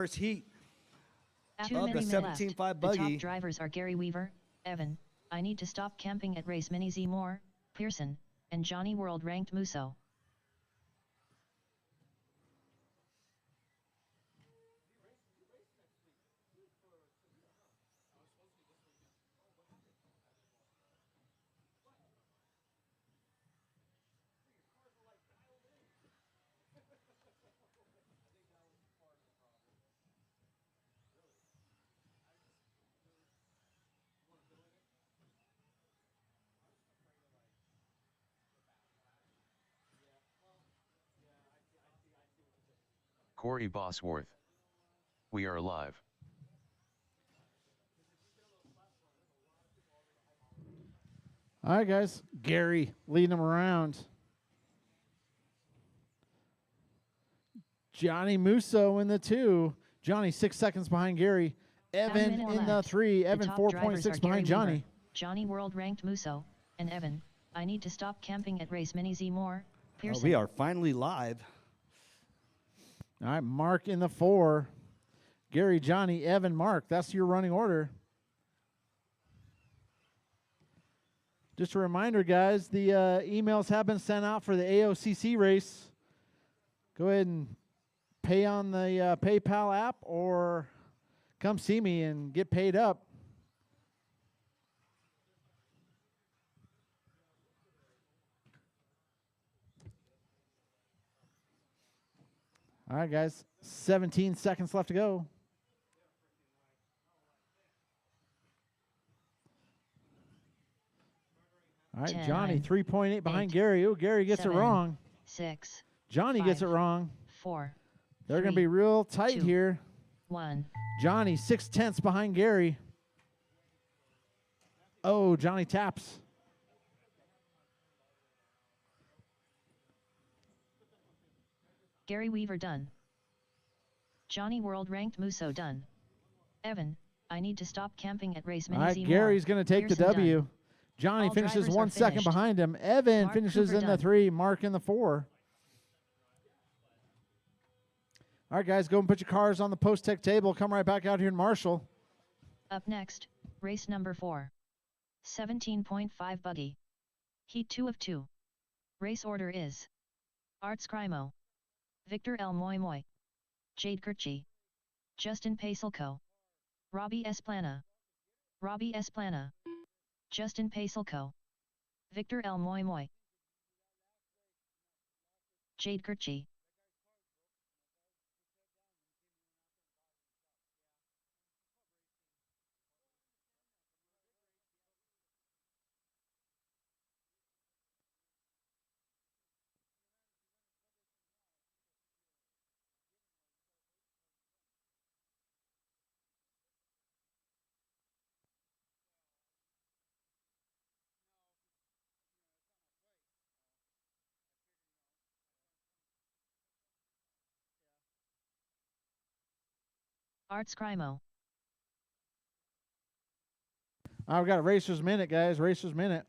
first heat of 2 the minutes 17.5 left. The buggy. top drivers are Gary Weaver, Evan, I Need to Stop Camping at Race Mini Z Moore, Pearson, and Johnny World Ranked Musso. Corey Bosworth. We are live. All right, guys. Gary leading them around. Johnny Musso in the 2. Johnny 6 seconds behind Gary. Evan in the 3. Evan 4.6 behind Johnny. Weaver, Johnny World Ranked Musso, and Evan, I Need to Stop Camping at Race Mini Z Moore, Pearson. We are finally live. All right, Mark in the 4. Gary, Johnny, Evan, Mark. That's your running order. Just a reminder, guys, the emails have been sent out for the AOCC race. Go ahead and pay on the PayPal app or come see me and get paid up. All right, guys, 17 seconds left to go. All right, 10, Johnny, 3.8 behind 8, Gary. Oh, Gary gets 7, it wrong. 6. Johnny 5, gets it wrong. 4. They're going to be real tight 2, here. 1. Johnny, 0.6 behind Gary. Oh, Johnny taps. Gary Weaver done. Johnny World Ranked Musso done. Evan, I Need to Stop Camping at Race Mini All right, Z Gary's Moore, going to take Pearson the W. done. Johnny All finishes drivers 1 are second finished. behind him. Evan Mark finishes Cooper in the done. 3. Mark in the 4. All right, guys, go and put your cars on the post-tech table. Come right back out here in Marshall. Up next, race number 4. 17.5 buggy. Heat 2 of 2. Race order is Art Scrimo, Victor L. Moy Moy, Jade Kirchi, Justin Pacelco, Robbie Esplana, Justin Pacelco, Victor L. Moy Moy, Jade Kirchi. Art Scrimo. I've got a Racer's Minute, guys. Racer's Minute.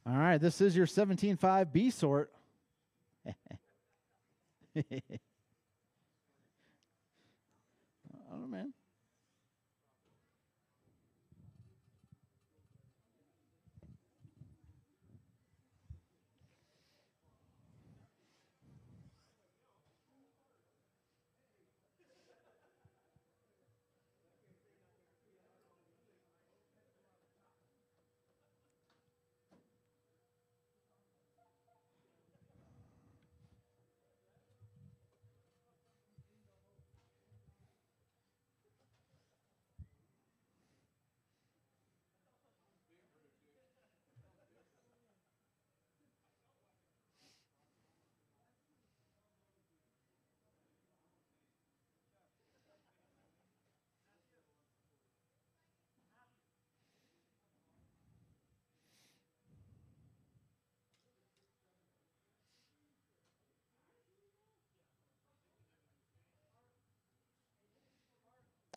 All right, this is your 17.5 B sort. I don't know, man.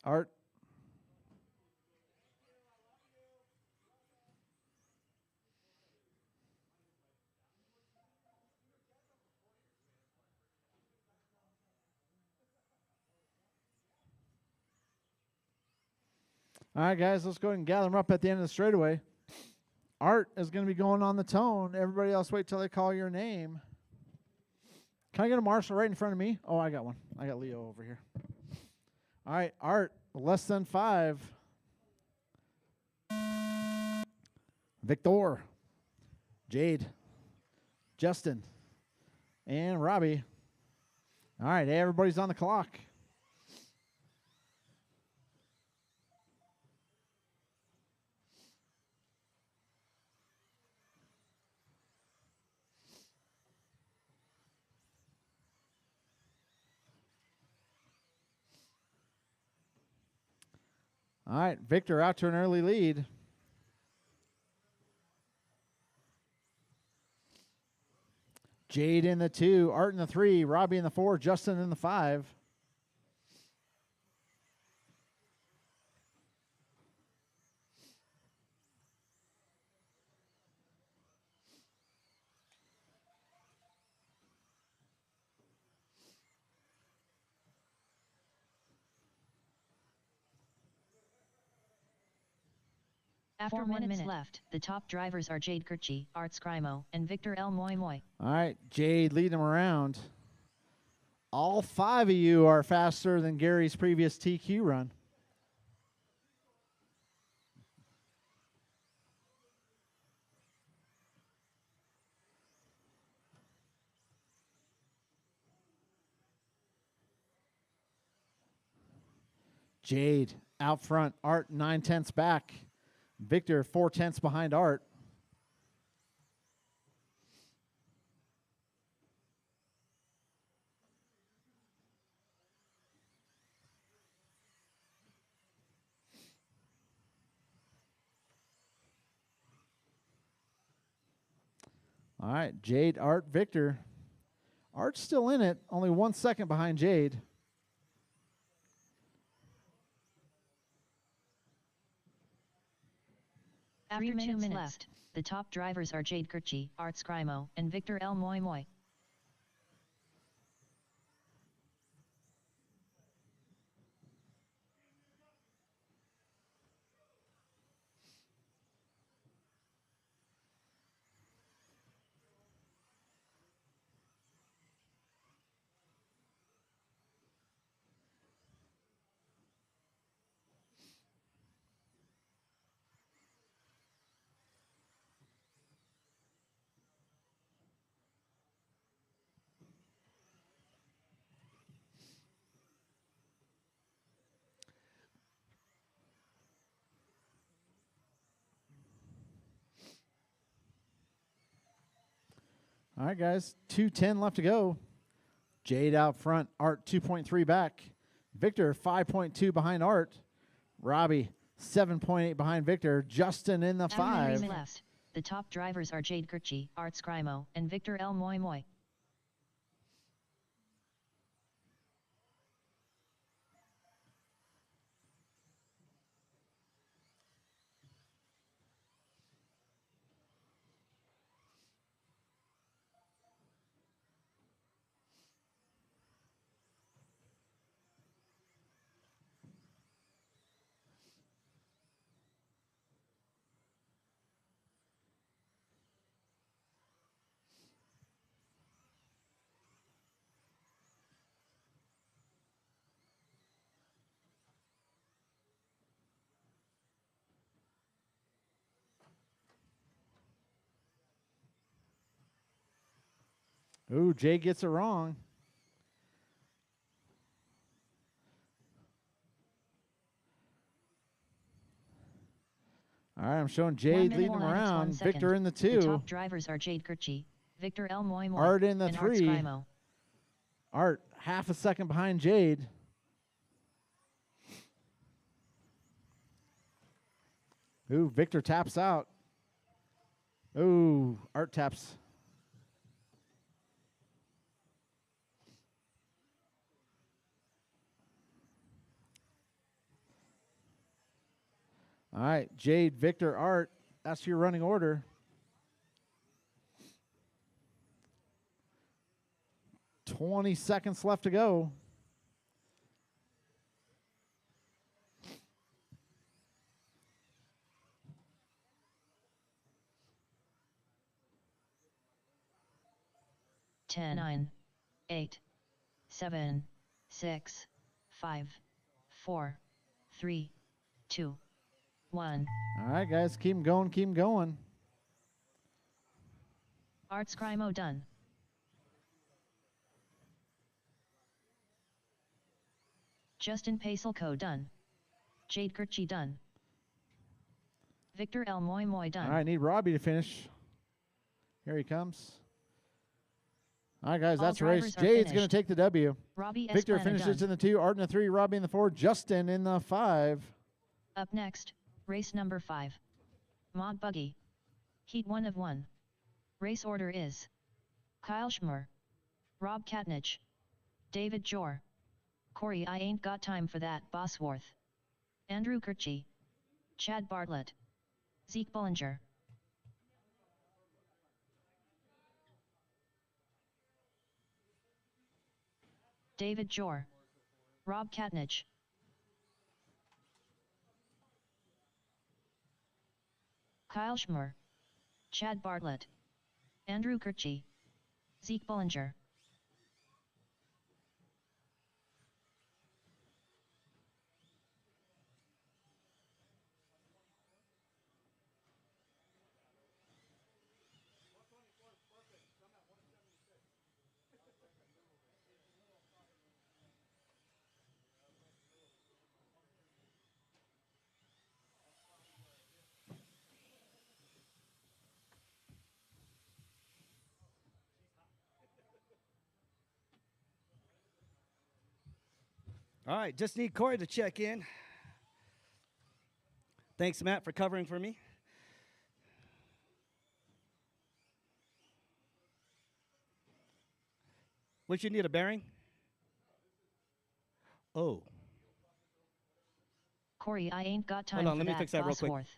Art. All right, guys, let's go ahead and gather them up at the end of the straightaway. Art is going to be going on the tone. Everybody else wait till they call your name. Can I get a marshal right in front of me? Oh, I got one. I got Leo over here. All right, Art, less than 5. Victor, Jade, Justin, and Robbie. All right, everybody's on the clock. All right, Victor out to an early lead. Jade in the 2, Art in the 3, Robbie in the 4, Justin in the 5. After 1 minute left, the top drivers are Jade Kirchi, Art Scrimo, and Victor L. Moy Moy. All right, Jade leading them around. All 5 of you are faster than Gary's previous TQ run. Jade out front, Art 9/10 back. Victor 4/10 behind Art. All right, Jade, Art, Victor. Art's still in it, only 1 second behind Jade. After 2 minutes left, the top drivers are Jade Kirchi, Art Scrimo, and Victor L. Moy Moy. All right, guys, 2:10 left to go. Jade out front, Art 2.3 back. Victor 5.2 behind Art. Robbie 7.8 behind Victor. Justin in the 5. After 3 minutes left, the top drivers are Jade Kirchi, Art Scrimo, and Victor L. Moy Moy. Ooh, Jade gets it wrong. All right, I'm showing Jade leading them around. Victor in the 2. The top drivers are Jade Kirchi, Victor L. Moy Moy, Art in the and 3. Art Scrimo. Art half a second behind Jade. Ooh, Victor taps out. Ooh, Art taps. All right, Jade, Victor, Art, that's your running order. 20 seconds left to go. Ten, 9, 8, 7, 6, 5, 4, 3, 2, 1. All right, guys, keep 'em going, keep 'em going. Arts Crimo done. Justin Pacelco done. Jade Kirchi done. Victor L. Moy Moy done. All right, need Robbie to finish. Here he comes. All right, guys, All that's the race. drivers are Jade's going to finished. take the W. Robbie Victor Esplana finishes done. in the 2, Art in the 3, Robbie in the 4, Justin in the 5. Up next, race number 5. Mod Buggy. Heat 1 of 1. Race order is Kyle Schmer, Rob Katnich, David Jor, Corey I ain't got time for that Bosworth, Andrew Kirchi, Chad Bartlett, Zeke Bullinger. David Jor, Rob Katnich, Kyle Schmer, Chad Bartlett, Andrew Kirchi, Zeke Bullinger. All right, just need Corey to check in. Thanks, Matt, for covering for me. What you need, a bearing? Oh, Corey I ain't got time hold on, for let me that fix that real quick. Bosworth.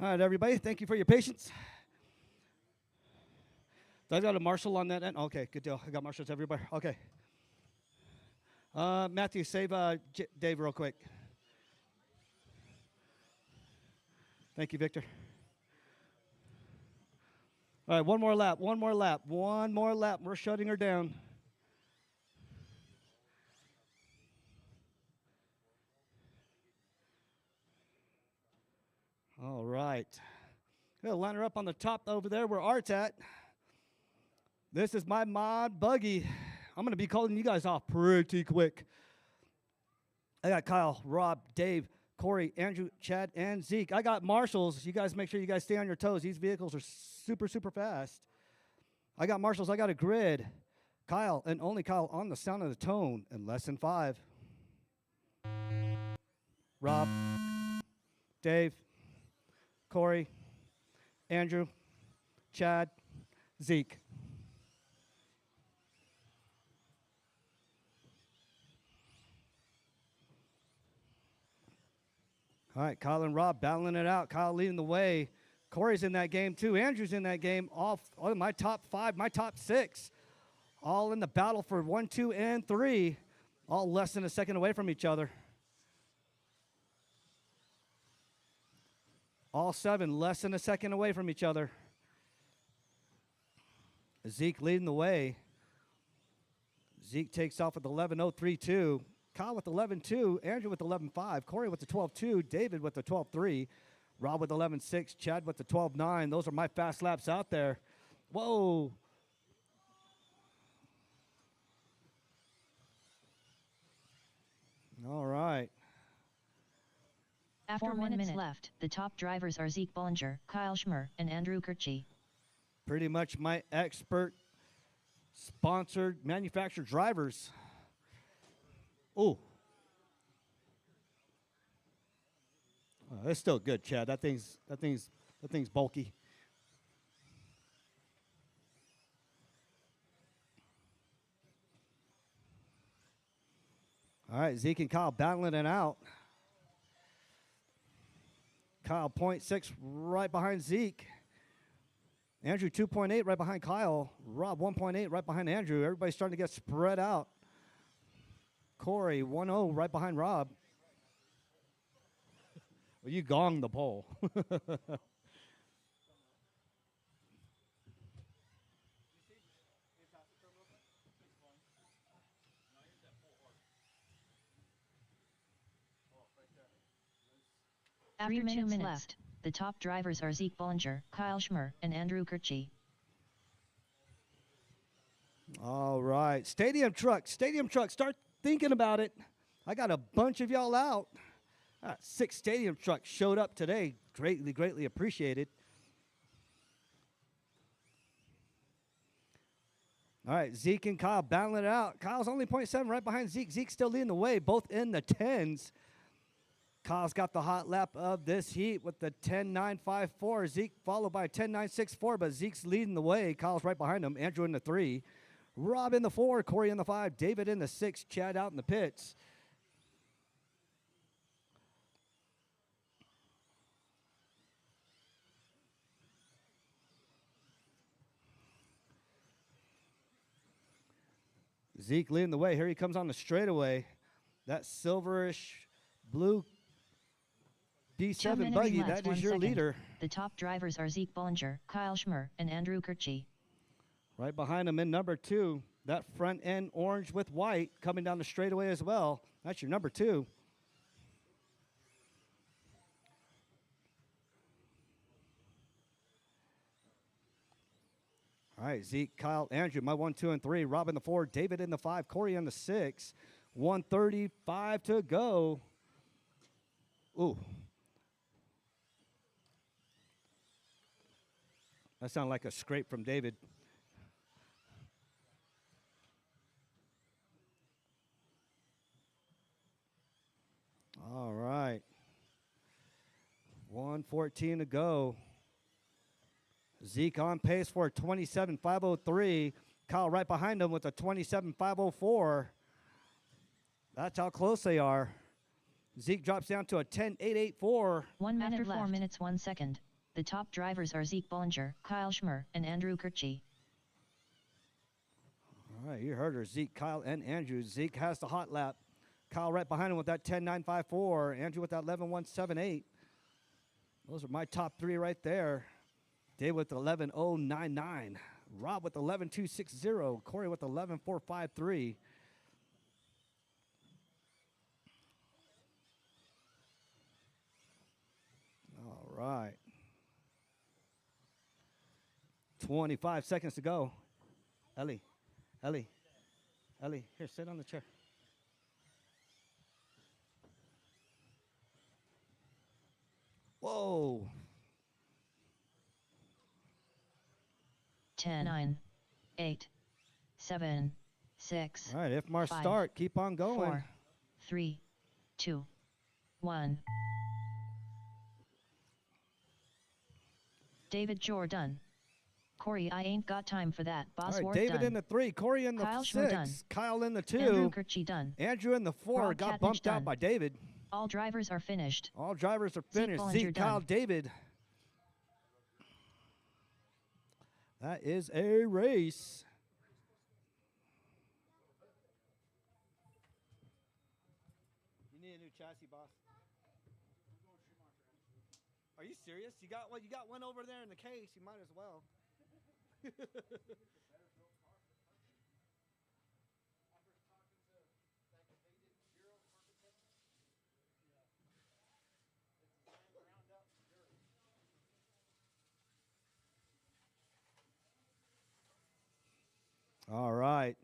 All right, everybody. Thank you for your patience. I got a marshal on that end. Okay, good deal. I got marshals everywhere. Okay. Matthew, save Dave real quick. Thank you, Victor. All right, one more lap. We're shutting her down. All right. Gonna line her up on the top over there where Art's at. This is my mod buggy. I'm gonna be calling you guys off pretty quick. I got Kyle, Rob, Dave, Corey, Andrew, Chad, and Zeke. I got marshals. You guys make sure you guys stay on your toes. These vehicles are super, super fast. I got marshals. I got a grid. Kyle, and only Kyle, on the sound of the tone in less than 5. Rob, Dave, Corey, Andrew, Chad, Zeke. All right, Kyle and Rob battling it out. Kyle leading the way. Corey's in that game too. Andrew's in that game. All my top 5, my top 6, all in the battle for 1, 2, and 3, all less than a second away from each other. All 7 less than a second away from each other. Zeke leading the way. Zeke takes off with 11.032. Kyle with 11.2, Andrew with 11.5, Corey with the 12.2, David with the 12.3, Rob with 11.6, Chad with the 12.9. Those are my fast laps out there. Whoa. All right. After 4 minutes left, the top drivers are Zeke Bollinger, Kyle Schmer, and Andrew Kirchie. Pretty much my expert, sponsored, manufactured drivers. Oh. It's still good, Chad. That thing's bulky. All right, Zeke and Kyle battling it out. Kyle 0.6 right behind Zeke. Andrew 2.8 right behind Kyle. Rob 1.8 right behind Andrew. Everybody's starting to get spread out. Corey 1.0 right behind Rob. Well, you gonged the pole. After 2 minutes left, the top drivers are Zeke Bollinger, Kyle Schmer, and Andrew Kirchie. All right. Stadium truck, start thinking about it. I got a bunch of y'all out. 6 stadium trucks showed up today. Greatly appreciated. All right, Zeke and Kyle battling it out. Kyle's only 0.7 right behind Zeke. Zeke's still leading the way, both in the 10s. Kyle's got the hot lap of this heat with the 10.954. Zeke followed by 10.964, but Zeke's leading the way. Kyle's right behind him. Andrew in the 3. Rob in the 4. Corey in the 5. David in the 6. Chad out in the pits. Zeke leading the way. Here he comes on the straightaway. That silverish blue B7 buggy, that is your leader. The top drivers are Zeke Bollinger, Kyle Schmer, and Andrew Kirchie. Right behind him in number 2, that front end orange with white coming down the straightaway as well. That's your number 2. All right, Zeke, Kyle, Andrew, my 1, 2, and 3. Rob in the 4, David in the 5, Corey in the 6. 1:35 to go. Ooh. That sounded like a scrape from David. All right. 1:14 to go. Zeke on pace for a 27.503. Kyle right behind him with a 27.504. That's how close they are. Zeke drops down to a 10.884. 1 minute left. 4 minutes, 1 second. The top drivers are Zeke Bollinger, Kyle Schmer, and Andrew Kirchie. All right, you heard her, Zeke, Kyle, and Andrew. Zeke has the hot lap. Kyle right behind him with that 10.954. Andrew with that 11.178. Those are my top three right there. Dave with 11.099. Rob with 11.260. Corey with 11.453. All right. 25 seconds to go. Ellie, here, sit on the chair. Whoa. 10, 9, 8, 7, 6. All right, if Mars 5, start, keep on going. 4, 3, 2, 1. David Jordan. Corey, I ain't got time for that. Boss All right, Ward David done. in the 3, Corey in the Kyle 6, Schmer done. Kyle in the 2, Andrew Kirchie done. Andrew in the 4 Rob got Katnich bumped out done. by David. All drivers are finished. All drivers are Zeke finished. Bollinger Zeke, Kyle, done. David. That is a race. You need a new chassis, boss. Are you serious? You got one over there in the case. You might as well. All right.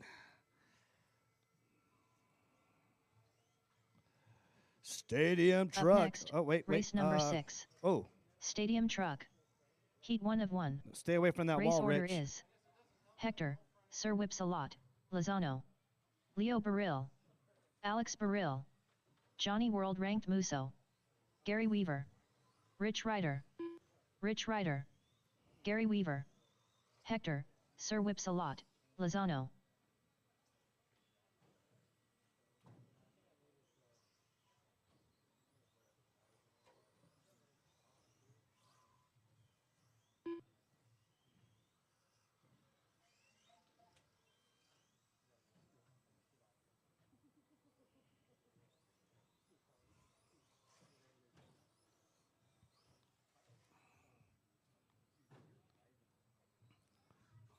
Stadium Up truck. next, Oh, wait. race number 6. Oh, Stadium truck. Heat 1 of 1. stay away from that Race wall, order Rich. is Hector, Sir Whips-a-Lot, Lozano, Leo Baril, Alex Baril, Johnny World Ranked Musso, Gary Weaver, Rich Ryder, Gary Weaver, Hector, Sir Whips-a-Lot, Lozano.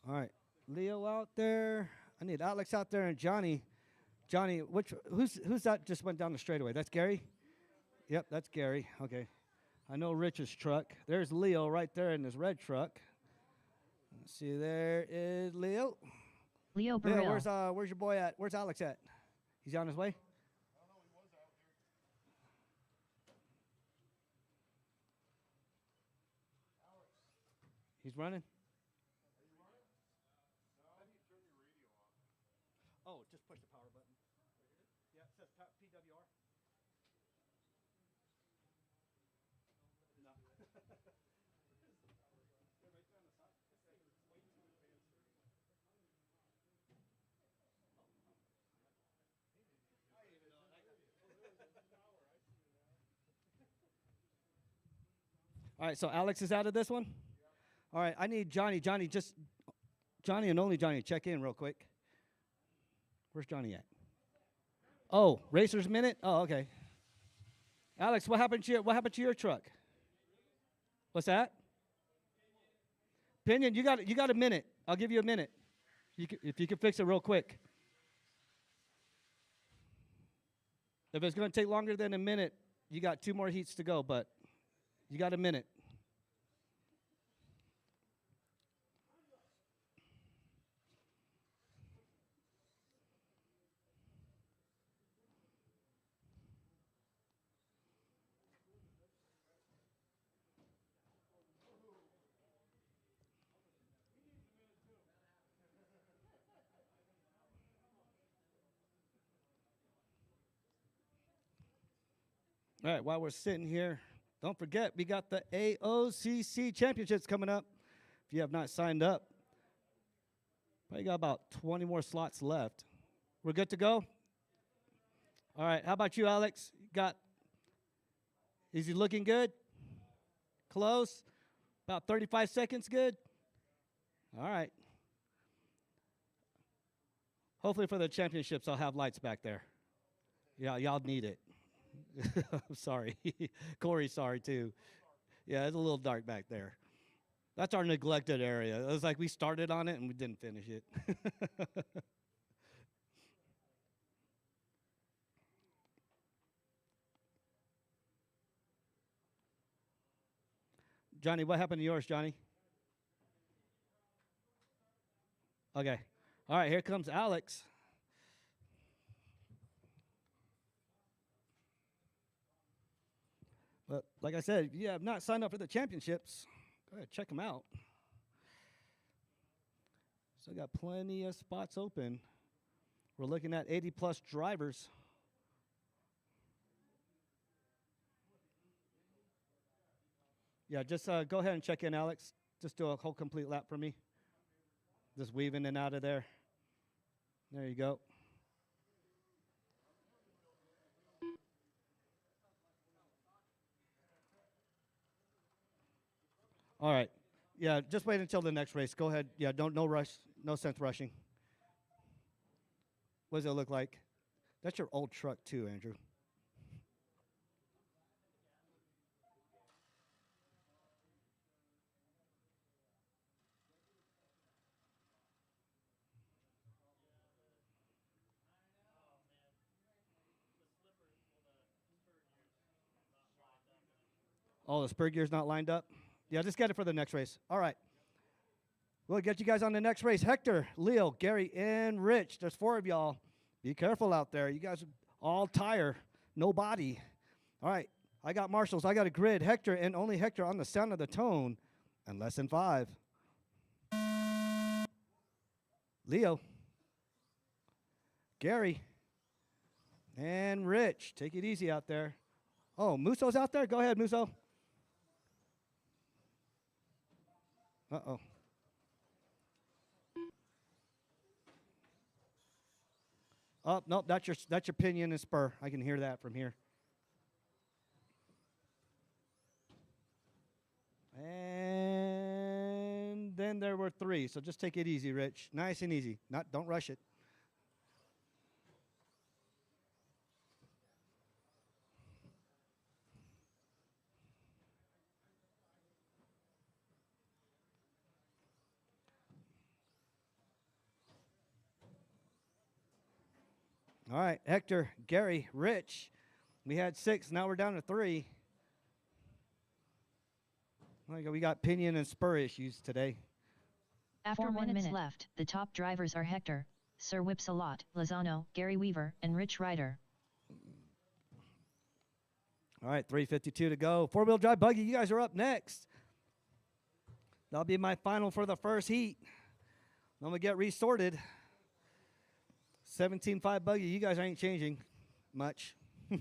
All right. Leo out there. I need Alex out there and Johnny. Johnny, who's that just went down the straightaway? That's Gary? Yep, that's Gary. Okay. I know Rich's truck. There's Leo right there in his red truck. Let's see, there is Leo. Leo Leo, Baril. where's your boy at? Where's Alex at? He's on his way? He's running? Oh, just push the power button. Yeah, it says PWR. No. All right, so Alex is out of this one? All right, I need Johnny. Johnny and only Johnny, check in real quick. Where's Johnny at? Oh, Racer's Minute? Oh, okay. Alex, what happened to your truck? What's that? Pinion, you got a minute. I'll give you a minute. If you can fix it real quick. If it's going to take longer than a minute, you got 2 more heats to go, but you got a minute. All right, while we're sitting here, don't forget, we got the AOCC Championships coming up. If you have not signed up, probably got about 20 more slots left. We're good to go? All right, how about you, Alex? Is he looking good? Close? About 35 seconds, good? All right. Hopefully for the championships, I'll have lights back there. Yeah, y'all need it. I'm sorry. Corey's sorry, too. Yeah, it's a little dark back there. That's our neglected area. It was like we started on it and we didn't finish it. Johnny, what happened to yours, Johnny? Okay. All right, here comes Alex. But like I said, if you have not signed up for the championships, go ahead, check them out. So got plenty of spots open. We're looking at 80-plus drivers. Yeah, just go ahead and check in, Alex. Just do a whole complete lap for me. Just weave in and out of there. There you go. All right. Yeah, just wait until the next race. Go ahead. Yeah, no rush. No sense rushing. What does it look like? That's your old truck too, Andrew. Oh, the spur gear's not lined up? Yeah, just get it for the next race. All right. We'll get you guys on the next race. Hector, Leo, Gary, and Rich. There's 4 of y'all. Be careful out there. You guys are all tire, no body. All right. I got marshals. I got a grid. Hector and only Hector on the sound of the tone. And less than 5. Leo. Gary. And Rich. Take it easy out there. Oh, Muso's out there? Go ahead, Muso. Uh-oh. Oh, nope, that's your pinion and spur. I can hear that from here. And then there were 3, so just take it easy, Rich. Nice and easy. Don't rush it. All right, Hector, Gary, Rich. We had 6, now we're down to 3. We got pinion and spur issues today. After 4 minutes left, the top drivers are Hector, Sir Whipsalot, Lozano, Gary Weaver, and Rich Ryder. All right, 3:52 to go. 4-wheel drive buggy, you guys are up next. That'll be my final for the first heat. I'm going to get resorted. 17.5 buggy, you guys ain't changing much. All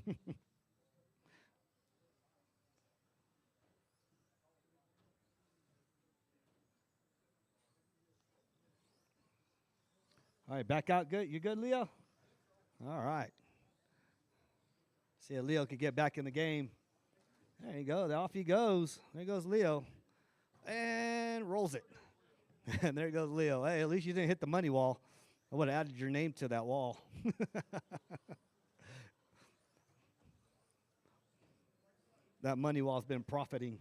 right, back out good. You good, Leo? All right. See if Leo could get back in the game. There you go. Off he goes. There goes Leo. And rolls it. And there goes Leo. Hey, at least you didn't hit the money wall. I would have added your name to that wall. That money wall's been profiting.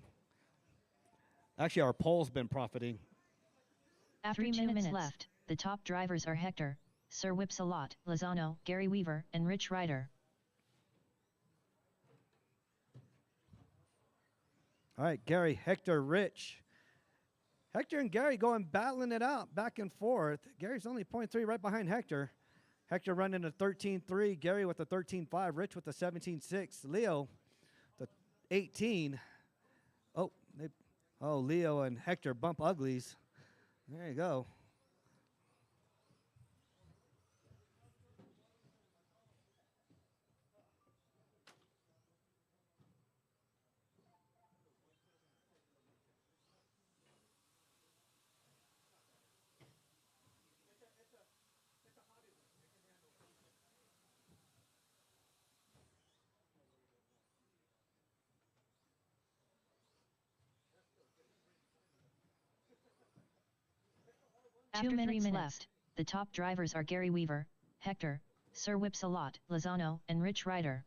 Actually, our poll's been profiting. After 2 minutes left, the top drivers are Hector, Sir Whipsalot, Lozano, Gary Weaver, and Rich Ryder. All right, Gary, Hector, Rich. Hector and Gary going battling it out back and forth. Gary's only 0.3 right behind Hector. Hector running a 13.3. Gary with a 13.5. Rich with a 17.6. Leo, the 18. Oh, Leo and Hector bump uglies. There you go. 2 minutes left. The top drivers are Gary Weaver, Hector, Sir Whipsalot, Lozano, and Rich Ryder.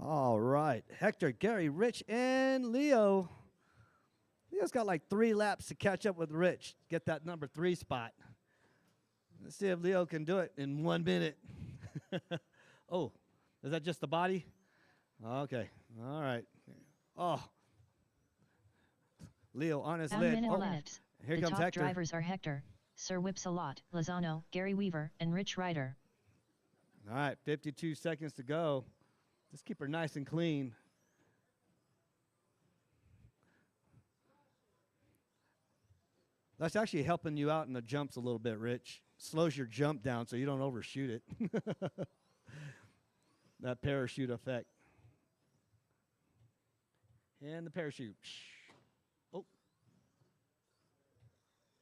All right. Hector, Gary, Rich, and Leo. Leo's got like 3 laps to catch up with Rich. Get that number 3 spot. Let's see if Leo can do it in 1 minute. Oh, is that just the body? Okay. All right. Oh. Leo on his 1 lid. minute Oh, left. here The comes top Hector. drivers are Hector, Sir Whipsalot, Lozano, Gary Weaver, and Rich Ryder. All right, 52 seconds to go. Just keep her nice and clean. That's actually helping you out in the jumps a little bit, Rich. Slows your jump down so you don't overshoot it. That parachute effect. And the parachute. Oh.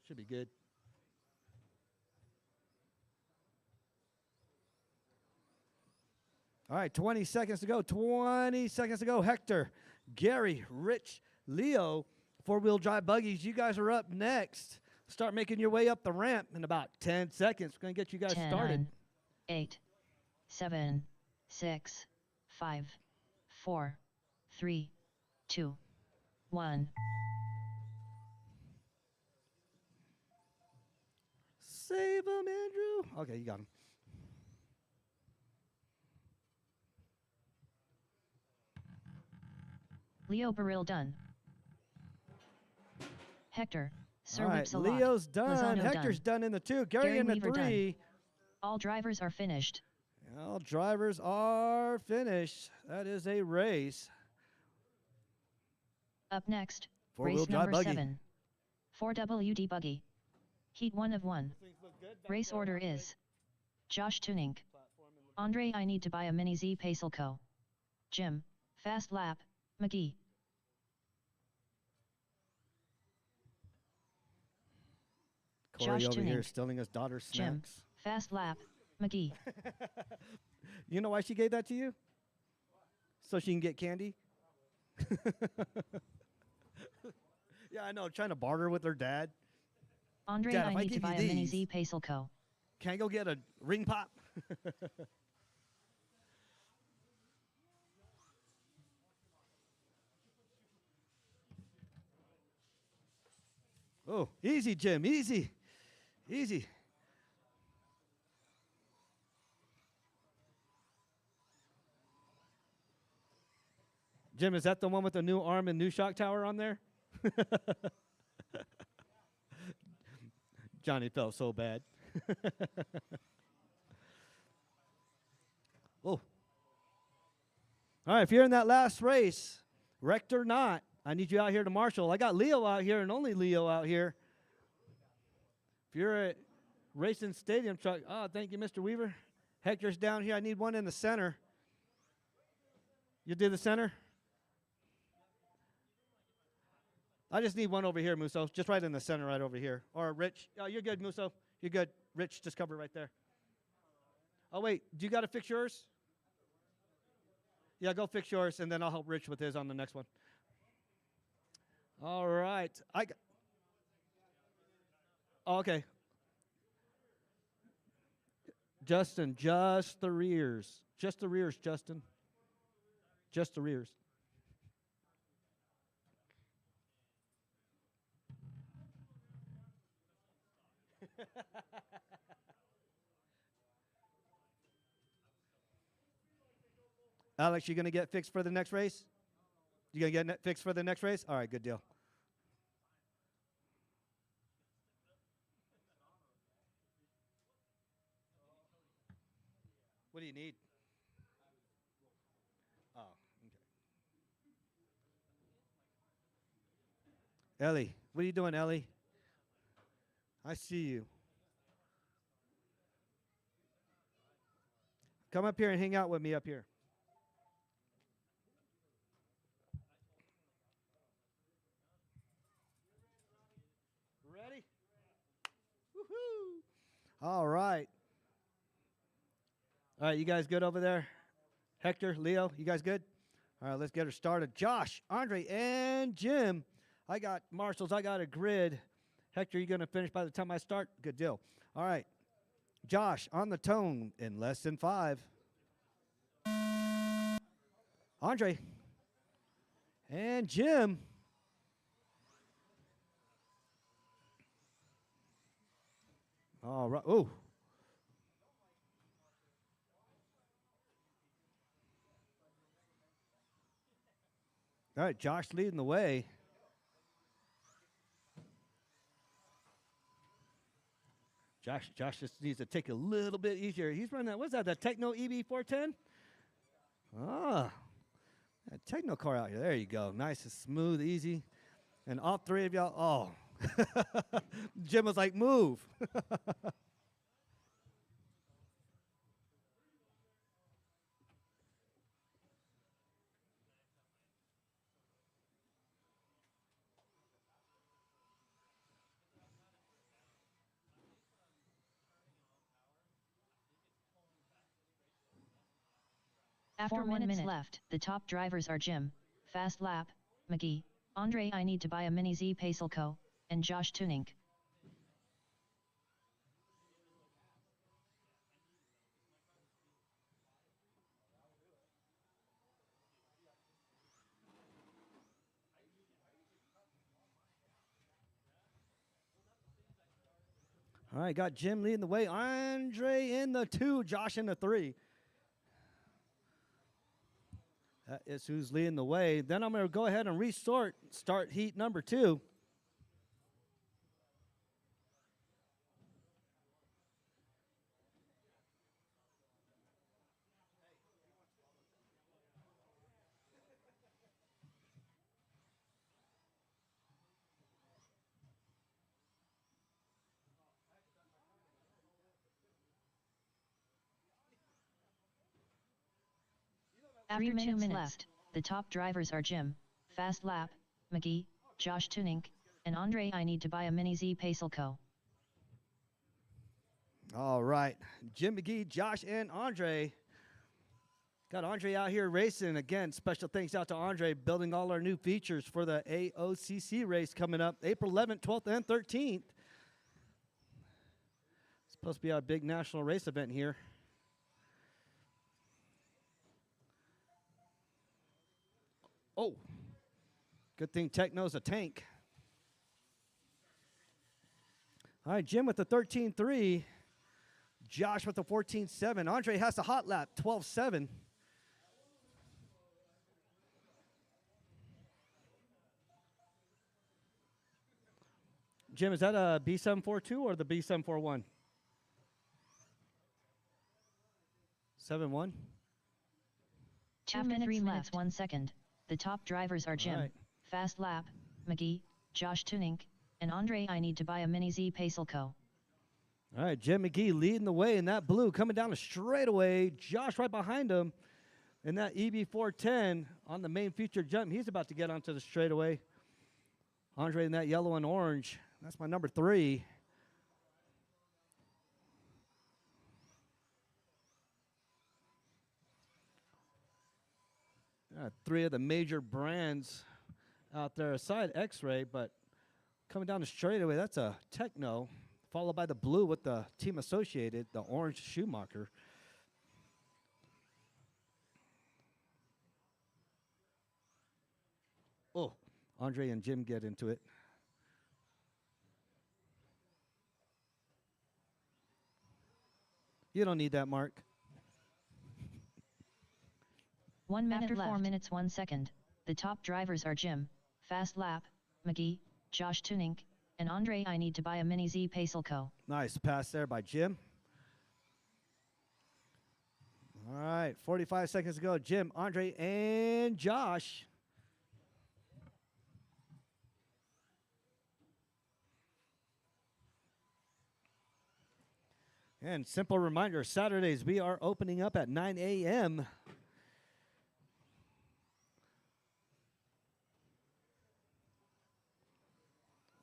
Should be good. All right, 20 seconds to go. 20 seconds to go. Hector, Gary, Rich, Leo, 4-wheel drive buggies. You guys are up next. Start making your way up the ramp in about 10 seconds. We're going to get you guys 10, started. 8, 7, 6, 5, 4, 3, 2, 1. Save him, Andrew. Okay, you got him. Leo Baril done. Hector, Sir All right, Whipsalot, Leo's done. Lozano Hector's done in the 2. Gary, Gary in the Weaver 3. All drivers are finished. All drivers are finished. That is a race. Up next, 4-wheel race drive number buggy. 7. 4WD buggy. Heat 1 of 1. Race order is Josh Tunink. Andre, I need to buy a mini Z Pacelco. Jim, fast lap, McGee. Corey Josh over here Tunink. stealing his daughter's Jim, snacks. fast lap, McGee. You know why she gave that to you? So she can get candy? Yeah, I know. Trying to barter with her dad. Andre, Dad, I if I need to give you buy a mini these- Z Pacelco. Can I go get a ring pop? Oh, easy, Jim. Easy. Easy. Jim, is that the one with the new arm and new shock tower on there? Johnny felt so bad. Oh. All right, if you're in that last race, wrecked or not, I need you out here to marshal. I got Leo out here and only Leo out here. If you're at Racing Stadium truck, oh, thank you, Mr. Weaver. Hector's down here. I need one in the center. You do the center? I just need one over here, Musso. Just right in the center, right over here. Or Rich. Oh, you're good, Musso. You're good. Rich, just cover right there. Oh, wait. Do you got to fix yours? Yeah, go fix yours, and then I'll help Rich with his on the next one. All right. Oh, okay. Justin, just the rears. Just the rears, Justin. Just the rears. Alex, you going to get fixed for the next race? You going to get fixed for the next race? All right, good deal. What do you need? Oh, Ellie, what are you doing, Ellie? I see you. Come up here and hang out with me up here. Ready? Woohoo! All right. All right, you guys good over there? Hector, Leo, you guys good? All right, let's get her started. Josh, Andre, and Jim. I got marshals. I got a grid. Hector, you going to finish by the time I start? Good deal. All right. Josh, on the tone in less than 5. Andre. And Jim. All right. Ooh. All right, Josh leading the way. Josh just needs to take a little bit easier. He's running that, what's that, the Techno EB410? Ah, that Techno car out here. There you go. Nice and smooth, easy. And all three of y'all, oh. Jim was like, move. After 1 minute left, the top drivers are Jim, Fast Lap, McGee, Andre I Need to Buy a Mini Z Pacelco, and Josh Tunink. All right, got Jim leading the way. Andre in the 2, Josh in the 3. That is who's leading the way. Then I'm going to go ahead and start heat number 2. After 2 minutes left, the top drivers are Jim, Fast Lap, McGee, Josh Tunink, and Andre I Need to Buy a Mini Z Pacelco. All right, Jim McGee, Josh, and Andre. Got Andre out here racing. Again, special thanks out to Andre, building all our new features for the AOCC race coming up April 11th, 12th, and 13th. It's supposed to be our big national race event here. Oh, good thing Techno's a tank. All right, Jim with the 13.3. Josh with the 14.7. Andre has the hot lap, 12.7. Jim, is that a B742 or the B741? 7-1? 2 minutes 3 minutes left. 1 second. The top drivers are Jim, Fast Lap, McGee, Josh Tunink, and Andre I Need to Buy a Mini Z Pacelco. All right, Jim McGee leading the way in that blue, coming down the straightaway. Josh right behind him in that EB410 on the main feature jump. He's about to get onto the straightaway. Andre in that yellow and orange. That's my number 3. Three of the major brands out there aside X-Ray, but coming down the straightaway, that's a Techno, followed by the blue with the team associated, the orange Schumacher. Oh, Andre and Jim get into it. You don't need that, Mark. 1 minute After left. 4 minutes 1 second. The top drivers are Jim, Fast Lap, McGee, Josh Tunink, and Andre I Need to Buy a Mini Z Pacelco. Nice pass there by Jim. All right, 45 seconds to go. Jim, Andre, and Josh. And simple reminder, Saturdays we are opening up at 9 a.m.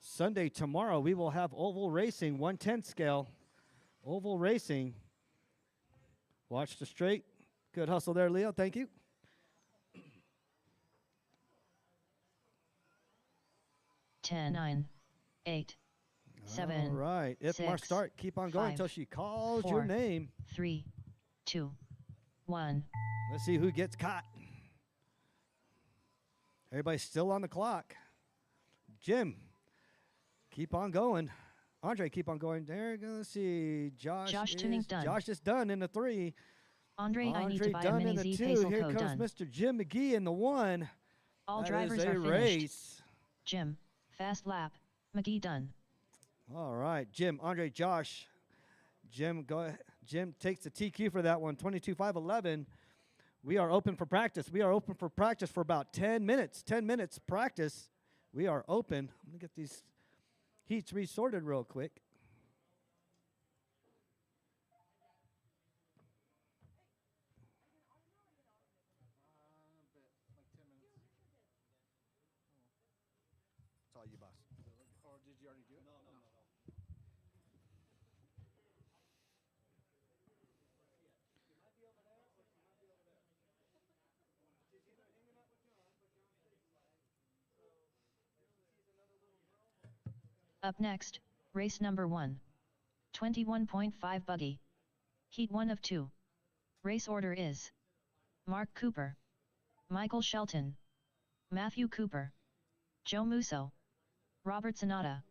Sunday tomorrow we will have oval racing, 110 scale. Oval racing. Watch the straight. Good hustle there, Leo. Thank you. 10, 9, 8, 7. All right. If Mark 6, start, keep on going 5, until she calls 4, your name. 3, 2, 1. Let's see who gets caught. Everybody's still on the clock. Jim, keep on going. Andre, keep on going. There, let's see. Josh tuning done. Josh is done in the 3. Andre, I need to buy a done in mini the Z 2. Paisel Here code comes done. Mr. Jim McGee in the 1. All That drivers is a are finished. race. Jim, fast lap. McGee done. All right, Jim, Andre, Josh. Jim, go ahead. Jim takes the TQ for that one, 22.511. We are open for practice. We are open for practice for about 10 minutes. 10 minutes practice. We are open. I'm going to get these heats resorted real quick. It's all you, boss. Or did you already do it? No. Up next, race number 1. 21.5 buggy. Heat 1 of 2. Race order is Mark Cooper, Michael Shelton, Matthew Cooper, Joe Musso, Robert Sonata.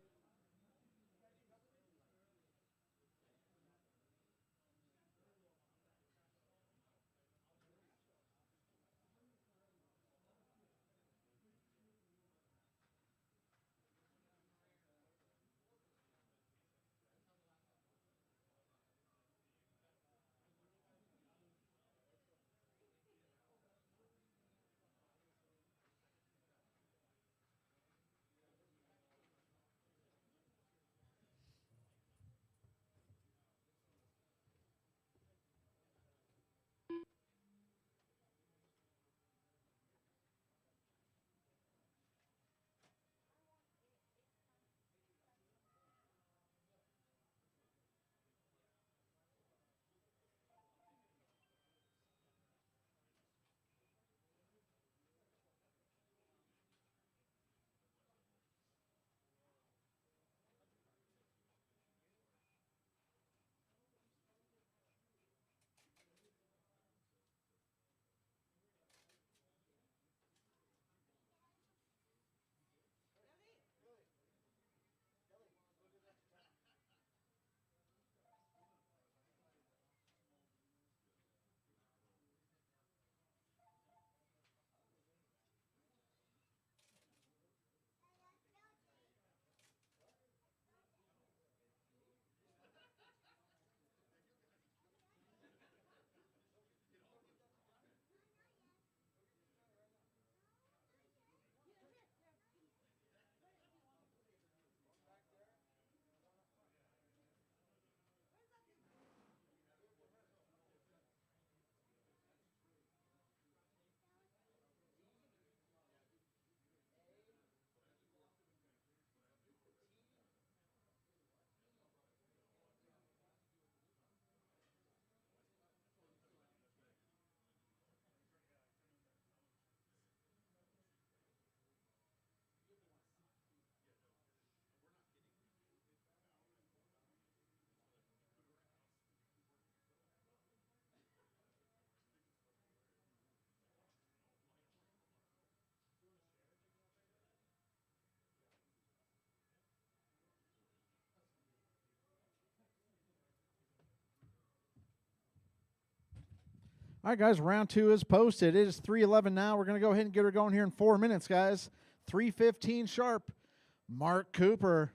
All right, guys, round 2 is posted. It is 3:11 now. We're going to go ahead and get her going here in 4 minutes, guys. 3:15 sharp. Mark Cooper,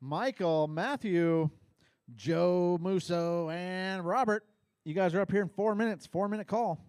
Michael, Matthew, Joe Musso, and Robert. You guys are up here in 4 minutes. 4-minute call.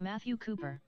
Matthew Cooper.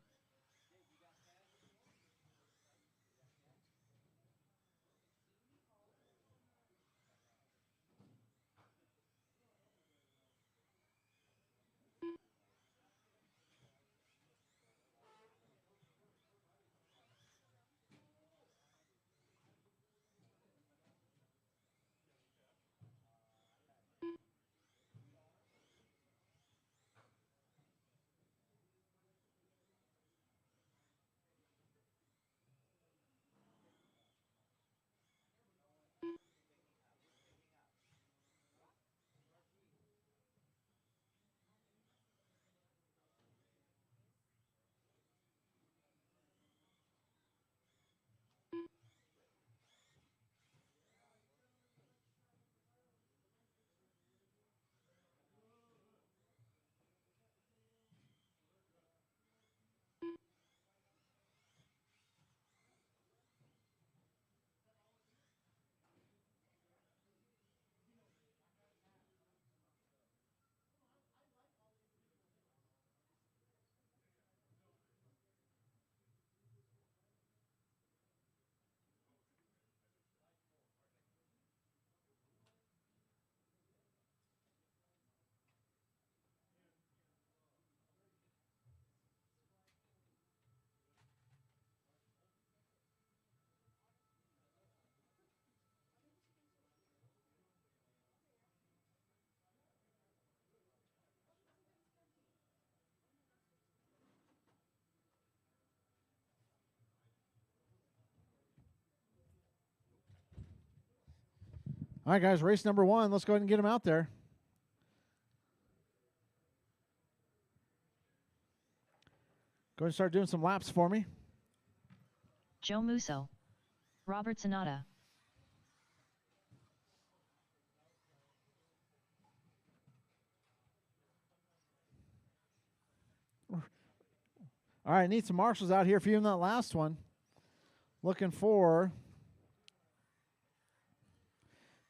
All right, guys, race number 1. Let's go ahead and get them out there. Go ahead and start doing some laps for me. Joe Musso. Robert Sonata. All right, need some marshals out here for you in that last one. Looking for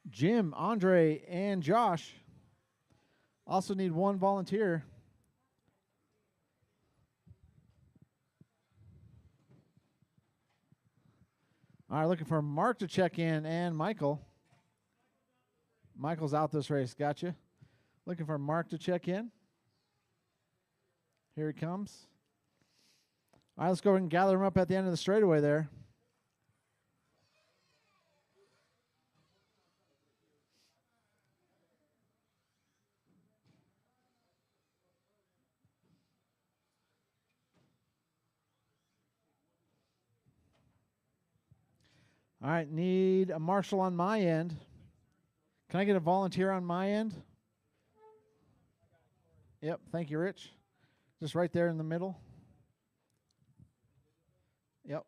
Jim, Andre, and Josh. Also need one volunteer. All right, looking for Mark to check in and Michael. Michael's out this race, gotcha. Looking for Mark to check in. Here he comes. All right, let's go ahead and gather him up at the end of the straightaway there. All right, need a marshal on my end. Can I get a volunteer on my end? Yep, thank you, Rich. Just right there in the middle. Yep.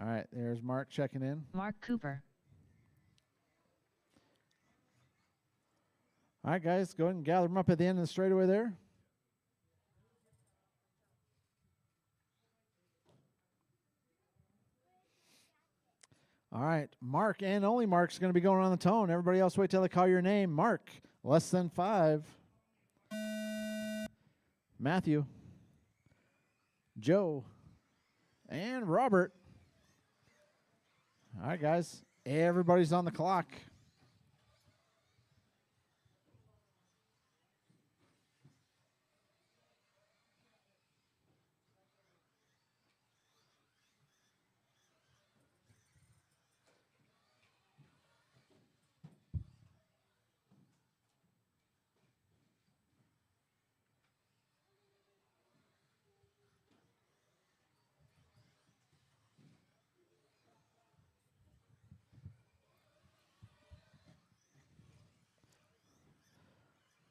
All right, there's Mark checking in. Mark Cooper. All right, guys, go ahead and gather them up at the end of the straightaway there. All right, Mark and only Mark's going to be going on the tone. Everybody else wait till they call your name. Mark, less than 5. Matthew, Joe, and Robert. All right, guys, everybody's on the clock.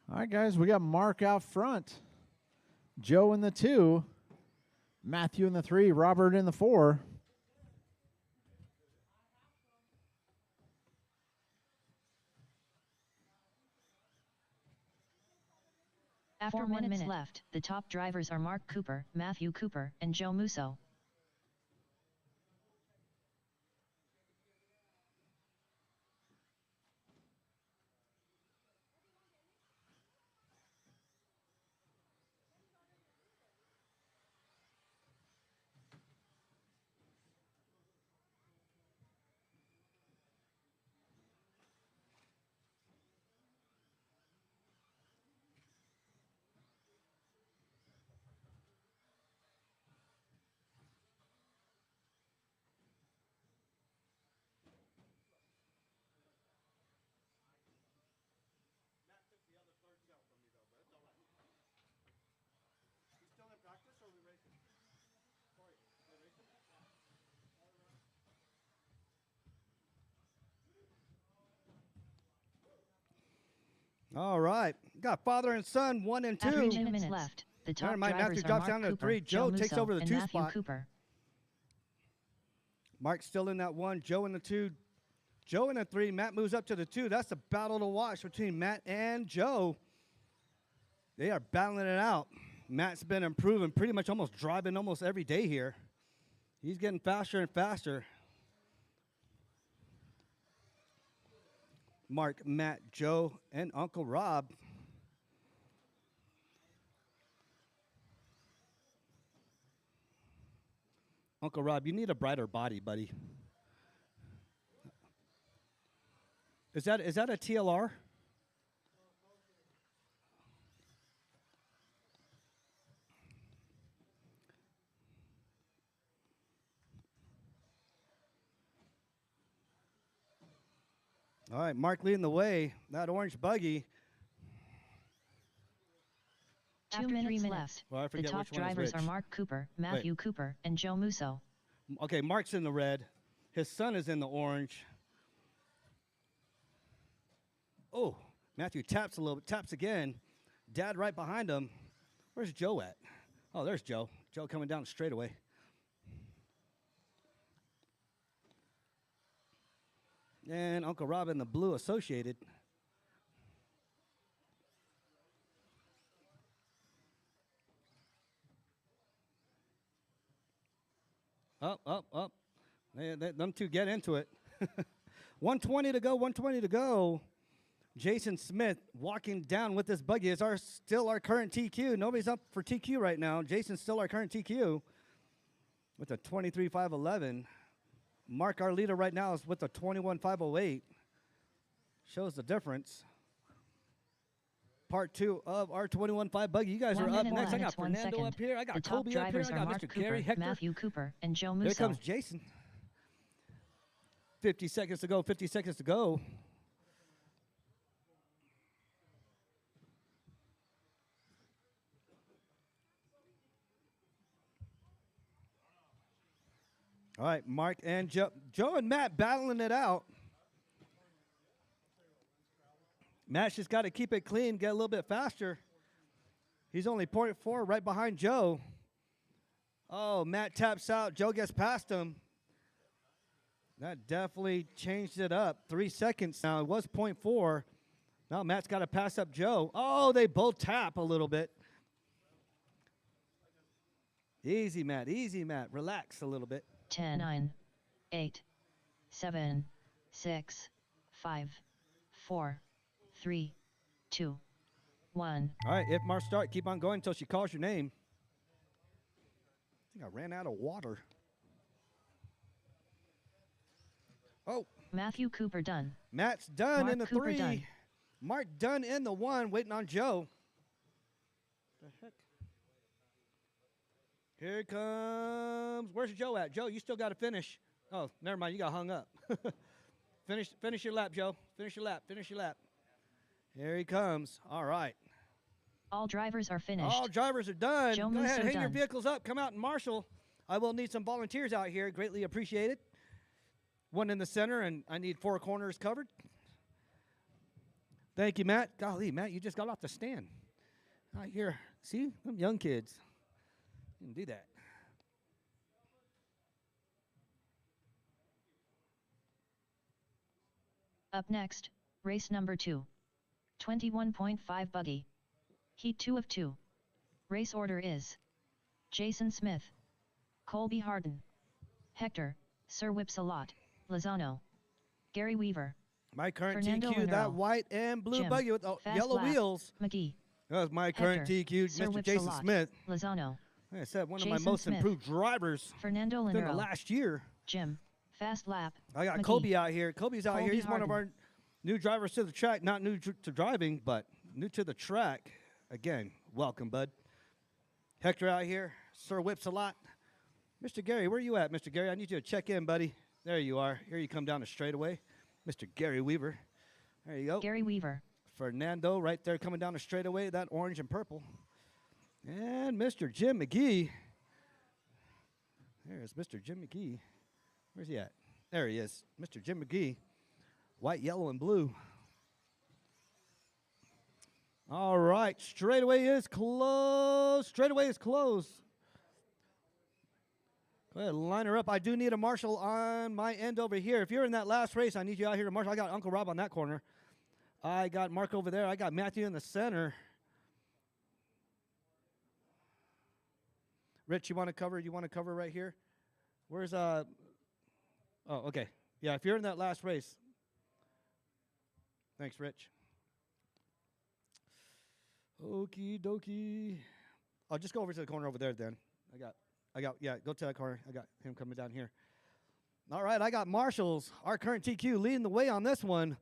All right, guys, we got Mark out front, Joe in the 2, Matthew in the 3, Robert in the 4. After 1 minute left, the top drivers are Mark Cooper, Matthew Cooper, and Joe Musso. All right. Got father and son, 1 and 2. After 2 minutes left. The top Never mind, drivers Matthew are drops Mark down to Cooper, 3. Joe takes Musso, over the and 2 Matthew spot. Cooper. Mark's still in that 1. Joe in the 2. Joe in the 3. Matt moves up to the 2. That's a battle to watch between Matt and Joe. They are battling it out. Matt's been improving, pretty much almost driving almost every day here. He's getting faster and faster. Mark, Matt, Joe, and Uncle Rob. Uncle Rob, you need a brighter body, buddy. Is that a TLR? All right, Mark leading the way. That orange buggy. After 2 minutes left. Well, I The forget top which one is drivers are which. Mark Cooper, Matthew Cooper, and Joe Musso. Okay, Mark's in the red. His son is in the orange. Oh, Matthew taps a little bit, taps again. Dad right behind him. Where's Joe at? Oh, there's Joe. Joe coming down the straightaway. And Uncle Rob in the blue Associated. Up. Them two get into it. 120 to go, 120 to go. Jason Smith walking down with this buggy is still our current TQ. Nobody's up for TQ right now. Jason's still our current TQ with a 23.511. Mark, our leader right now, is with a 21.508. Shows the difference. Part 2 of our 21.5 buggy. You guys are up next. I got Fernando up here. I got Colby up here. I got Mr. Gary, Hector, Matthew Cooper, and Joe Musso. There comes Jason. 50 seconds to go. 50 seconds to go. All right, Mark and Joe and Matt battling it out. Matt's just got to keep it clean, get a little bit faster. He's only 0.4 right behind Joe. Oh, Matt taps out. Joe gets past him. That definitely changed it up. 3 seconds now. It was 0.4. Now Matt's got to pass up Joe. Oh, they both tap a little bit. Easy, Matt. Easy, Matt. Relax a little bit. 10, 9, 8, 7, 6, 5, 4, 3, 2, 1. All right, if Mark start, keep on going until she calls your name. I think I ran out of water. Oh. Matthew Cooper done. Matt's done Mark in the Cooper 3. done. Mark done in the 1, waiting on Joe. The heck? Here comes. Where's Joe at? Joe, you still got to finish. Oh, never mind. You got hung up. Finish your lap, Joe. Finish your lap. Finish your lap. Here he comes. All right. All drivers are finished. All drivers are done. Joe Go ahead, Musso hang your done. vehicles up. Come out and marshal. I will need some volunteers out here. Greatly appreciated. One in the center, and I need 4 corners covered. Thank you, Matt. Golly, Matt, you just got off the stand. Out here. See? Them young kids. You can do that. Up next, race number 2. 21.5 buggy. Heat 2 of 2. Race order is Jason Smith, Colby Harden, Hector, Sir Whipsalot, Lozano, Gary Weaver, My current Fernando TQ, that Linero, white and blue Jim, buggy with the Fast yellow Lap, wheels. McGee, That was my current Hector, TQ, Sir Mr. Jason Whipsalot, Smith. Lozano, Like I said, one of my Jason most Smith, improved drivers Fernando within the Linero, last year. Jim, Fast Lap, I got McGee, Colby out here. Colby's out here. Colby He's one of our Harden. new drivers to the track. Not new to driving, but new to the track. Again, welcome, bud. Hector out here. Sir Whips a lot. Mr. Gary, where you at, Mr. Gary? I need you to check in, buddy. There you are. Here you come down the straightaway. Mr. Gary Weaver. There you go. Gary Weaver, Fernando right there coming down the straightaway, that orange and purple. And Mr. Jim McGee. There's Mr. Jim McGee. Where's he at? There he is. Mr. Jim McGee. White, yellow, and blue. All right, straightaway is closed. Straightaway is closed. Go ahead, line her up. I do need a marshal on my end over here. If you're in that last race, I need you out here to marshal. I got Uncle Rob on that corner. I got Mark over there. I got Matthew in the center. Rich, you want to cover? You want to cover right here? Where's Oh, okay. Yeah, if you're in that last race. Thanks, Rich. Okie dokie. I'll just go over to the corner over there then. Yeah, go to that corner. I got him coming down here. All right, I got Marshals, our current TQ, leading the way on this one.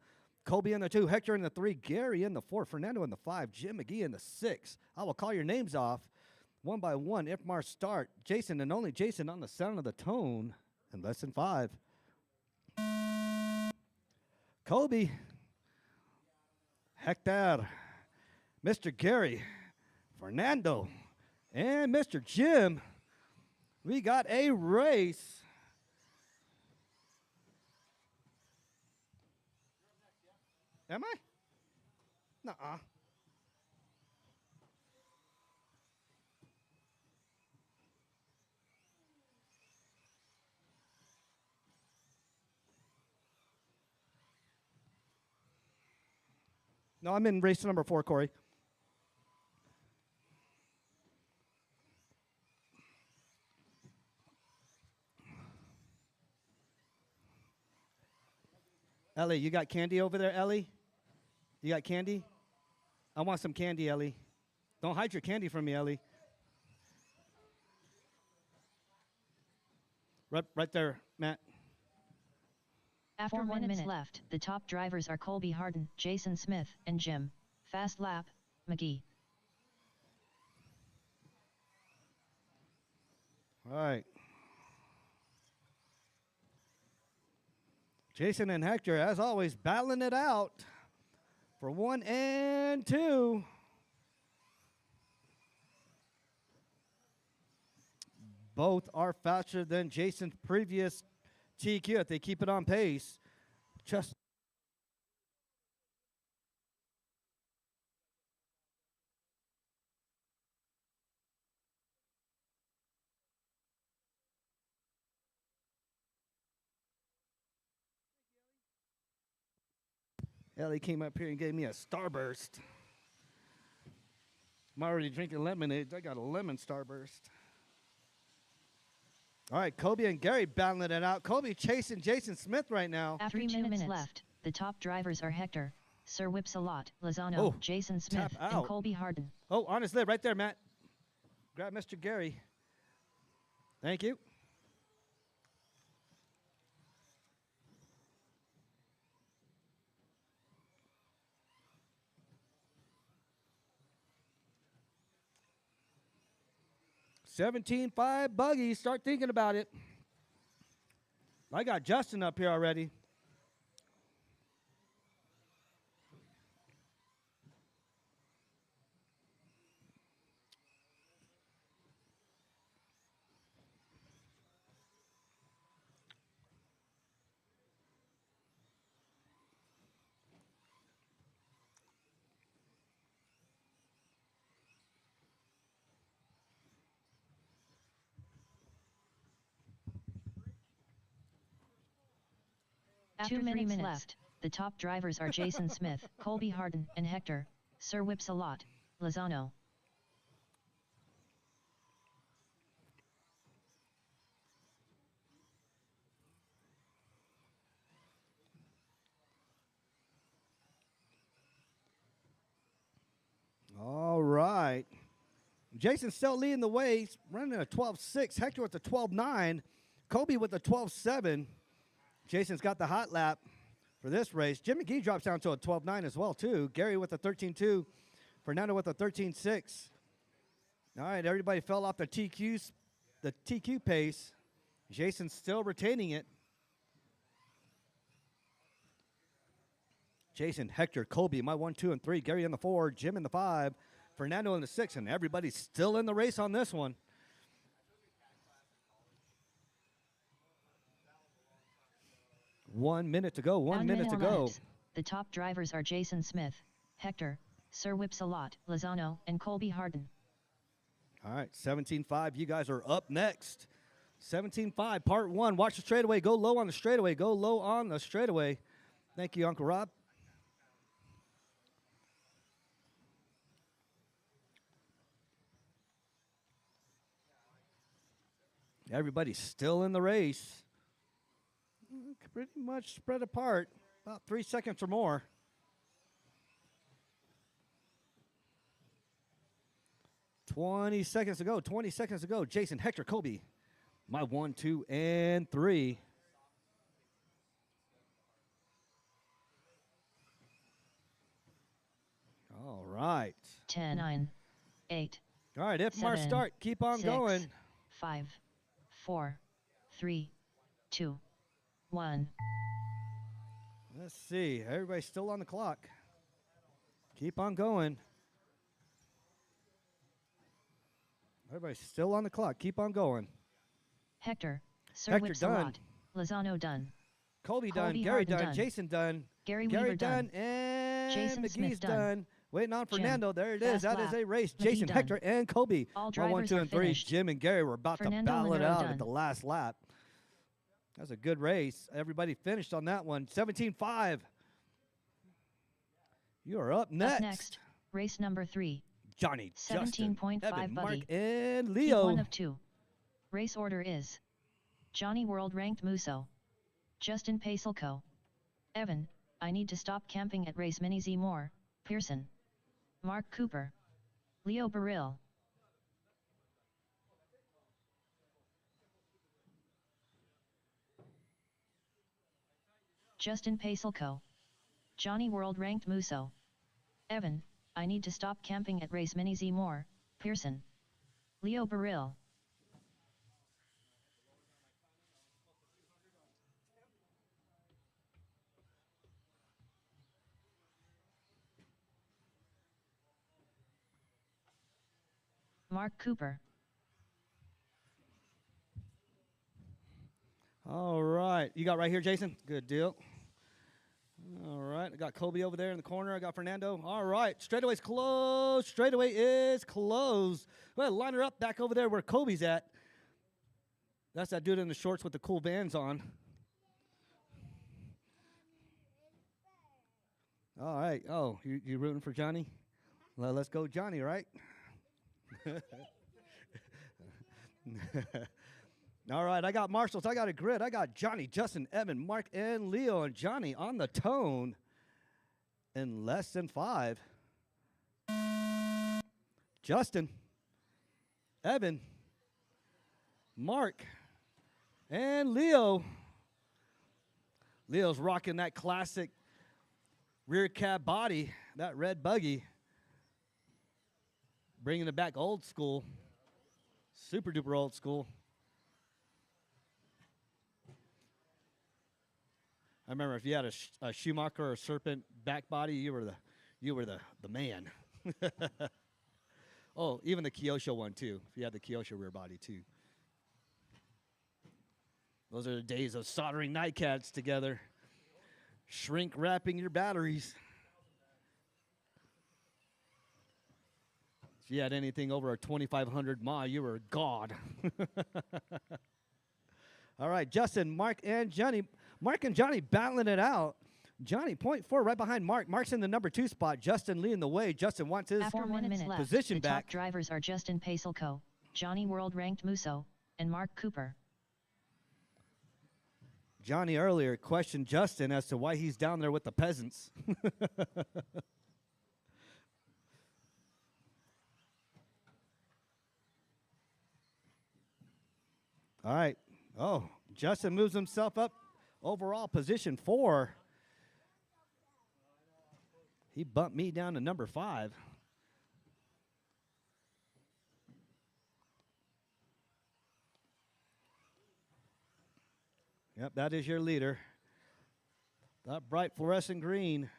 Kobe in the 2, Hector in the 3, Gary in the 4, Fernando in the 5, Jim McGee in the 6. I will call your names off one by one. Ifmar start. Jason and only Jason on the sound of the tone in less than 5. Kobe, Hector, Mr. Gary, Fernando, and Mr. Jim. We got a race. Am I? Nuh-uh. No, I'm in race number 4, Corey. Ellie, you got candy over there, Ellie? You got candy? I want some candy, Ellie. Don't hide your candy from me, Ellie. Right there, Matt. After 1 minute left, the top drivers are Colby Harden, Jason Smith, and Jim. Fast lap, McGee. All right. Jason and Hector, as always, battling it out for 1 and 2. Both are faster than Jason's previous TQ if they keep it on pace. Just Ellie came up here and gave me a Starburst. I'm already drinking lemonade. I got a lemon Starburst. All right, Kobe and Gary battling it out. Kobe chasing Jason Smith right now. After 2 minutes left, the top drivers are Hector, Sir Whipsalot, Lozano, Jason Smith, and Colby Harden. Oh, honestly, right there, Matt. Grab Mr. Gary. Thank you. $17.5 buggy. Start thinking about it. I got Justin up here already. After 2 minutes left, the top drivers are Jason Smith, Colby Harden, and Hector, Sir Whipsalot, Lozano. All right. Jason's still leading the way. He's running a 12.6. Hector with the 12.9. Kobe with the 12.7. Jason's got the hot lap for this race. Jim McGee drops down to a 12.9 as well, too. Gary with a 13.2. Fernando with a 13.6. All right, everybody fell off the TQ pace. Jason's still retaining it. Jason, Hector, Colby, my 1, 2, and 3. Gary in the 4. Jim in the 5. Fernando in the 6. And everybody's still in the race on this one. One minute to go. 1 minute to go. The top drivers are Jason Smith, Hector, Sir Whipsalot, Lozano, and Colby Harden. All right, 17-5. You guys are up next. 17-5, part one. Watch the straightaway. Go low on the straightaway. Go low on the straightaway. Thank you, Uncle Rob. Everybody's still in the race. Pretty much spread apart, about 3 seconds or more. $20 seconds to go. 20 seconds to go. Jason, Hector, Kobe. My 1, 2, and 3. All right. 10, 9, 8. All right, if Mark 7, start, keep on 6, going. 5, 4, 3, 2, 1. Let's see. Everybody's still on the clock. Keep on going. Everybody's still on the clock. Keep on going. Hector, Sir Hector Whipsalot, done. Lozano done. Colby done. Colby Gary Harden done. done. Jason done. Gary Weaver done. done. And Jason McGee's Smith done. done. Waiting on Jim, Fernando. There it is. fast That is lap. a race. McGee Jason, done. Hector, and Kobe. All My 1, drivers 2, are and 3. finished. Jim and Gary were about Fernando to battle it Monroe out done. at the last lap. That was a good race. Everybody finished on that one. 17-5. You are up next. Up next, race number 3. Johnny, Justin, 17.5 Evan, Mark, buggy. and Heat Leo. 1 of 2. Race order is Johnny World Ranked Musso, Justin Pacelco, Evan, I Need to Stop Camping at Race Mini Z Moore, Pearson, Mark Cooper, Leo Burrill. Justin Pacelco, Johnny World Ranked Musso, Evan, I Need to Stop Camping at Race Mini Z Moore, Pearson, Leo Burrill. Mark Cooper. All right. You got right here, Jason? Good deal. All right. I got Kobe over there in the corner. I got Fernando. All right. Straightaway's closed. Straightaway is closed. Well, line her up back over there where Kobe's at. That's that dude in the shorts with the cool bands on. All right. Oh, you rooting for Johnny? Well, let's go Johnny, right? All right, I got marshals. I got a grid. I got Johnny, Justin, Evan, Mark, and Leo. And Johnny on the tone in less than 5. Justin, Evan, Mark, and Leo. Leo's rocking that classic rear cab body, that red buggy. Bringing it back old school. Super duper old school. I remember if you had a Schumacher or a Serpent back body, you were the man. Oh, even the Kyosho one too. If you had the Kyosho rear body too. Those are the days of soldering nightcats together, shrink wrapping your batteries. If you had anything over a 2,500 mile, you were a god. All right, Justin, Mark, and Johnny. Mark and Johnny battling it out. Johnny, 0.4 right behind Mark. Mark's in the number 2 spot. Justin leading the way. Justin wants his After 1 minute left, position the back. top drivers are Justin Pacelco, Johnny World Ranked Musso, and Mark Cooper. Johnny earlier questioned Justin as to why he's down there with the peasants. All right. Oh, Justin moves himself up overall position 4. He bumped me down to number 5. Yep, that is your leader. That bright fluorescent green,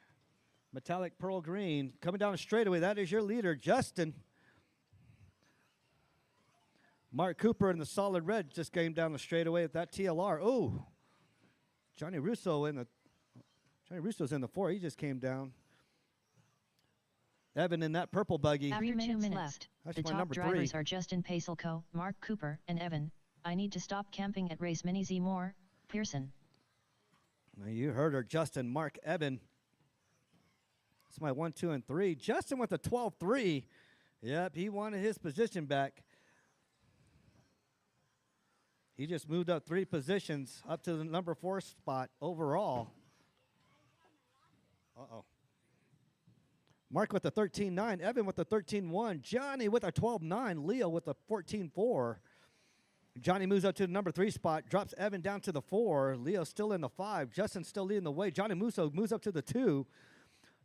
metallic pearl green, coming down the straightaway. That is your leader, Justin. Mark Cooper in the solid red just came down the straightaway at that TLR. Oh, Johnny Russo's in the 4. He just came down. Evan in that purple buggy. After 2 minutes left, That's the my top number drivers 3. are Justin Pacelco, Mark Cooper, and Evan. I need to stop camping at race Mini Z Moore, Pearson. Now you heard her, Justin, Mark, Evan. That's my 1, 2, and 3. Justin with a 12-3. Yep, he wanted his position back. He just moved up 3 positions up to the number 4 spot overall. Uh-oh. Mark with a 13-9. Evan with a 13-1. Johnny with a 12-9. Leo with a 14-4. Johnny moves up to the number 3 spot, drops Evan down to the 4. Leo still in the 5. Justin still leading the way. Johnny Musso moves up to the 2,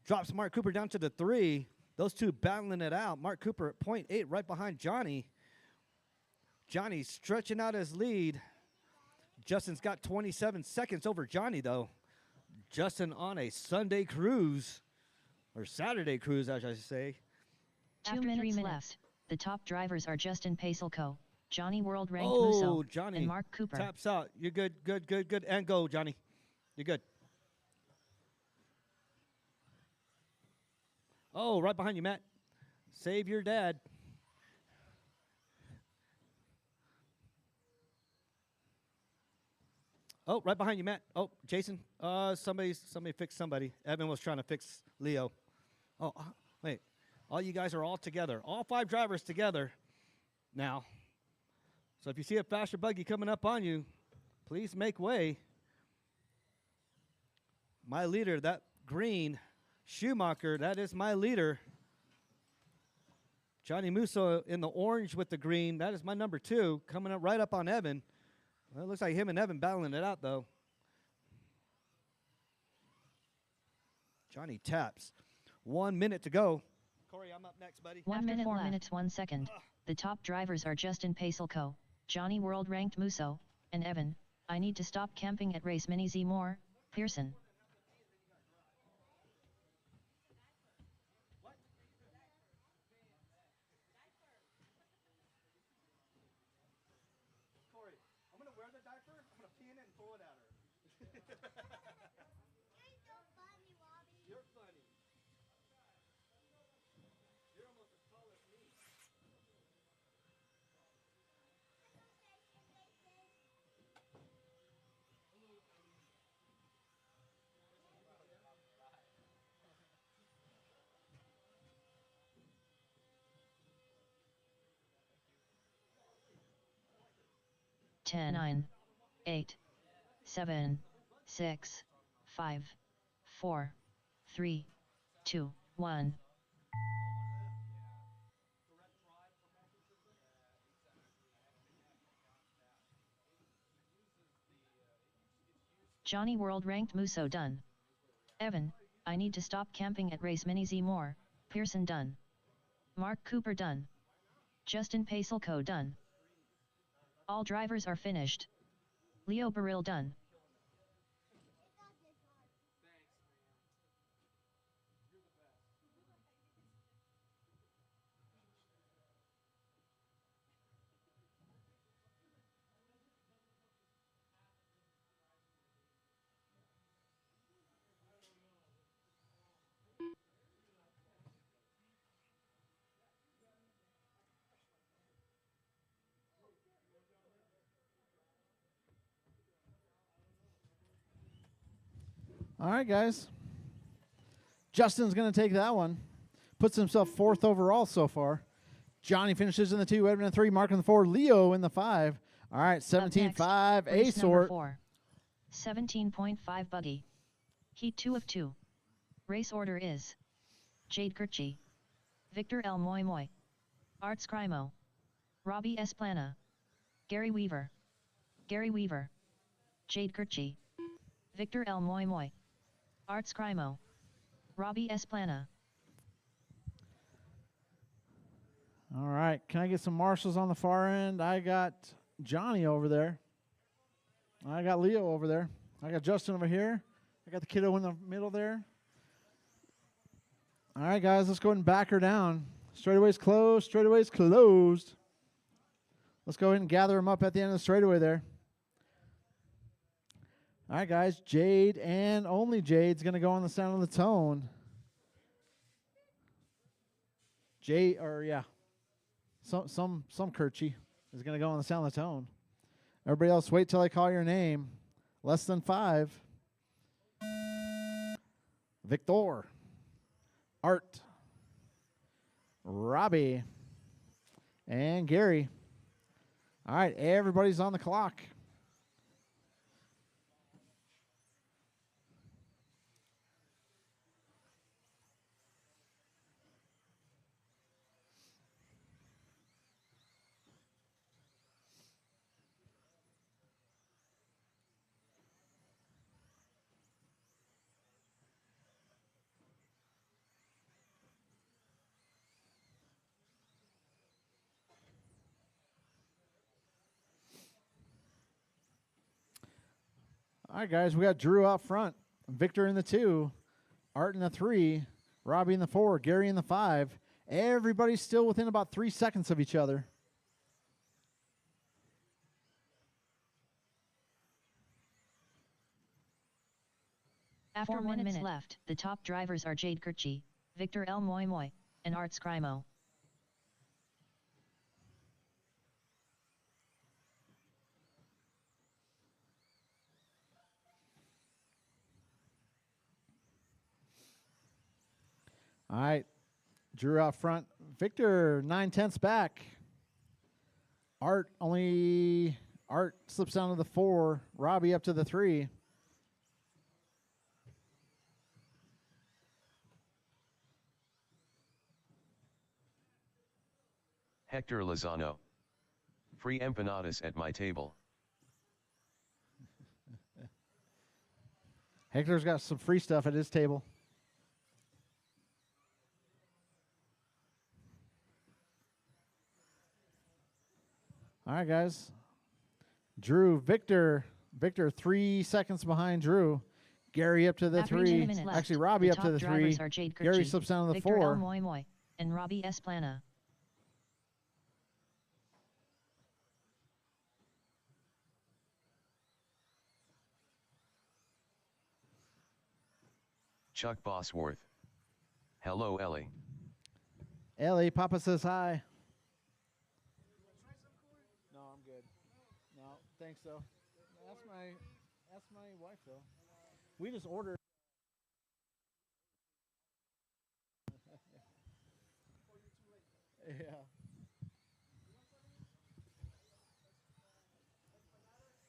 drops Mark Cooper down to the 3. Those two battling it out. Mark Cooper at 0.8 right behind Johnny. Johnny stretching out his lead. Justin's got 27 seconds over Johnny, though. Justin on a Sunday cruise, or Saturday cruise, as I should say. After 3 minutes left, the top drivers are Justin Pacelco, Johnny World Ranked Musso, Johnny and Mark Cooper. Taps out. You're good, good, good, good. And go, Johnny. You're good. Oh, right behind you, Matt. Save your dad. Oh, right behind you, Matt. Oh, Jason. Somebody fixed somebody. Evan was trying to fix Leo. Oh, wait. All you guys are all together. All 5 drivers together now. So if you see a faster buggy coming up on you, please make way. My leader, that green Schumacher, that is my leader. Johnny Musso in the orange with the green, that is my number 2, coming up right up on Evan. Well, it looks like him and Evan battling it out, though. Johnny taps. 1 minute to go. Corey, I'm up next, buddy. 1 minute, 4 minutes, 1 second. The top drivers are Justin Pacelco, Johnny World Ranked Musso, and Evan. I need to stop camping at race Mini Z Moore, Pearson. Corey, I'm going to wear the diaper. I'm going to pee in it and throw it at her. You're funny. You're almost as tall as me. Ten, 9, 8, 7, 6, 5, 4, 3, 2, 1. Johnny World Ranked Musso done. Evan, I need to stop camping at race Mini Z Moore, Pearson done. Mark Cooper done. Justin Pacelco done. All drivers are finished. Leo Baril done. All right, guys. Justin's going to take that one. Puts himself 4th overall so far. Johnny finishes in the 2, Evan in the 3, Mark in the 4, Leo in the 5. All right, 17.5, A sort. 17.5 buggy. Heat 2 of 2. Race order is Jade Kirchi, Victor L. Moy Moy, Art Scrimo, Robbie Esplana, Gary Weaver, Jade Kirchi, Victor L. Moy Moy, Art Scrimo, Robbie Esplana. All right, can I get some marshals on the far end? I got Johnny over there. I got Leo over there. I got Justin over here. I got the kiddo in the middle there. All right, guys, let's go ahead and back her down. Straightaway's closed. Straightaway's closed. Let's go ahead and gather them up at the end of the straightaway there. All right, guys, Jade and only Jade's going to go on the sound of the tone. Some Kirchy is going to go on the sound of the tone. Everybody else, wait till I call your name. Less than 5. Victor, Art, Robbie, and Gary. All right, everybody's on the clock. All right, guys, we got Drew out front, Victor in the 2, Art in the 3, Robbie in the 4, Gary in the 5. Everybody's still within about 3 seconds of each other. After 4 minutes left, the top drivers are Jade Kirchi, Victor L. Moy Moy, and Art Scrimo. All right, Drew out front, Victor 9/10 back. Art slips down to the 4, Robbie up to the 3. Hector Lozano. Free empanadas at my table. Hector's got some free stuff at his table. All right, guys. Drew, Victor 3 seconds behind Drew. Gary up to the 3. Actually, Robbie up to the 3. Gary slips down to the 4. Victor L. Moy Moy, and Robbie S. Plana. Chuck Bosworth. Hello, Ellie. Ellie, Papa says hi. No, I'm good. No, thanks though. That's my wife though. We just ordered. Yeah.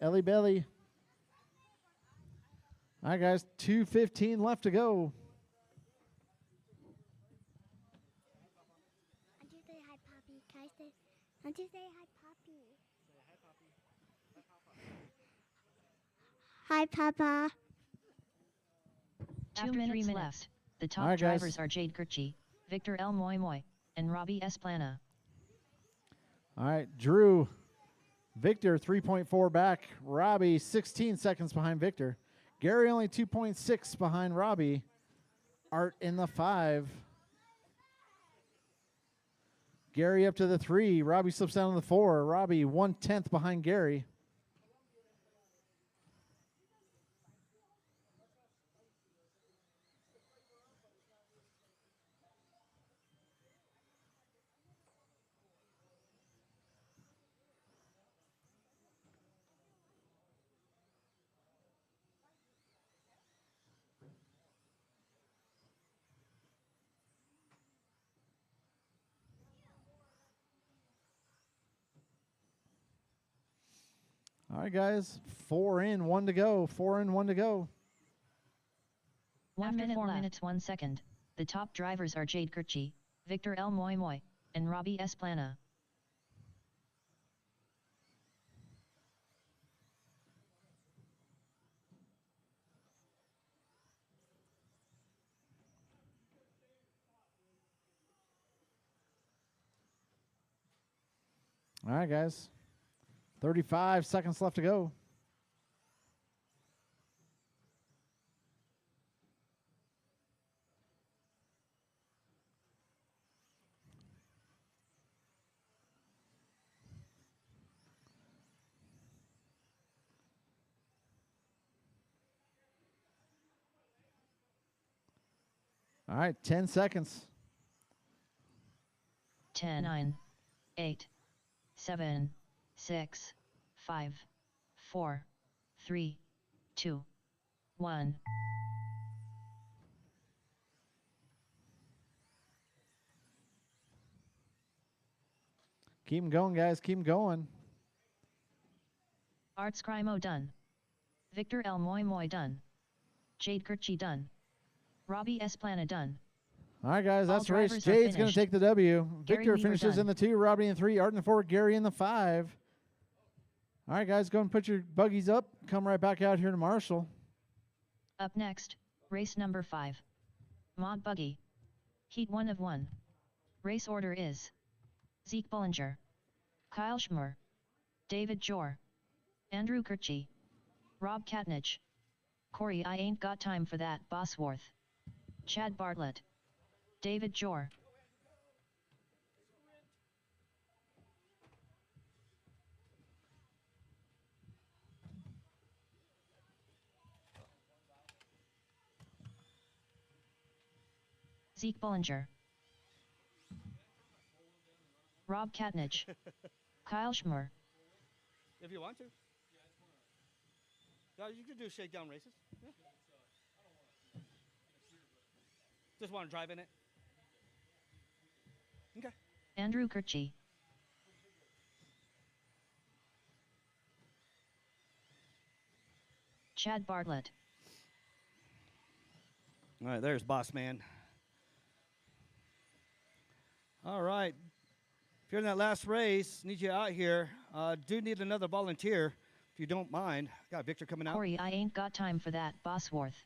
Ellie Belly. All right, guys. 2:15 left to go. Want to say hi, Poppy? Can I say? Want to say hi, Poppy? Hi, Papa. After 3 minutes left, the top right, drivers are Jade Kirchi, Victor L. Moy Moy, and Robbie S. Plana. All right, Drew. Victor 3.4 back. Robbie 16 seconds behind Victor. Gary only 2.6 behind Robbie. Art in the 5. Gary up to the 3. Robbie slips down to the 4. Robbie 1/10 behind Gary. All right, guys. 4 in, 1 to go. 4 in, 1 to go. 1 minute 4 minutes 1 second. The top drivers are Jade Kirchi, Victor L. Moy Moy, and Robbie S. Plana. All right, guys. 35 seconds left to go. All right, 10 seconds. 10, 9, 8, 7, 6, 5, 4, 3, 2, 1. Keep 'em going, guys. Keep 'em going. Arts Crimo done. Victor L. Moy Moy done. Jade Kirchi done. Robbie Esplana done. All right, guys, All that's the race. drivers are Jade's going to finished. take the W. Gary Victor Weaver finishes done. in the 2, Robbie in the 3, Art in the 4, Gary in the 5. All right, guys, go and put your buggies up. Come right back out here to Marshall. Up next, race number 5. Mod Buggy. Heat 1 of 1. Race order is Zeke Bullinger, Kyle Schmer, David Jor, Andrew Kirchi, Rob Katnich, Corey I ain't got time for that Bosworth, Chad Bartlett, David Jor. Zeke Bullinger, Rob Katnich, Kyle Schmer. If you want to. Yeah, you can do shakedown races. Yeah. Just want to drive in it. Okay. Andrew Kirchi, Chad Bartlett. All right, there's Boss Man. All right. If you're in that last race, need you out here. Do need another volunteer, if you don't mind. Got Victor coming out. Corey I ain't got time for that Bosworth.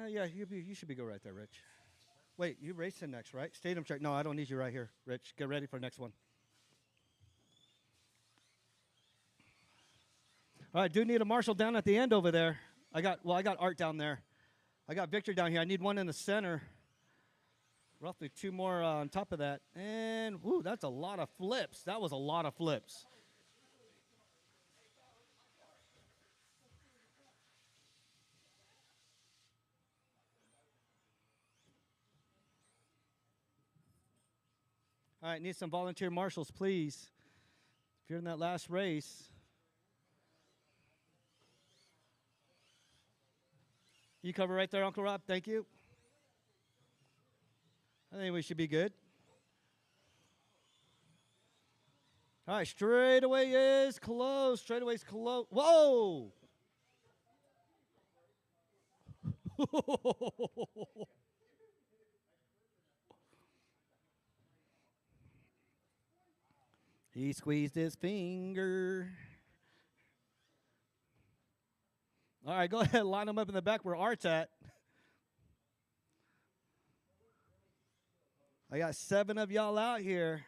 Yeah, you should be go right there, Rich. Wait, you racing next, right? Stadium check. No, I don't need you right here, Rich. Get ready for the next one. All right, do need a marshal down at the end over there. I got Art down there. I got Victor down here. I need one in the center. Roughly 2 more on top of that. And, woo, that's a lot of flips. That was a lot of flips. All right, need some volunteer marshals, please. If you're in that last race. You cover right there, Uncle Rob. Thank you. I think we should be good. All right, straightaway is closed. Straightaway's closed. Whoa! He squeezed his finger. All right, go ahead, line them up in the back where Art's at. I got 7 of y'all out here.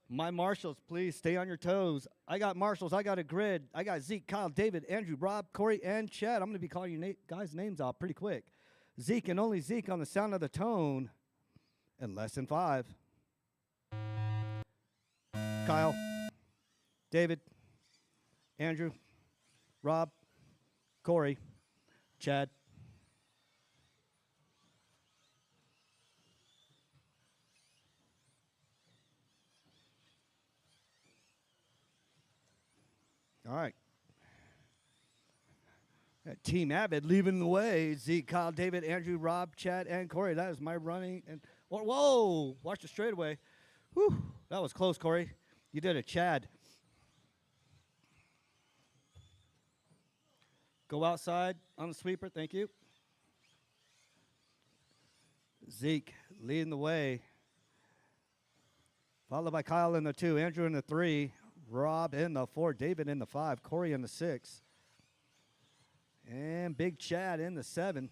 My marshals, please stay on your toes. I got marshals. I got a grid. I got Zeke, Kyle, David, Andrew, Rob, Corey, and Chad. I'm going to be calling your guys' names out pretty quick. Zeke and only Zeke on the sound of the tone in less than 5. Kyle, David, Andrew, Rob, Corey, Chad. All right. Team Abbott leading the way. Zeke, Kyle, David, Andrew, Rob, Chad, and Corey. That is my running. And whoa! Watch the straightaway. Whew! That was close, Corey. You did it, Chad. Go outside on the sweeper. Thank you. Zeke leading the way. Followed by Kyle in the 2, Andrew in the 3, Rob in the 4, David in the 5, Corey in the 6, and Big Chad in the 7.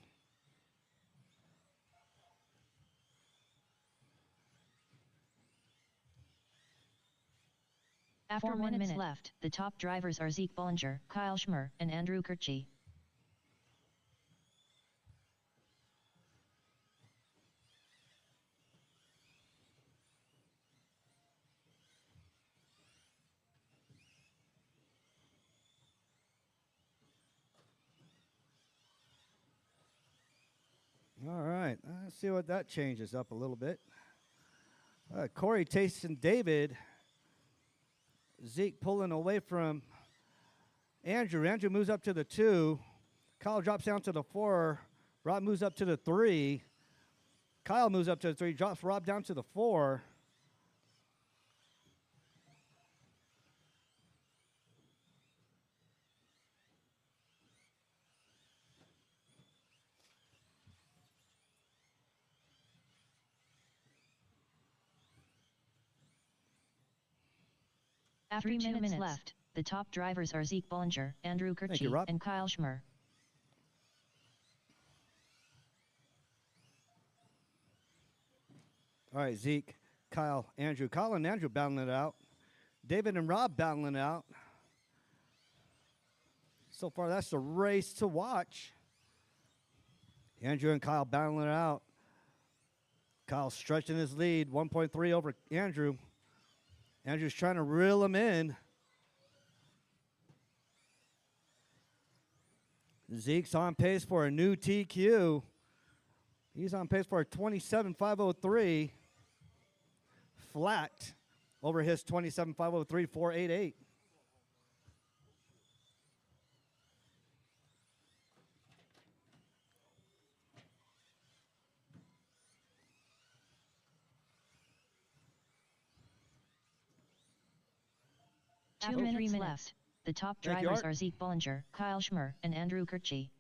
After 4 minutes left, the top drivers are Zeke Bullinger, Kyle Schmer, and Andrew Kirchi. Let's see what that changes up a little bit. Corey tasting David. Zeke pulling away from Andrew. Andrew moves up to the 2. Kyle drops down to the 4. Rob moves up to the 3. Kyle moves up to the 3. Drops Rob down to the 4. After 2 minutes left, the top drivers are Zeke Bollinger, Andrew you, Kirchie, Rob. and Kyle Schmer. All right, Zeke, Kyle, Andrew. Kyle and Andrew battling it out. David and Rob battling it out. So far, that's the race to watch. Andrew and Kyle battling it out. Kyle stretching his lead, 1.3 over Andrew. Andrew's trying to reel him in. Zeke's on pace for a new TQ. He's on pace for a 27.503. Flat over his 27.503, 488. Two minutes left. The top Thank you, drivers Art. are Zeke Bollinger, Kyle Schmer, and Andrew Kirchie.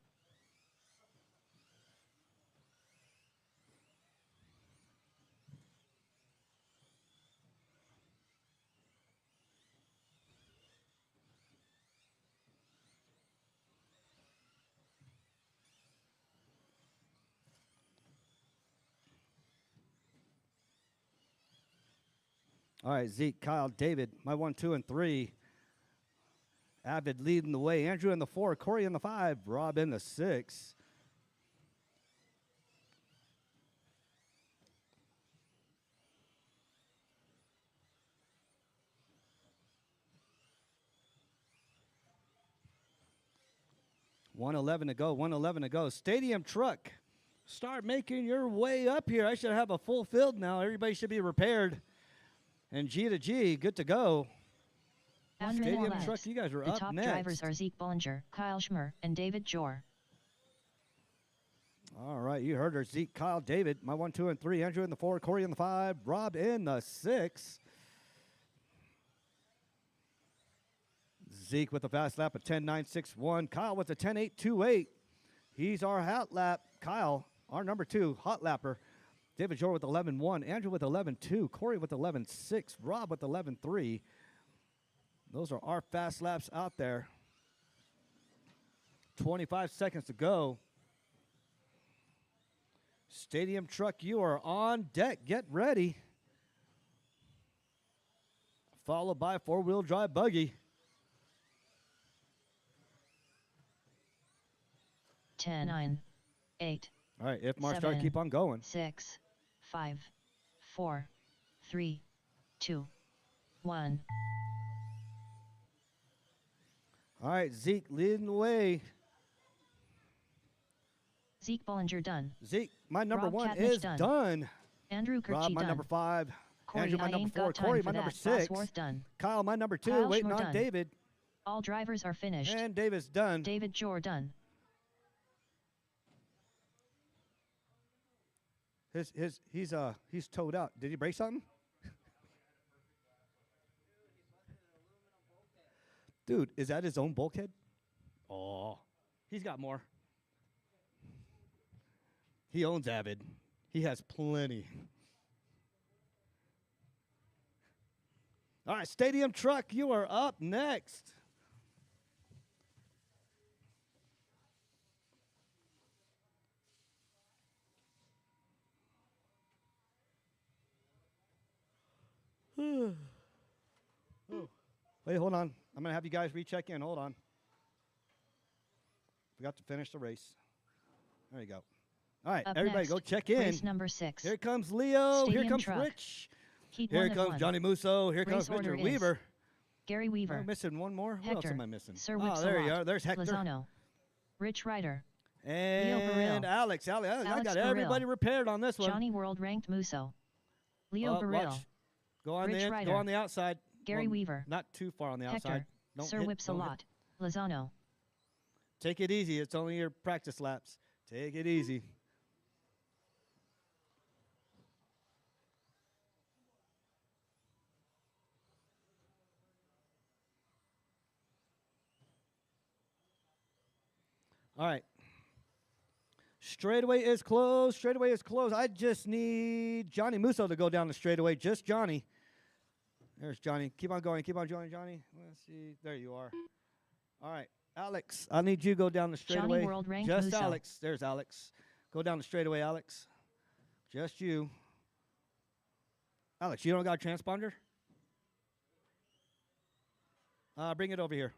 All right, Zeke, Kyle, David, my 1, 2, and 3. Avid leading the way. Andrew in the 4, Corey in the 5, Rob in the 6. $111 to go, $111 to go. Stadium truck, start making your way up here. I should have a full field now. Everybody should be repaired. And G to G, good to go. One Stadium minute left. truck, you guys are The up top next. drivers are Zeke Bollinger, Kyle Schmer, and David Jor. All right, you heard her. Zeke, Kyle, David, my 1, 2, and 3. Andrew in the 4, Corey in the 5, Rob in the 6. Zeke with a fast lap of 10.961. Kyle with a 10.828. He's our hot lap. Kyle, our number 2 hot lapper. David Jor with 11.1. Andrew with 11.2. Corey with 11.6. Rob with 11.3. Those are our fast laps out there. 25 seconds to go. Stadium truck, you are on deck. Get ready. Followed by four-wheel drive buggy. 10, 9, 8, All right, if Mark start, 7, keep on going. 6, 5, 4, 3, 2, 1. All right, Zeke leading the way. Zeke Bollinger done. Zeke, my number Rob 1 Catnish is done. done. Andrew Kirchie Rob, my done. number 5. Corey, Andrew, my I number ain't 4. got time Corey, for my that. number 6. Bosworth done. Kyle, my number 2. Kyle Waiting Schmer on done. David. All drivers are finished. And David's done. David Jor done. He's towed out. Did he break something? Dude, is that his own bulkhead? Oh, he's got more. He owns Avid. He has plenty. All right, Stadium Truck, you are up next. Oh. Wait, hold on. I'm going to have you guys recheck in. Hold on. Forgot to finish the race. There you go. All right, Up everybody next, go check in. Race number 6. Here comes Leo. Here Stadium comes truck. Rich. Heat Here 1 of comes 1. Johnny Musso. Here Race comes order Mr. is Weaver. Gary Weaver. Am I missing one more? Who else Hector. am I missing? Sir Oh, there you Whipsalot. are. There's Hector. Lozano. Rich Ryder. And Alex. I Alex got Burrill. everybody repaired on this one. Johnny World Ranked Musso. Leo Oh, Burrill. watch. Go on Rich the Ryder. go on the outside. Gary Well, Weaver. Not too far on the outside. Hector. Don't Sir hit- Whips a don't hit- lot. Lozano. Take it easy. It's only your practice laps. Take it easy. All right. Straightaway is closed. Straightaway is closed. I just need Johnny Musso to go down the straightaway. Just Johnny. There's Johnny. Keep on going. Keep on going, Johnny. Let's see. There you are. All right. Alex, I need you to go down the straightaway. Johnny World Ranked Just Musso. Alex. There's Alex. Go down the straightaway, Alex. Just you. Alex, you don't got a transponder? Bring it over here.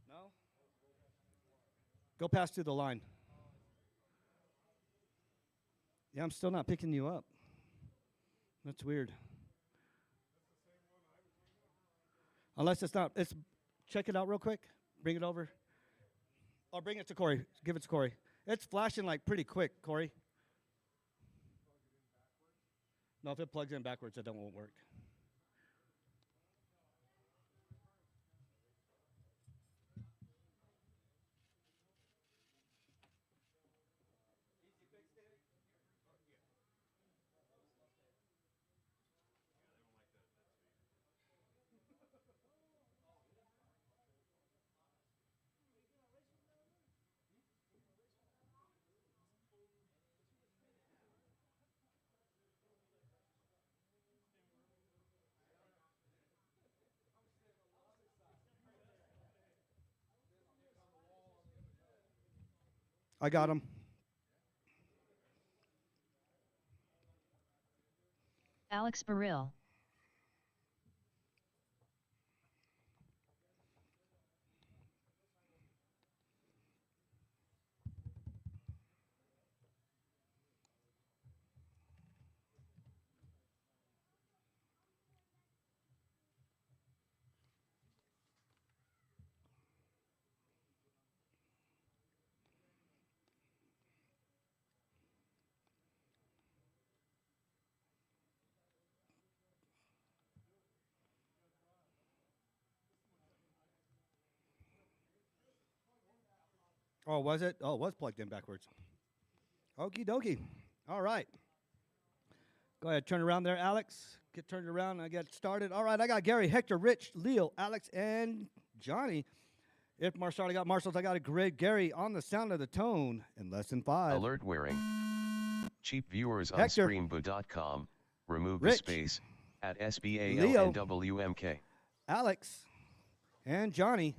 No? Go past through the line. Yeah, I'm still not picking you up. That's weird. Unless it's not. Check it out real quick. Bring it over. Or bring it to Corey. Give it to Corey. It's flashing like pretty quick, Corey. No, if it plugs in backwards, it won't work. I got him. Alex Burrill. Oh, was it? Oh, it was plugged in backwards. Okie dokie. All right. Go ahead, turn around there, Alex. Get turned around and I get started. All right, I got Gary, Hector, Rich, Leo, Alex, and Johnny. If Marshall, I got Marshall's, I got a grid. Gary on the sound of the tone in lesson 5. Alert wearing. Cheap viewers on Hector. streambo.com. Remove Rich. the space at Leo. SBALNWMK. Alex, and Johnny.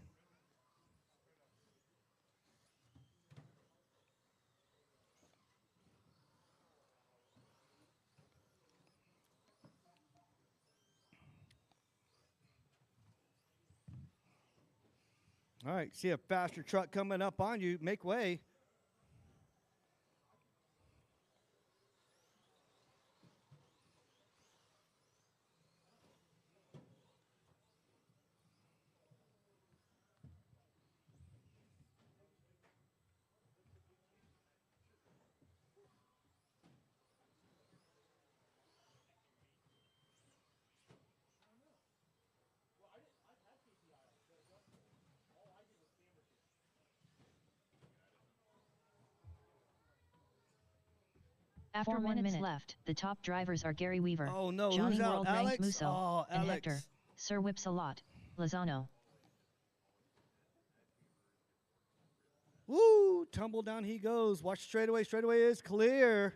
All right, see a faster truck coming up on you. Make way. After 4 1 minute minutes left, the top drivers are Gary Weaver. Oh, no, Johnny who's out? World Ranked Alex? Musso, Oh, and Alex. Hector. Sir Whips a lot. Lozano. Woo! Tumble down he goes. Watch straightaway. Straightaway is clear.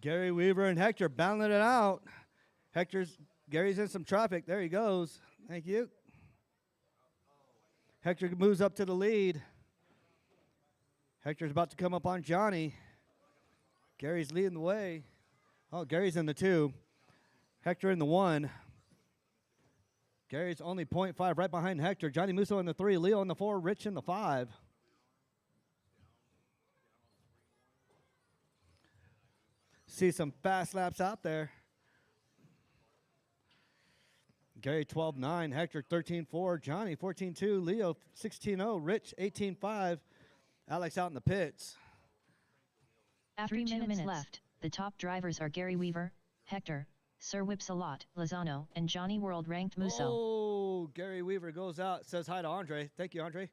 Gary Weaver and Hector battling it out. Gary's in some traffic. There he goes. Thank you. Hector moves up to the lead. Hector's about to come up on Johnny. Gary's leading the way. Oh, Gary's in the 2. Hector in the 1. Gary's only 0.5 right behind Hector. Johnny Musso in the 3. Leo in the 4. Rich in the 5. See some fast laps out there. Gary 12.9. Hector 13.4. Johnny 14.2. Leo 16.0. Rich 18.5. Alex out in the pits. After 2 minutes left, the top drivers are Gary Weaver, Hector, Sir Whipsalot, Lozano, and Johnny World ranked Musso. Oh, Gary Weaver goes out, says hi to Andre. Thank you, Andre.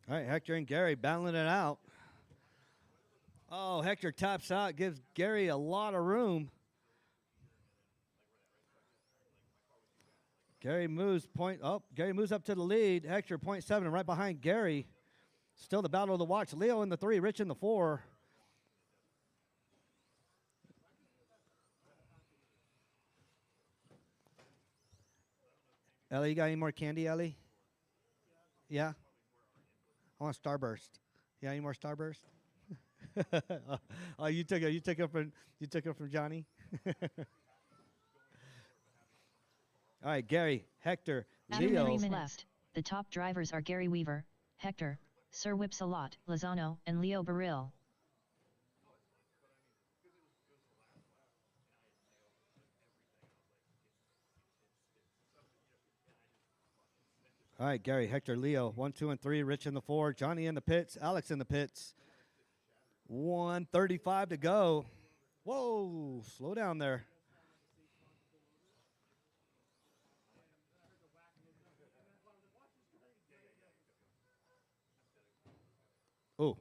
All right, Hector and Gary battling it out. Oh, Hector taps out, gives Gary a lot of room. Gary moves up to the lead. Hector 0.7 and right behind Gary. Still the battle of the watch. Leo in the 3, Rich in the 4. Ellie, you got any more candy, Ellie? Yeah? I want Starburst. Yeah, any more Starburst? Oh, you took it from Johnny? All right, Gary, Hector, After Leo. 3 minutes left, the top drivers are Gary Weaver, Hector, Sir Whipsalot, Lozano, and Leo Baril. All right, Gary, Hector, Leo, 1, 2, and 3. Rich in the 4. Johnny in the pits. Alex in the pits. 1:35 to go. Whoa, slow down there. Oh.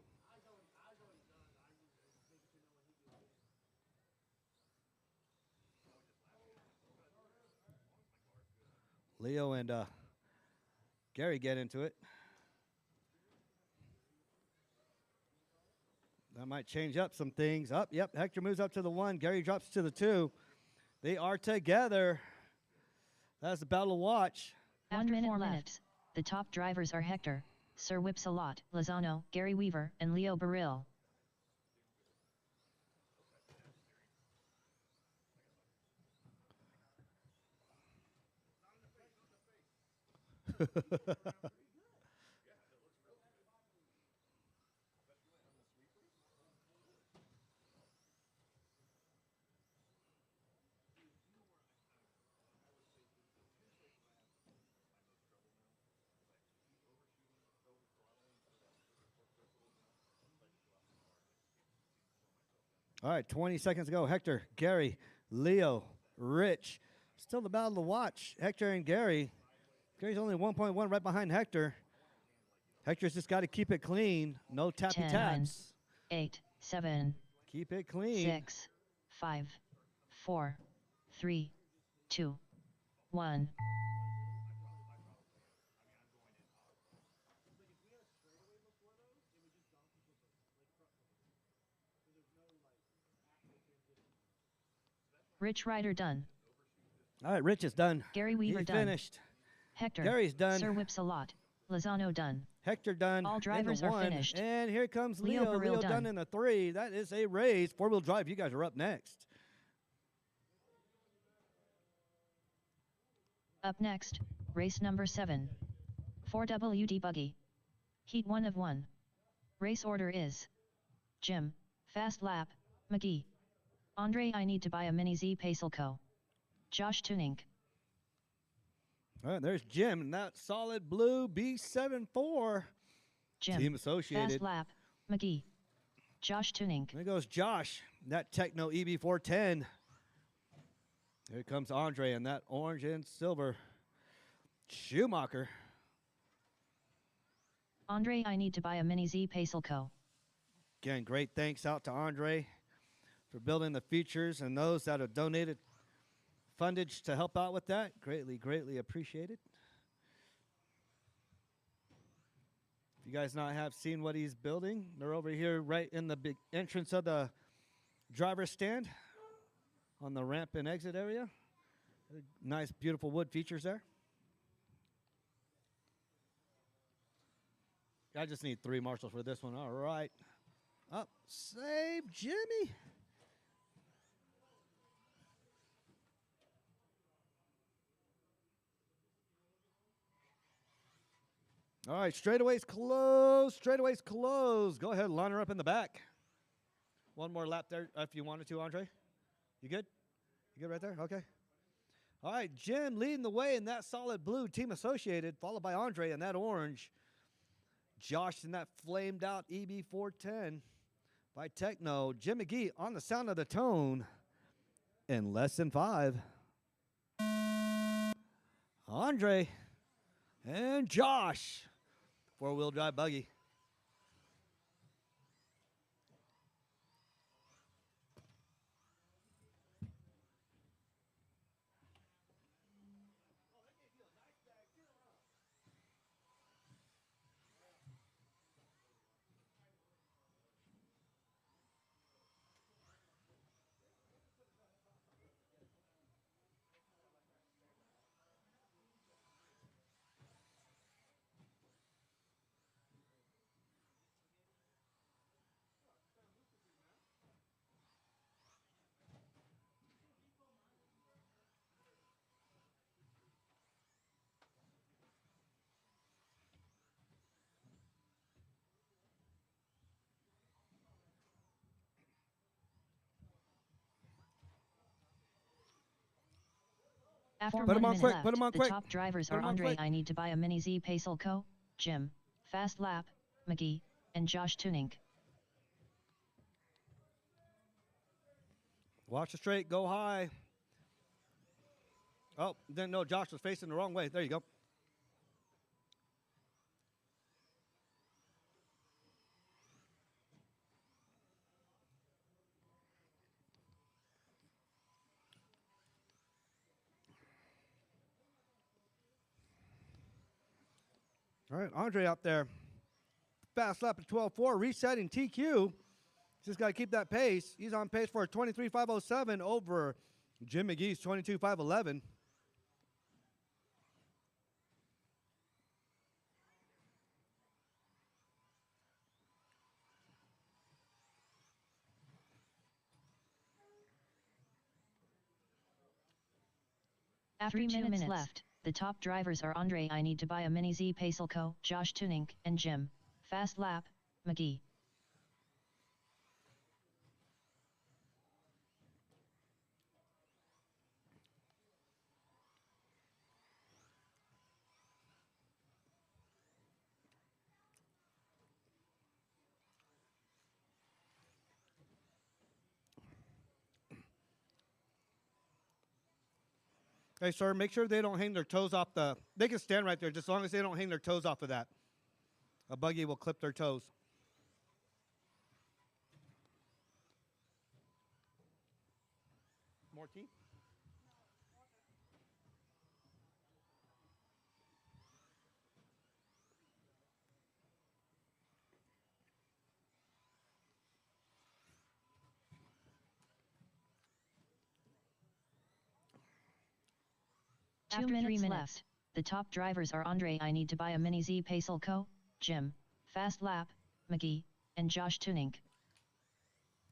Leo and Gary get into it. That might change up some things. Yep, Hector moves up to the 1. Gary drops to the 2. They are together. That's the battle to watch. After 4 minutes, the top drivers are Hector, Sir Whipsalot, Lozano, Gary Weaver, and Leo Baril. All right, 20 seconds to go. Hector, Gary, Leo, Rich. Still the battle to watch. Hector and Gary. Gary's only 1.1 right behind Hector. Hector's just got to keep it clean. No tappy 10, taps. 8, 7. Keep it clean. 6, 5, 4, 3, 2, 1. Rich Rider done. All right, Rich is done. Gary Weaver He done. finished. Hector. Gary's done. Sir Whipsalot. Lozano done. Hector done. All drivers in the are 1. finished. And here comes Leo Leo. Baril Leo done done. in the 3. That is a race. 4-wheel drive. You guys are up next. Up next, race number 7. 4WD Buggy. Heat 1 of 1. Race order is Jim, Fast Lap, McGee. Andre I need to buy a mini Z Pacelco. Josh Tunink. All right, there's Jim and that solid blue B74. Jim, Team Associated. Fast Lap, McGee. Josh Tunink. There goes Josh, that Techno EB410. Here comes Andre and that orange and silver Schumacher. Andre I need to buy a mini Z Pacelco. Again, great thanks out to Andre for building the features and those that have donated fundage to help out with that. Greatly, greatly appreciated. guys not have seen what he's building, they're over here right in the big entrance of the driver's stand on the ramp and exit area. Nice, beautiful wood features there. I just need 3 marshals for this one. All right. Up, save Jimmy. All right, straightaways closed. Straightaways closed. Go ahead, line her up in the back. One more lap there if you wanted to, Andre. You good? You good right there? Okay. All right, Jim leading the way in that solid blue, Team Associated, followed by Andre in that orange. Josh in that flamed out EB410 by Techno. Jim McGee on the sound of the tone in less than 5. Andre and Josh. 4-wheel drive buggy. After Put 1 him on minute quick, left, put him on the quick. top drivers Put are him on Andre quick. I Need to Buy a Mini Z Pacelco, Jim, Fast Lap, McGee, and Josh Tunink. Watch the straight, go high. Oh, then no, Josh was facing the wrong way. There you go. All right, Andre out there. Fast lap at 12.4, resetting TQ. Just got to keep that pace. He's on pace for a 23.507 over Jim McGee's 22.511. After 2 minutes left, the top drivers are Andre I Need to Buy a Mini Z Pacelco, Josh Tunink, and Jim, Fast Lap, McGee. Hey, sir, make sure they don't hang their toes off the... They can stand right there, just as long as they don't hang their toes off of that. A buggy will clip their toes. More tea? After 3 minutes left, the top drivers are Andre I Need to Buy a Mini Z Pacelco, Jim, Fast Lap, McGee, and Josh Tunink.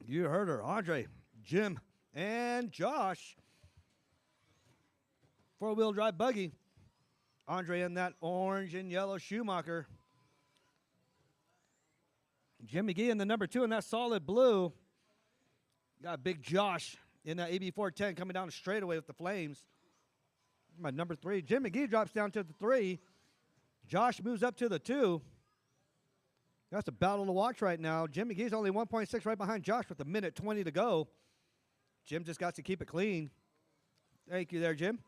You heard her. Andre, Jim, and Josh. 4-wheel drive buggy. Andre in that orange and yellow Schumacher. Jim McGee in the number 2 in that solid blue. Got big Josh in that AB410 coming down the straightaway with the flames. My number 3. Jim McGee drops down to the 3. Josh moves up to the 2. That's a battle to watch right now. Jim McGee's only 1.6 right behind Josh with 1:20 to go. Jim just got to keep it clean. Thank you there, Jim.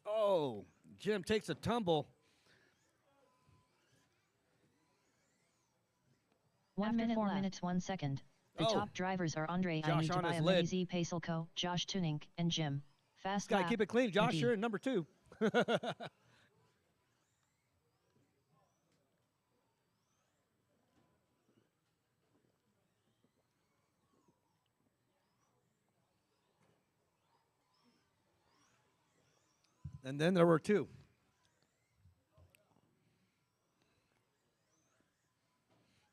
Oh, Jim takes a tumble. 1 minute 4 minutes 1 second. The Oh. top drivers are Andre Josh I Need to on Buy his a lid. Mini Z Pacelco, Josh Tunink, and Jim. Fast Gotta lap. keep it clean, Josh. McGee. You're in number 2. And then there were 2.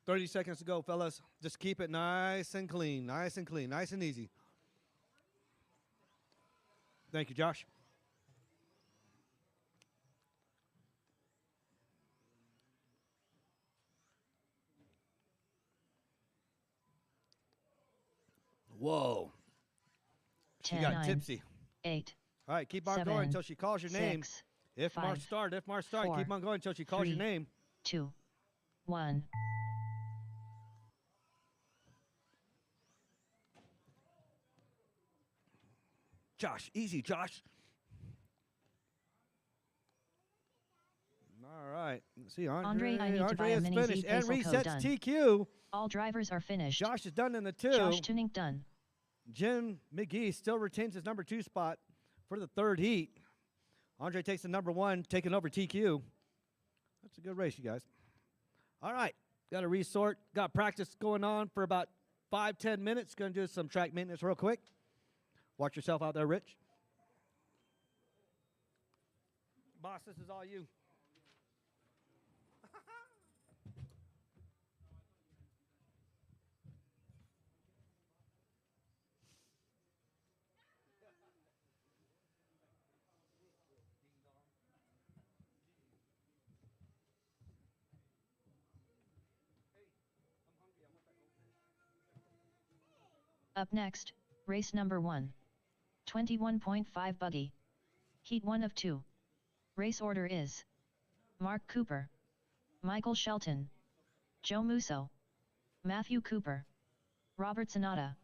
"30 seconds to go, fellas. Just keep it nice and clean, nice and clean, nice and easy." Thank you, Josh. Whoa. She 10, got 9, tipsy. 8, All right, keep on 7, going until she calls your name. 6, If Mark 5, start, if Mark start, 4, keep on going until she calls your 3, name. 2, 1. Josh, easy, Josh. All right. Let's see, Andre, I need to buy a is Mini Z finished and Pacelco resets done. TQ. All drivers are finished. Josh is done in the 2. Josh Tunink done. Jim McGee still retains his number 2 spot for the 3rd heat. Andre takes the number 1, taking over TQ. That's a good race, you guys. All right, got a resort. Got practice going on for about 5-10 minutes. Going to do some track maintenance real quick. Watch yourself out there, Rich. Boss, this is all you. Up next, race number 1. 21.5 buggy. Heat 1 of 2. Race order is Mark Cooper, Michael Shelton, Joe Musso, Matthew Cooper, Robert Sonata.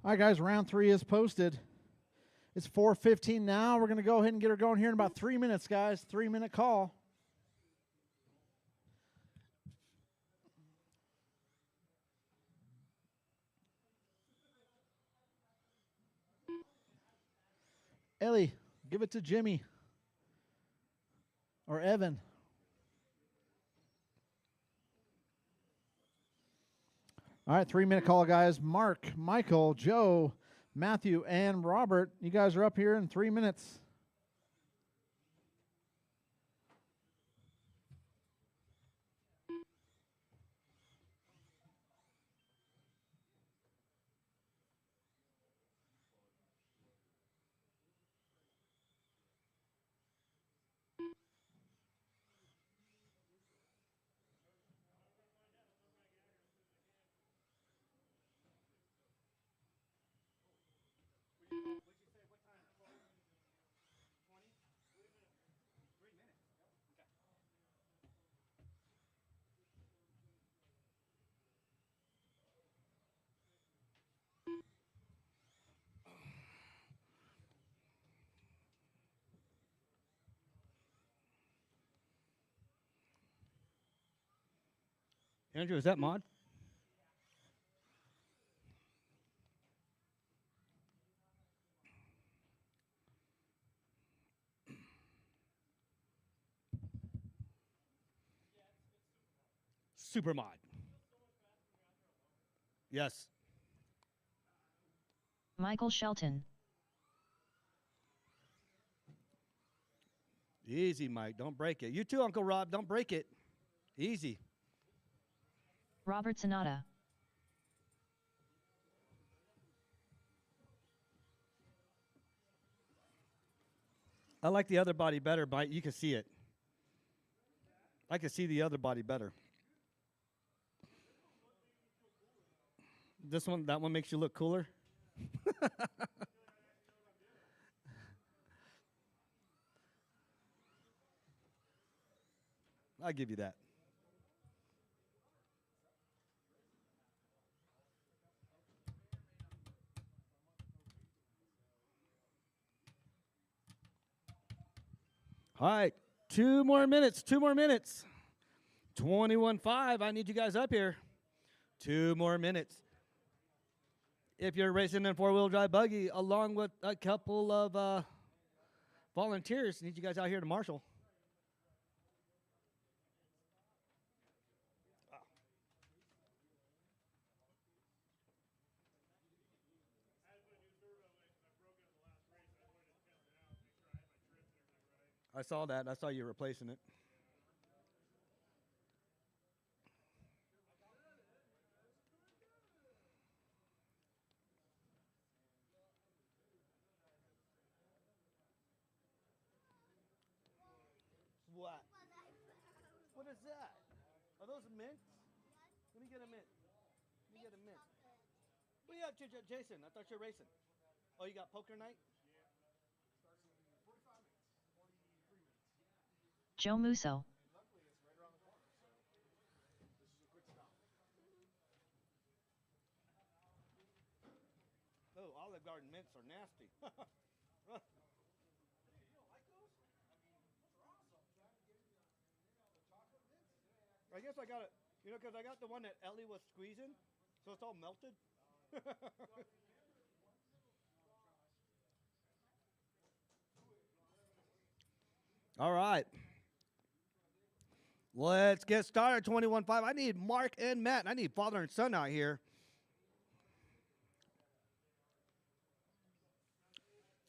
All right, guys, round 3 is posted. It's 4:15 now. We're going to go ahead and get her going here in about 3 minutes, guys. 3-minute call. Ellie, give it to Jimmy or Evan. All right, 3-minute call, guys. Mark, Michael, Joe, Matthew, and Robert. You guys are up here in 3 minutes. Andrew, is that mod? Super mod. Yes. Michael Shelton. Easy, Mike. Don't break it. You too, Uncle Rob. Don't break it. Easy. Robert Sonata. I like the other body better, Mike. You can see it. I can see the other body better. This one, that one makes you look cooler. I'll give you that. All right, 2 more minutes. 2 more minutes. 21.5. I need you guys up here. 2 more minutes. If you're racing in 4-wheel drive buggy, along with a couple of volunteers, need you guys out here to marshal. I saw that. I saw you replacing it. What? What is that? Are those mints? Let me get a mint. Let me get a mint. What do you have, Jason? I thought you were racing. Oh, you got poker night? Joe Musso. Oh, Olive Garden mints are nasty. I guess I got it, because I got the one that Ellie was squeezing, so it's all melted. All right. Let's get started. 21.5. I need Mark and Matt. I need father and son out here.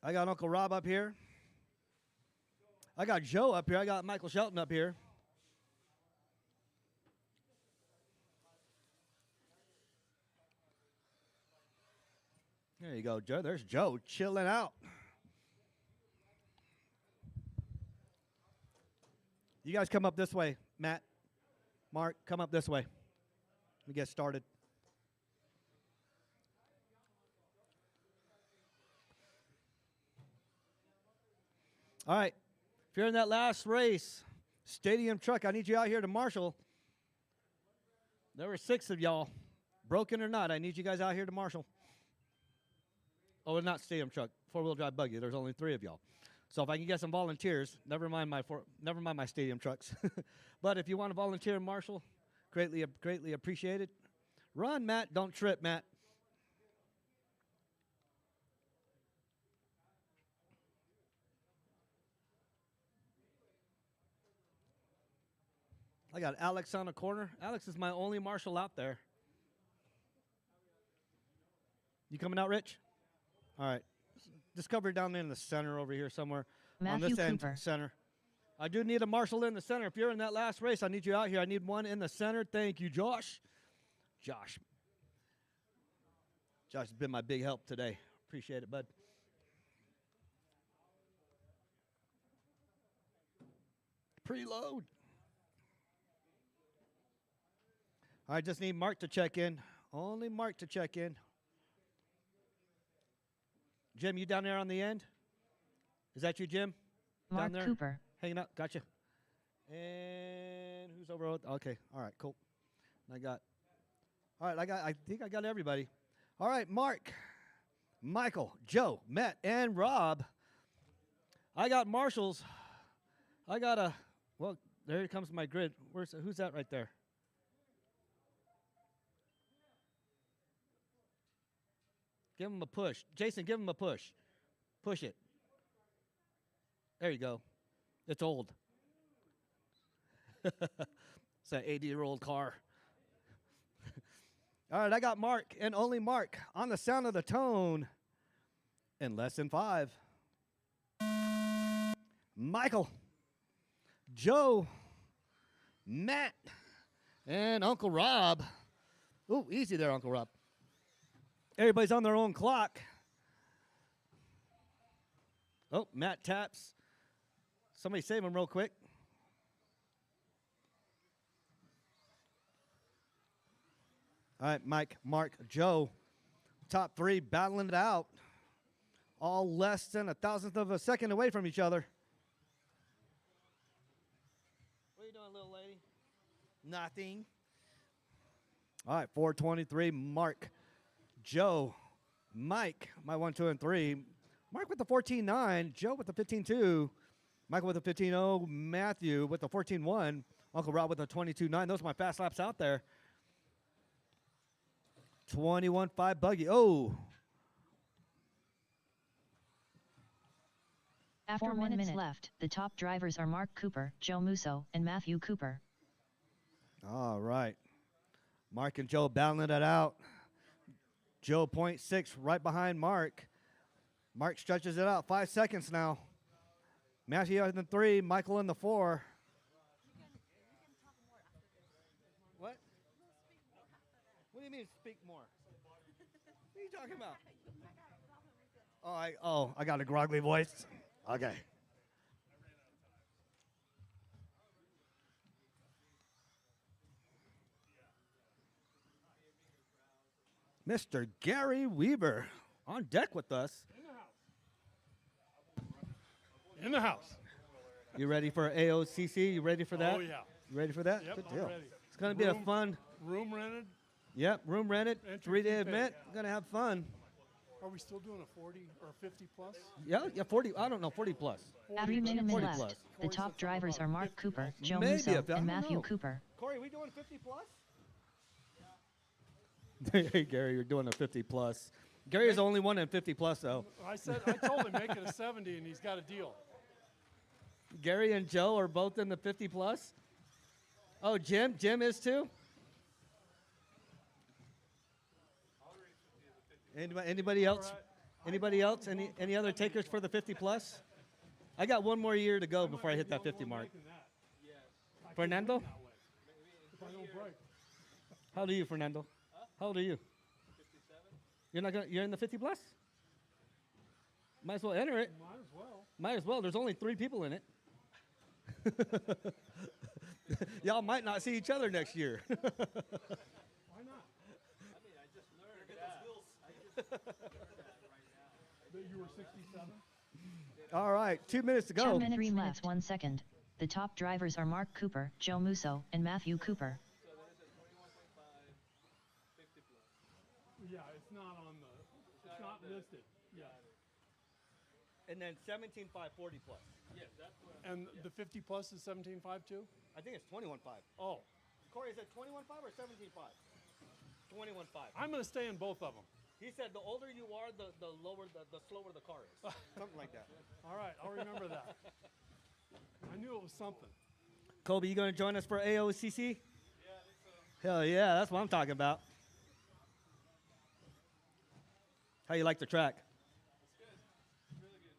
I got Uncle Rob up here. I got Joe up here. I got Michael Shelton up here. There you go, Joe. There's Joe chilling out. You guys come up this way, Matt. Mark, come up this way. We get started. All right. If you're in that last race, stadium truck, I need you out here to marshal. There were 6 of y'all. Broken or not, I need you guys out here to marshal. Oh, not stadium truck, 4-wheel drive buggy. There's only 3 of y'all. So if I can get some volunteers, never mind my stadium trucks. But if you want to volunteer and marshal, greatly appreciated. Run, Matt. Don't trip, Matt. I got Alex on the corner. Alex is my only marshal out there. You coming out, Rich? All right. Discover down there in the center over here somewhere. Matthew on this Cooper. end, center. I do need a marshal in the center. If you're in that last race, I need you out here. I need one in the center. Thank you, Josh. Josh has been my big help today. Appreciate it, bud. Preload. I just need Mark to check in. Only Mark to check in. Jim, you down there on the end? Is that you, Jim? Mark down there? Cooper. Hanging out. Gotcha. And who's over? Okay. All right. Cool. I think I got everybody. All right. Mark, Michael, Joe, Matt, and Rob. I got marshals. Well, there comes my grid. Who's that right there? Give him a push. Jason, give him a push. Push it. There you go. It's old. It's an 80-year-old car. All right, I got Mark and only Mark on the sound of the tone in less than 5. Michael, Joe, Matt, and Uncle Rob. Ooh, easy there, Uncle Rob. Everybody's on their own clock. Oh, Matt taps. Somebody save him real quick. All right, Mike, Mark, Joe, top 3 battling it out. All less than a thousandth of a second away from each other. What are you doing, little lady? Nothing. All right, 423, Mark, Joe, Mike, my 1, 2, and 3. Mark with the 14.9, Joe with the 15.2, Michael with the 15.0, Matthew with the 14.1, Uncle Rob with the 22.9. Those are my fast laps out there. 21.5 buggy. Oh. After 4 minutes left, the top drivers are Mark Cooper, Joe Musso, and Matthew Cooper. All right. Mark and Joe battling it out. Joe 0.6 right behind Mark. Mark stretches it out 5 seconds now. Matthew in the 3, Michael in the 4. What? What do you mean speak more? What are you talking about? I got a groggly voice. Okay. Mr. Gary Weaver on deck with us. In the house. You ready for AOCC? You ready for that? Oh, yeah. You ready for that? Yep, Good I'm deal. ready. It's going to be a fun, Room rented. room rented, Entry 3-day fee event. paid. Going to have fun. Are we still doing a 40 or 50 plus? Yeah, 40, I don't know, 40 plus. After 2 minutes 40 left, plus. the top drivers are Mark Cooper, Joe Maybe Musso, if that- I and don't Matthew know. Cooper. Corey, we doing 50 plus? Hey, Gary, you're doing a 50 plus. Gary is the only one in 50 plus, though. I told him make it a 70 and he's got a deal. Gary and Joe are both in the 50 plus. Oh, Jim is too? Anybody else? All right. Anybody else? Any other takers for the 50 plus? I got one more year to go before I hit that 50 mark. Fernando? If I don't break. How old are you, Fernando? How old are you? 57. You're in the 50 plus? Might as well enter it. Might as well. Might as well. There's only 3 people in it. Y'all might not see each other next year. Why not? That you were 67? All right, 2 minutes to go. 10 minutes 3 minutes 1 second. The top drivers are Mark Cooper, Joe Musso, and Matthew Cooper. Yeah, it's not on the. It's not listed. Yeah. And then 17.5, 40 plus. And the 50 plus is 17.5 too? I think it's 21.5. Oh, Corey, is it 21.5 or 17.5? 21.5. I'm going to stay in both of them. He said the older you are, the lower, the slower the car is. Something like that. All right, I'll remember that. I knew it was something. Kobe, you going to join us for AOCC? Yeah, I think so. Hell yeah, that's what I'm talking about. How you like the track? It's good. It's really good.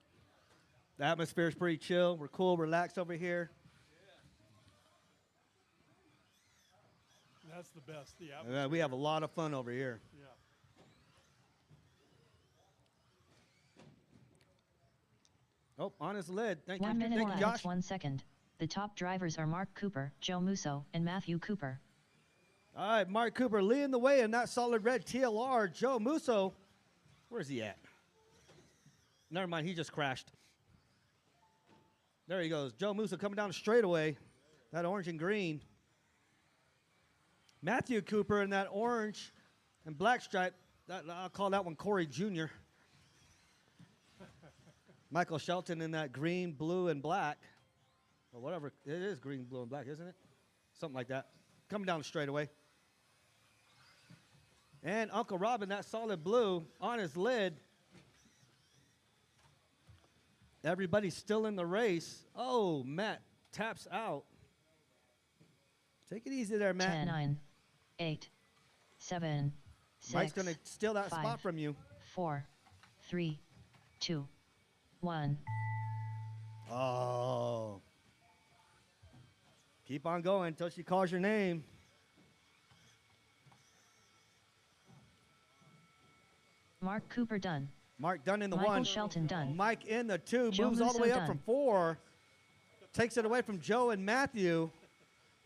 The atmosphere is pretty chill. We're cool, relaxed over here. That's the best. The atmosphere. We have a lot of fun over here. Yeah. Oh, on his lid. Thank 1 you. minute Thank you, 1 Josh. minutes 1 second. The top drivers are Mark Cooper, Joe Musso, and Matthew Cooper. All right, Mark Cooper leading the way in that solid red TLR. Joe Musso, where's he at? Never mind, he just crashed. There he goes. Joe Musso coming down the straightaway. That orange and green. Matthew Cooper in that orange and black stripe. I'll call that one Corey Jr. Michael Shelton in that green, blue, and black. Or whatever. It is green, blue, and black, isn't it? Something like that. Coming down the straightaway. And Uncle Robin, that solid blue on his lid. Everybody's still in the race. Oh, Matt taps out. Take it easy there, Matt. 10, 9, 8, 7, 6, Mike's going to steal that 5, spot from you. 4, 3, 2, 1. Oh. Keep on going until she calls your name. Mark Cooper done. Mark done in the Michael 1. Shelton done. Mike in the 2. Joe Moves all the Musso way up done. from 4. Takes it away from Joe and Matthew.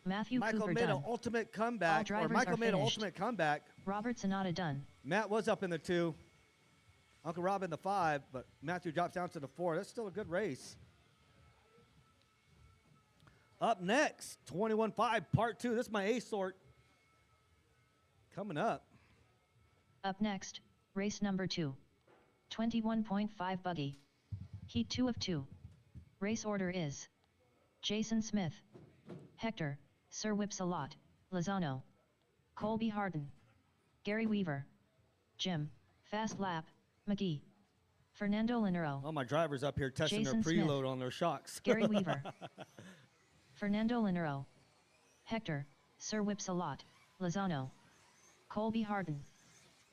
Matthew Michael Cooper made done. an ultimate comeback. Or drivers Michael are made an finished. ultimate comeback. Robert Sonata done. Matt was up in the 2. Uncle Robin the 5, but Matthew drops down to the 4. That's still a good race. Up next, 21-5, part 2. This is my A sort. Coming up. Up next, race number 2. 21.5 buggy. Heat 2 of 2. Race order is Jason Smith, Hector, Sir Whipsalot, Lozano, Colby Harden, Gary Weaver, Jim, Fast Lap, McGee, Fernando Linero, All my drivers up here testing Jason their Smith. preload on their shocks. Gary Weaver, Fernando Linero, Hector, Sir Whipsalot, Lozano, Colby Harden,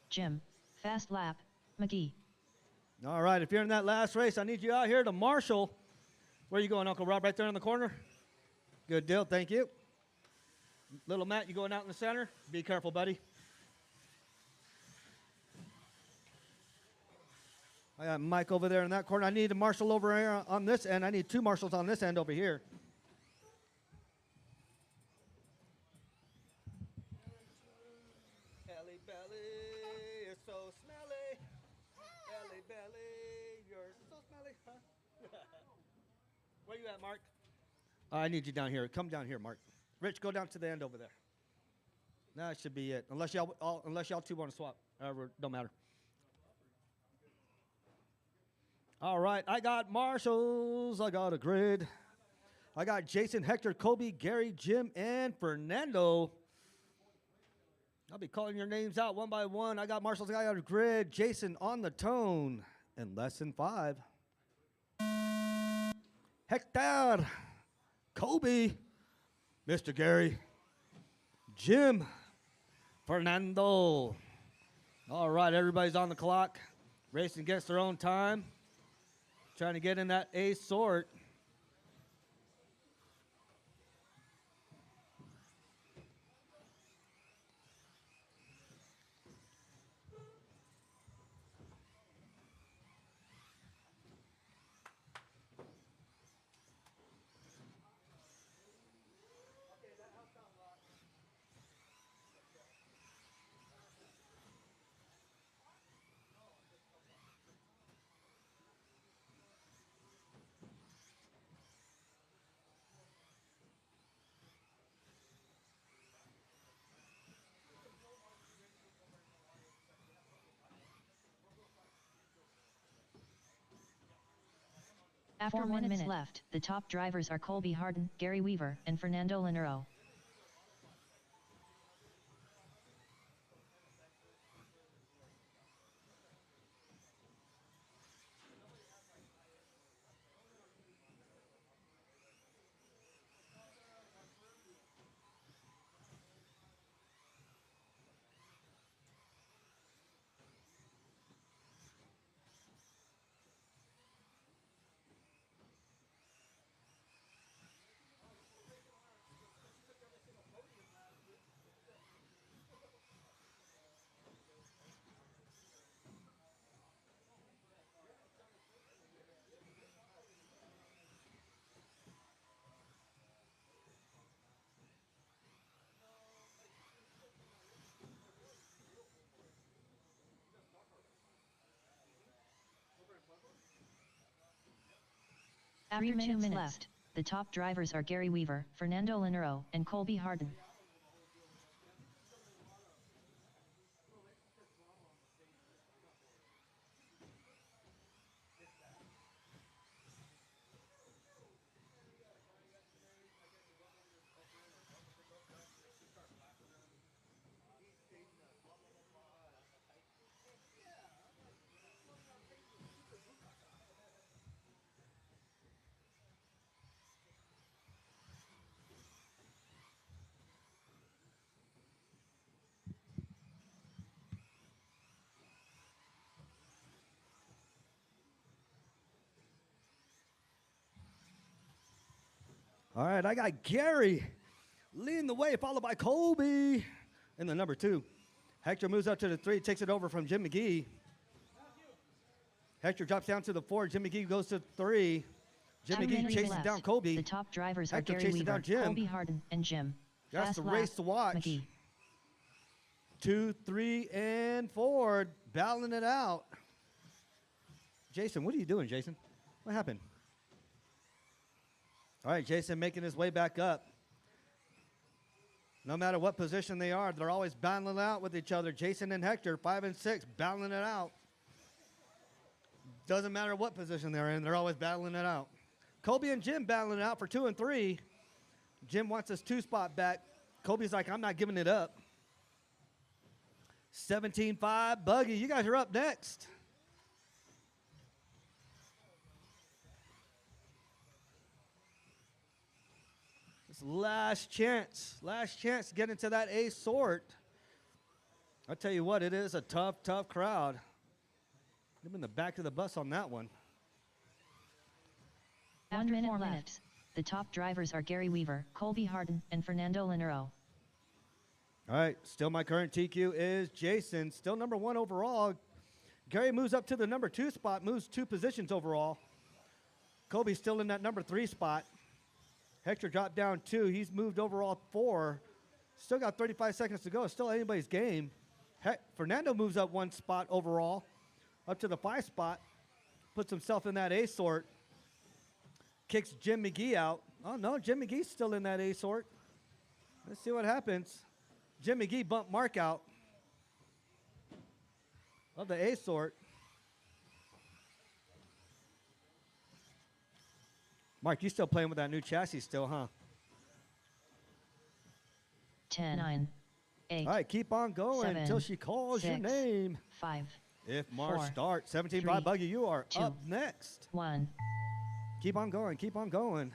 Jim, Fast Lap, McGee. All right, if you're in that last race, I need you out here to marshal. Where are you going, Uncle Rob? Right there in the corner? Good deal, thank you. Little Matt, you going out in the center? Be careful, buddy. I got Mike over there in that corner. I need a marshal over here on this end. I need 2 marshals on this end over here. Belly, belly, you're so smelly. Belly, belly, you're so smelly. Huh? Where you at, Mark? I need you down here. Come down here, Mark. Rich, go down to the end over there. That should be it. Unless y'all 2 want to swap. Don't matter. All right, I got marshals. I got a grid. I got Jason, Hector, Kobe, Gary, Jim, and Fernando. I'll be calling your names out one by one. I got marshals. I got a grid. Jason on the tone. And lesson 5. Hector, Kobe, Mr. Gary, Jim, Fernando. All right, everybody's on the clock, racing against their own time, trying to get in that A sort. After 4 1 minutes minute left, the top drivers are Colby Harden, Gary Weaver, and Fernando Linero. After 2 minutes left, the top drivers are Gary Weaver, Fernando Linero, and Colby Harden. All right, I got Gary leading the way, followed by Colby in the number 2. Hector moves up to the 3, takes it over from Jim McGee. Hector drops down to the 4. Jim McGee goes to 3. Jim 2 McGee minutes chases left. down Colby. The top drivers Hector are Gary chases Weaver, down Jim. Colby Harden, and Jim. That's Fast the lap, race to watch. McGee. 2, 3, and 4, battling it out. Jason, what are you doing, Jason? What happened? All right, Jason making his way back up. No matter what position they are, they're always battling it out with each other. Jason and Hector, 5 and 6, battling it out. Doesn't matter what position they're in, they're always battling it out. Colby and Jim battling it out for 2 and 3. Jim wants his 2 spot back. Colby's like, I'm not giving it up. 17-5, Buggy, you guys are up next. It's last chance to get into that A sort. I'll tell you what, it is a tough crowd. I'm in the back of the bus on that one. After 4 minutes, the top drivers are Gary Weaver, Colby Harden, and Fernando Linero. All right, still my current TQ is Jason, still number 1 overall. Gary moves up to the number 2 spot, moves 2 positions overall. Colby's still in that number 3 spot. Hector dropped down 2. He's moved overall 4. Still got 35 seconds to go. Still anybody's game. Fernando moves up 1 spot overall, up to the 5 spot. Puts himself in that A sort. Kicks Jim McGee out. Oh, no, Jim McGee's still in that A sort. Let's see what happens. Jim McGee bumped Mark out of the A sort. Mark, you still playing with that new chassis still, huh? 10, 9, 8. All right, keep on going 7, until she calls your 6, name. 5. If Mark 4, starts, 17-5 3, Buggy, you are 2, up next. 1. Keep on going, keep on going.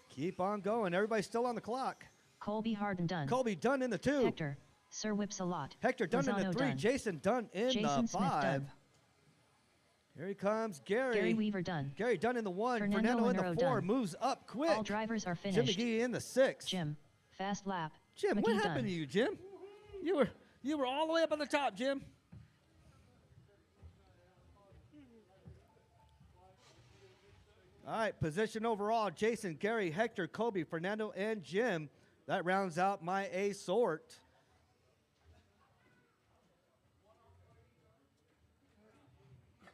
Keep on going. Everybody's still on the clock. Colby Harden done. Colby done in the 2. Hector, Sir Whips a lot. Hector done in Lozano the 3. done. Jason done in Jason the Smith 5. done. Here he comes, Gary. Gary Weaver done. Gary done in the 1. Fernando in the Linero 4. done. Moves up quick. All drivers are Jim finished. McGee in the 6. Jim, fast lap. Jim, what McGee happened done. to you, Jim? You were all the way up on the top, Jim. All right, position overall, Jason, Gary, Hector, Colby, Fernando, and Jim. That rounds out my A sort.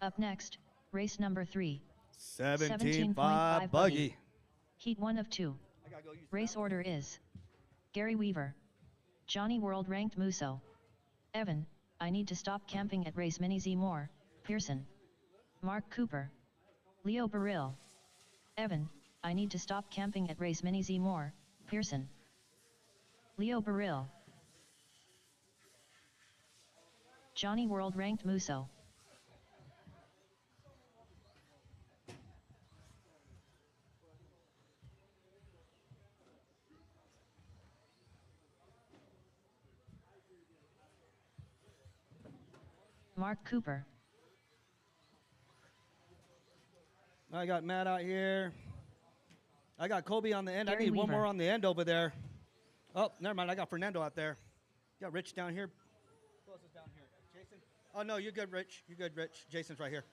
Up next, race number 3. 17-5 Buggy. Heat 1 of 2. Race order is Gary Weaver, Johnny World Ranked Musso, Evan, I Need to Stop Camping at Race Mini Z Moore, Pearson, Mark Cooper, Leo Burrill, Evan, I Need to Stop Camping at Race Mini Z Moore, Pearson, Leo Burrill, Johnny World Ranked Musso. Mark Cooper. I got Matt out here. I got Colby on the end. Gary I need one Weaver. more on the end over there. Oh, never mind. I got Fernando out there. You got Rich down here. Who else is down here? Jason? Oh, no, you're good, Rich. You're good, Rich. Jason's right here.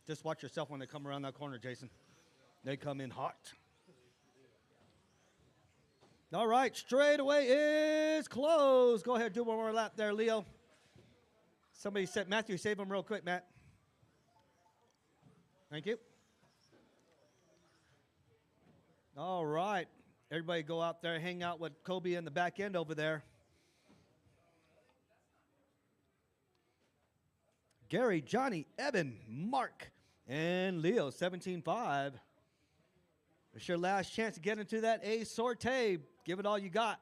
Just watch yourself when they come around that corner, Jason. They come in hot. All right, straightaway is closed. Go ahead, do one more lap there, Leo. Somebody said, Matthew, save him real quick, Matt. Thank you. All right, everybody go out there, hang out with Colby in the back end over there. Gary, Johnny, Evan, Mark, and Leo, 17-5. It's your last chance to get into that A sortie. Give it all you got.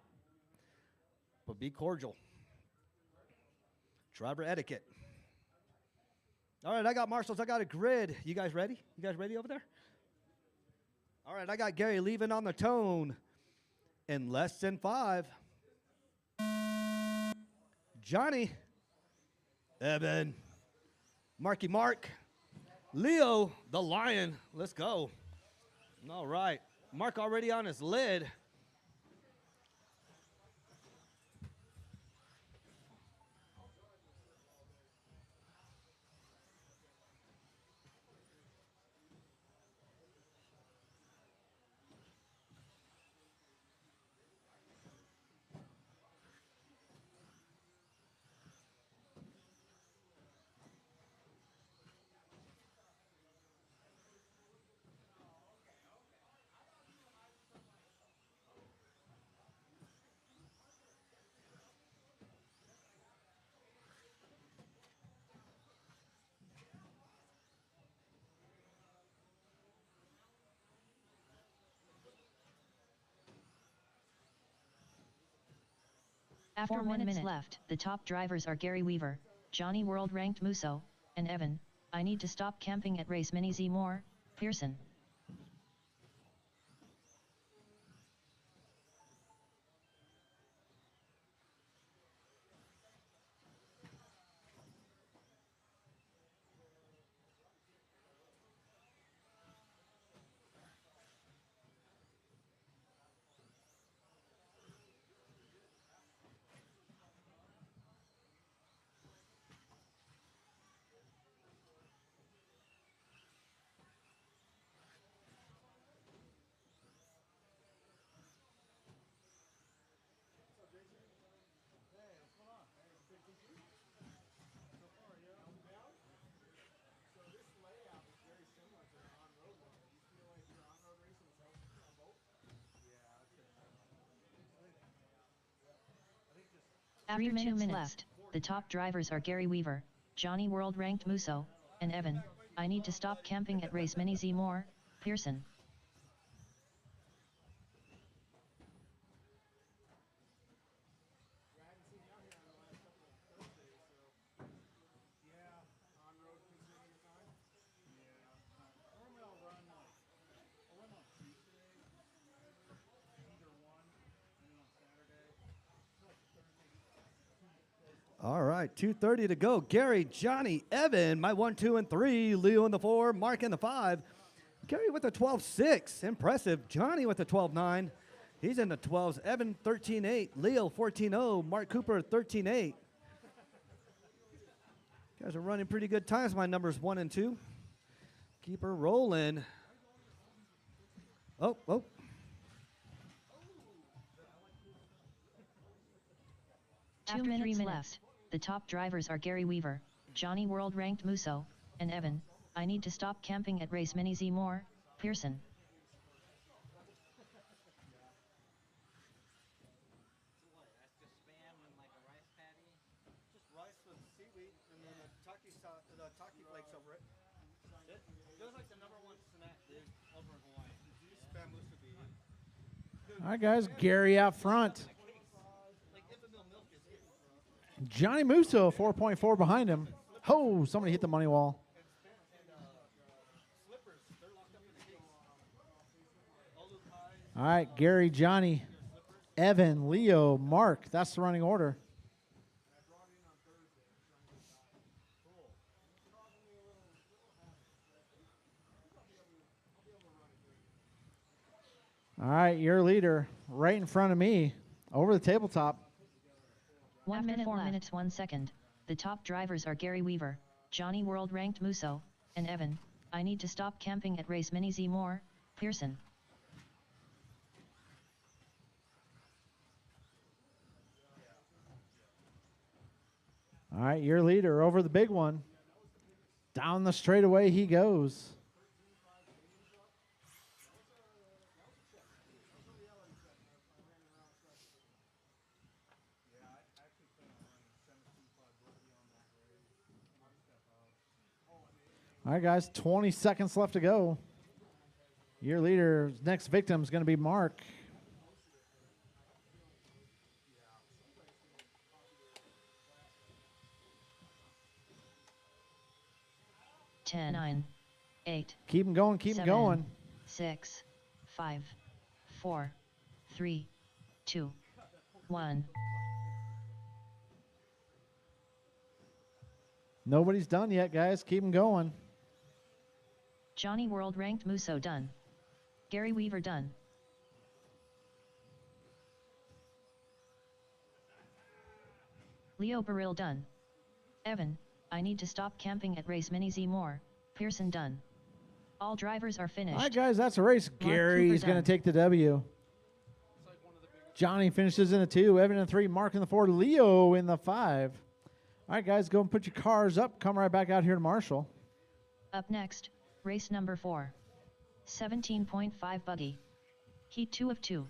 But be cordial. Driver etiquette. All right, I got marshals. I got a grid. You guys ready? You guys ready over there? All right, I got Gary leaving on the tone in less than 5. Johnny, Evan, Marky Mark, Leo, the Lion. Let's go. All right. Mark already on his lid. After 1 minute left, the top drivers are Gary Weaver, Johnny World Ranked Musso, and Evan. I need to stop camping at race Mini Z Moore, Pearson. After 2 minutes left, the top drivers are Gary Weaver, Johnny World Ranked Musso, and Evan. I need to stop camping at race Mini Z Moore, Pearson. All right, 2:30 to go. Gary, Johnny, Evan, my 1, 2, and 3. Leo in the 4, Mark in the 5. Gary with a 12.6, impressive. Johnny with a 12.9. He's in the 12s. Evan 13.8. Leo 14.0. Mark Cooper 13.8. Guys are running pretty good times. My numbers 1 and 2. Keep her rolling. Oh. 2 minutes left. The top drivers are Gary Weaver, Johnny World Ranked Musso, and Evan. I need to stop camping at race Mini Z Moore, Pearson. Just rice with seaweed and then the taki flakes over it. It was like the #1 snack, dude, over in Hawaii. Spam musubi. All right, guys. Gary out front. Johnny Musso, 4.4 behind him. Oh, somebody hit the money wall. All right, Gary, Johnny, Evan, Leo, Mark. That's the running order. All right, your leader right in front of me over the tabletop. 1 minute 4 minutes 1 second. The top drivers are Gary Weaver, Johnny World Ranked Musso, and Evan. I need to stop camping at race Mini Z Moore, Pearson. All right, your leader over the big one. Down the straightaway he goes. All right, guys, 20 seconds left to go. Your leader's next victim is going to be Mark. Ten, 9, 8. Keep him going, keep him going. 6, 5, 4, 3, 2, 1. Nobody's done yet, guys. Keep them going. Johnny World Ranked Musso done. Gary Weaver done. Leo Baril done. Evan, I need to stop camping at race Mini Z more. Pearson done. All drivers are finished. All right, guys, that's a race. Gary's going to take the W. Johnny finishes in a 2. Evan in 3. Mark in the 4. Leo in the 5. All right, guys, go and put your cars up. Come right back out here to Marshall. Up next, race number 4. 17.5 buggy. Heat 2 of 2.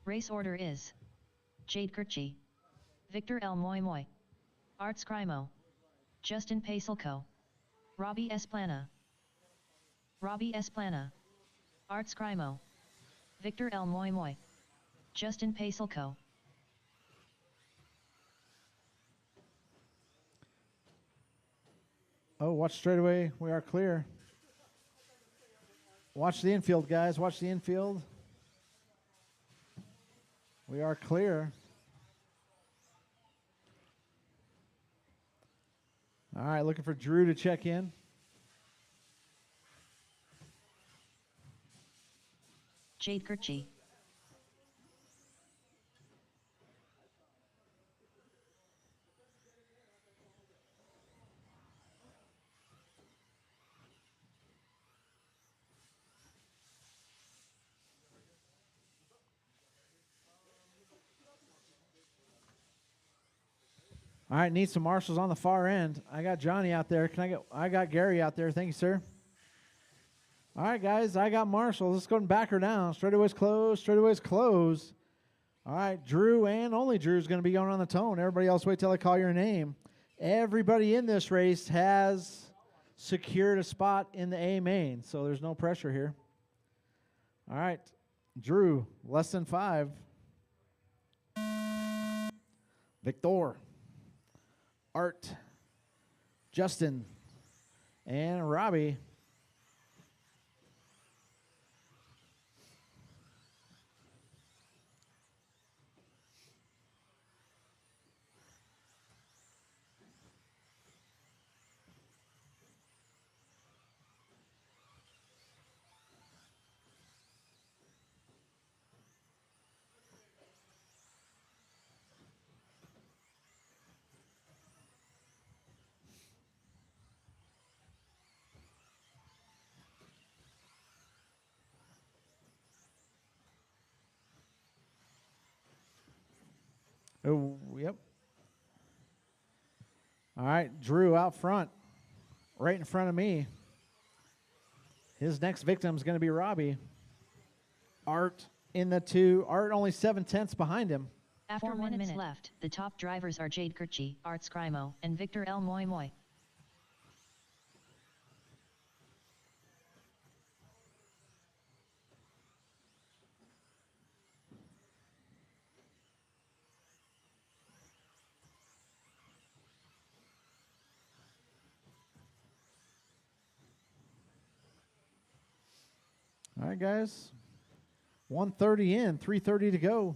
Race order is Jade Kirchi, Victor L. Moy Moy, Art Scrimo, Justin Pacelco, Robbie Esplana, Art Scrimo, Victor L. Moy Moy, Justin Pacelco. Oh, watch straightaway. We are clear. Watch the infield, guys. Watch the infield. We are clear. All right, looking for Drew to check in. Jade Kirchi. All right, need some marshals on the far end. I got Johnny out there. I got Gary out there. Thank you, sir. All right, guys, I got marshals. Let's go and back her down. Straightaways close. Straightaways close. All right, Drew and only Drew is going to be going on the tone. Everybody else wait till I call your name. Everybody in this race has secured a spot in the A main, so there's no pressure here. All right, Drew, less than 5. Victor, Art, Justin, and Robbie. Oh, yep. All right, Drew out front, right in front of me. His next victim is going to be Robbie. Art in the 2. Art only 7/10 behind him. After 1 minute left, the top drivers are Jade Kirchi, Art Scrimo, and Victor L. Moy Moy. All right, guys. 1:30 in, 3:30 to go.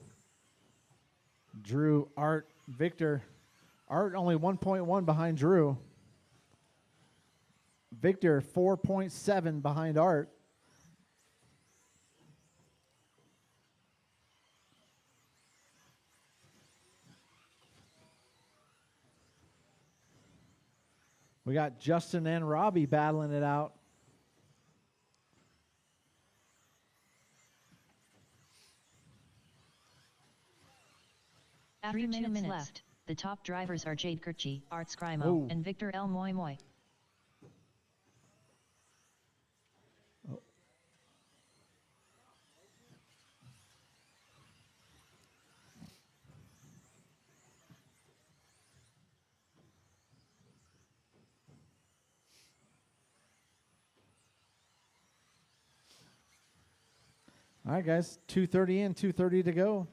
Drew, Art, Victor. Art only 1.1 behind Drew. Victor 4.7 behind Art. We got Justin and Robbie battling it out. After 2 minutes left, the top drivers are Jade Kirchi, Art Scrimo, and Victor L. Moy Moy. All right, guys. 2:30 in, 2:30 to go.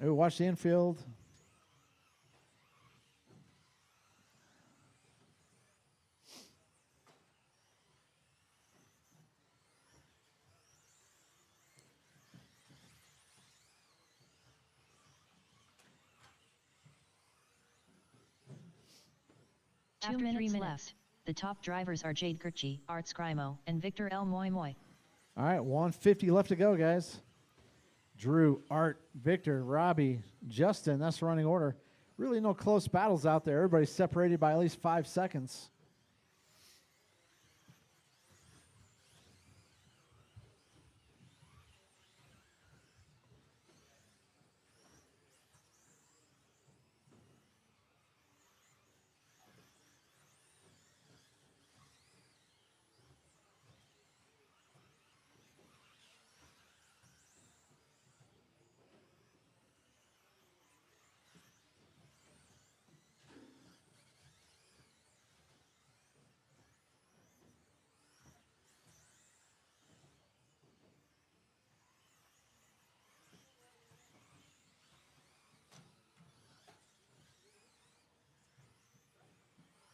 Oh, watch the infield. 2 After 3 minutes minutes. left. The top drivers are Jade Kirchi, Art Scrimo, and Victor L. Moy Moy. All right, 150 left to go, guys. Drew, Art, Victor, Robbie, Justin. That's the running order. Really no close battles out there. Everybody's separated by at least 5 seconds.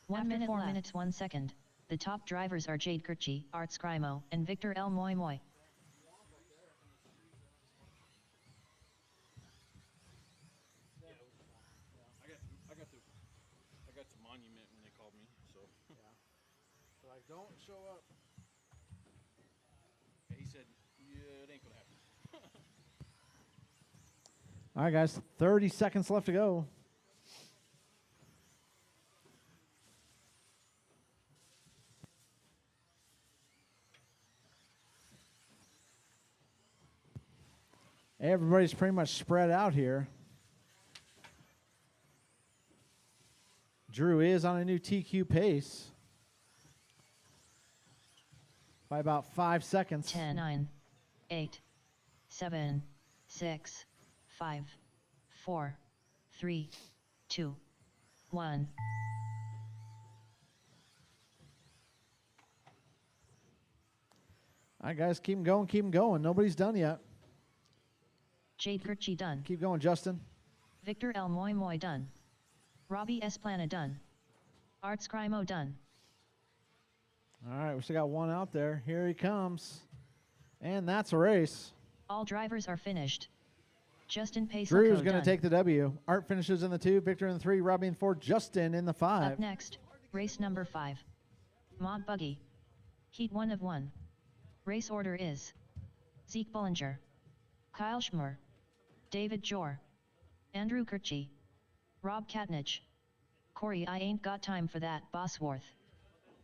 One After minute 4 left. minutes, 1 second. The top drivers are Jade Kirchi, Art Scrimo, and Victor L. Moy Moy. I got to Monument when they called me, so. So I don't show up. Yeah, he said, yeah, it ain't gonna happen. All right, guys, 30 seconds left to go. Everybody's pretty much spread out here. Drew is on a new TQ pace by about 5 seconds. 10, 9, 8, 7, 6, 5, 4, 3, 2, 1. All right, guys, keep 'em going, keep 'em going. Nobody's done yet. Jade Kirchi done. Keep going, Justin. Victor L. Moy Moy done. Robbie Esplana done. Art Scrimo done. All right, we still got one out there. Here he comes. And that's a race. All drivers are finished. Justin Pacelco Drew's going to done. take the W. Art finishes in the 2, Victor in the 3, Robbie in the 4, Justin in the 5. Up next, race number 5. Mod Buggy. Heat 1 of 1. Race order is Zeke Bullinger, Kyle Schmer, David Jor, Andrew Kirchi, Rob Katnich, Corey I Ain't Got Time for That Bosworth,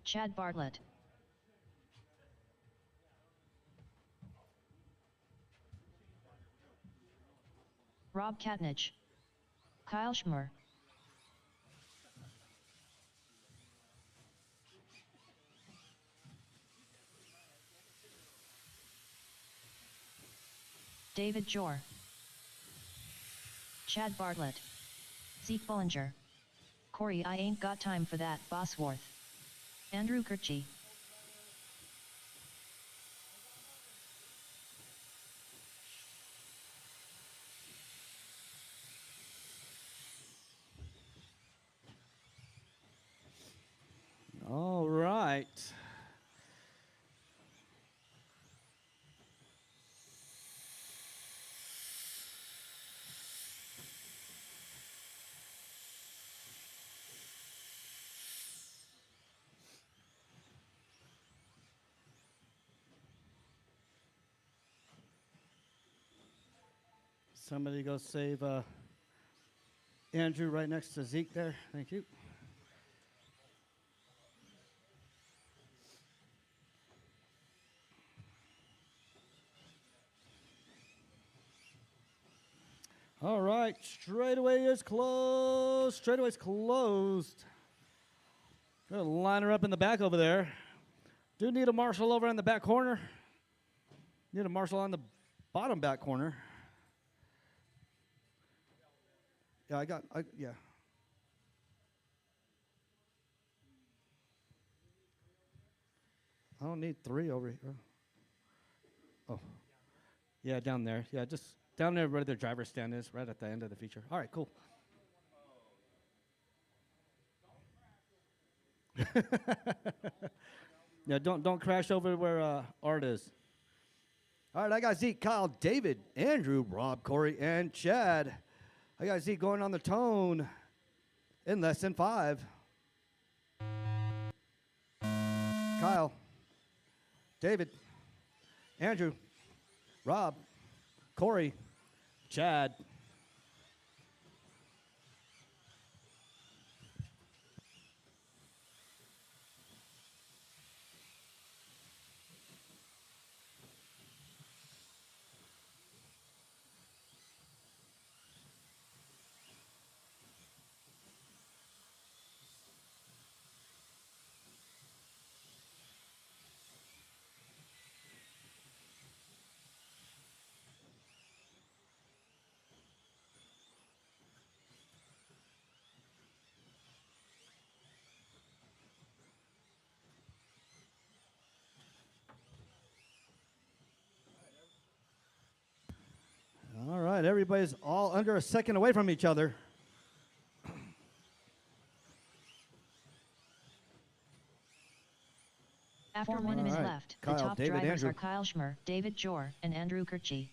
Chad Bartlett. Rob Katnich, Kyle Schmer, David Jor, Chad Bartlett, Zeke Bullinger, Corey I Ain't Got Time for That Bosworth, Andrew Kirchi. All right. Somebody go save Andrew right next to Zeke there. Thank you. All right, straightaway is closed. Straightaway's closed. Gonna line her up in the back over there. Do need a marshal over in the back corner. Need a marshal on the bottom back corner. Yeah, yeah. I don't need 3 over here. Oh. Yeah, down there. Yeah, just down there where the driver's stand is, right at the end of the feature. All right, cool. Yeah, don't crash over where Art is. All right, I got Zeke, Kyle, David, Andrew, Rob, Corey, and Chad. I got Zeke going on the tone in less than 5. Kyle, David, Andrew, Rob, Corey, Chad. All right, everybody's all under a second away from each other. After 1 minute right. left, Kyle, the top David, drivers Andrew. are Kyle Schmer, David Jor, and Andrew Kirchie.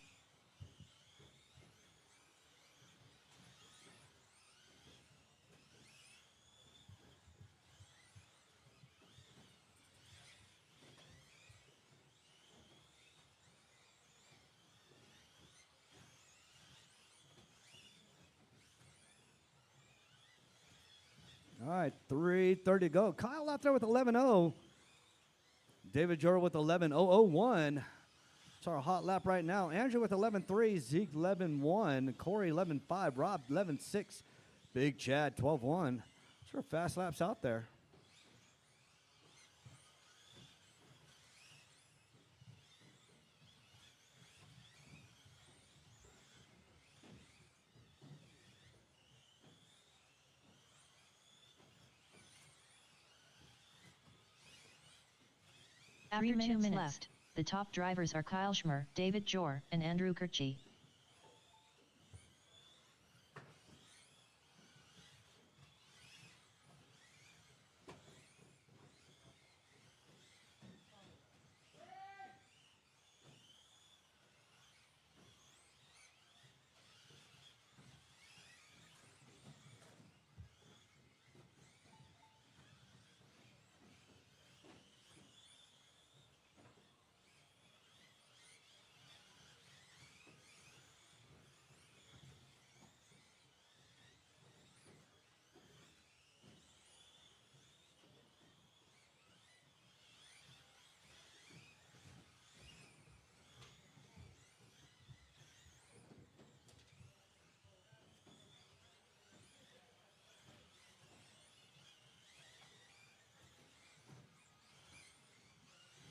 All right, 3:30 to go. Kyle out there with 11:0. David Jordan with 11:001. It's our hot lap right now. Andrew with 11:3. Zeke 11:1. Corey 11:5. Rob 11:6. Big Chad 12:1. Sure, fast laps out there. After 2 minutes left, the top drivers are Kyle Schmer, David Jor, and Andrew Kirchie.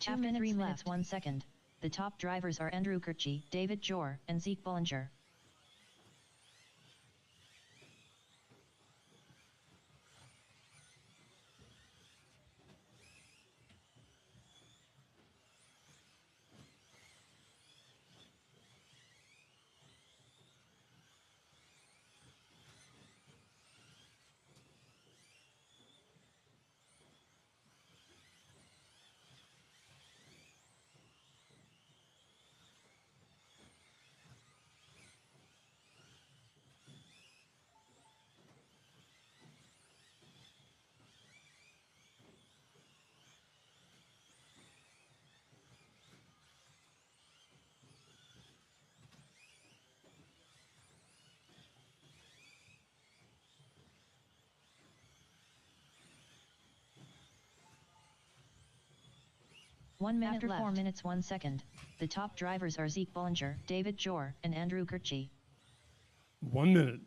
After 3 minutes 1 second, the top drivers are Andrew Kirchie, David Jor, and Zeke Bollinger. After 4 minutes 1 second, the top drivers are Zeke Bollinger, David Jor, and Andrew Kirchie. 1 minute.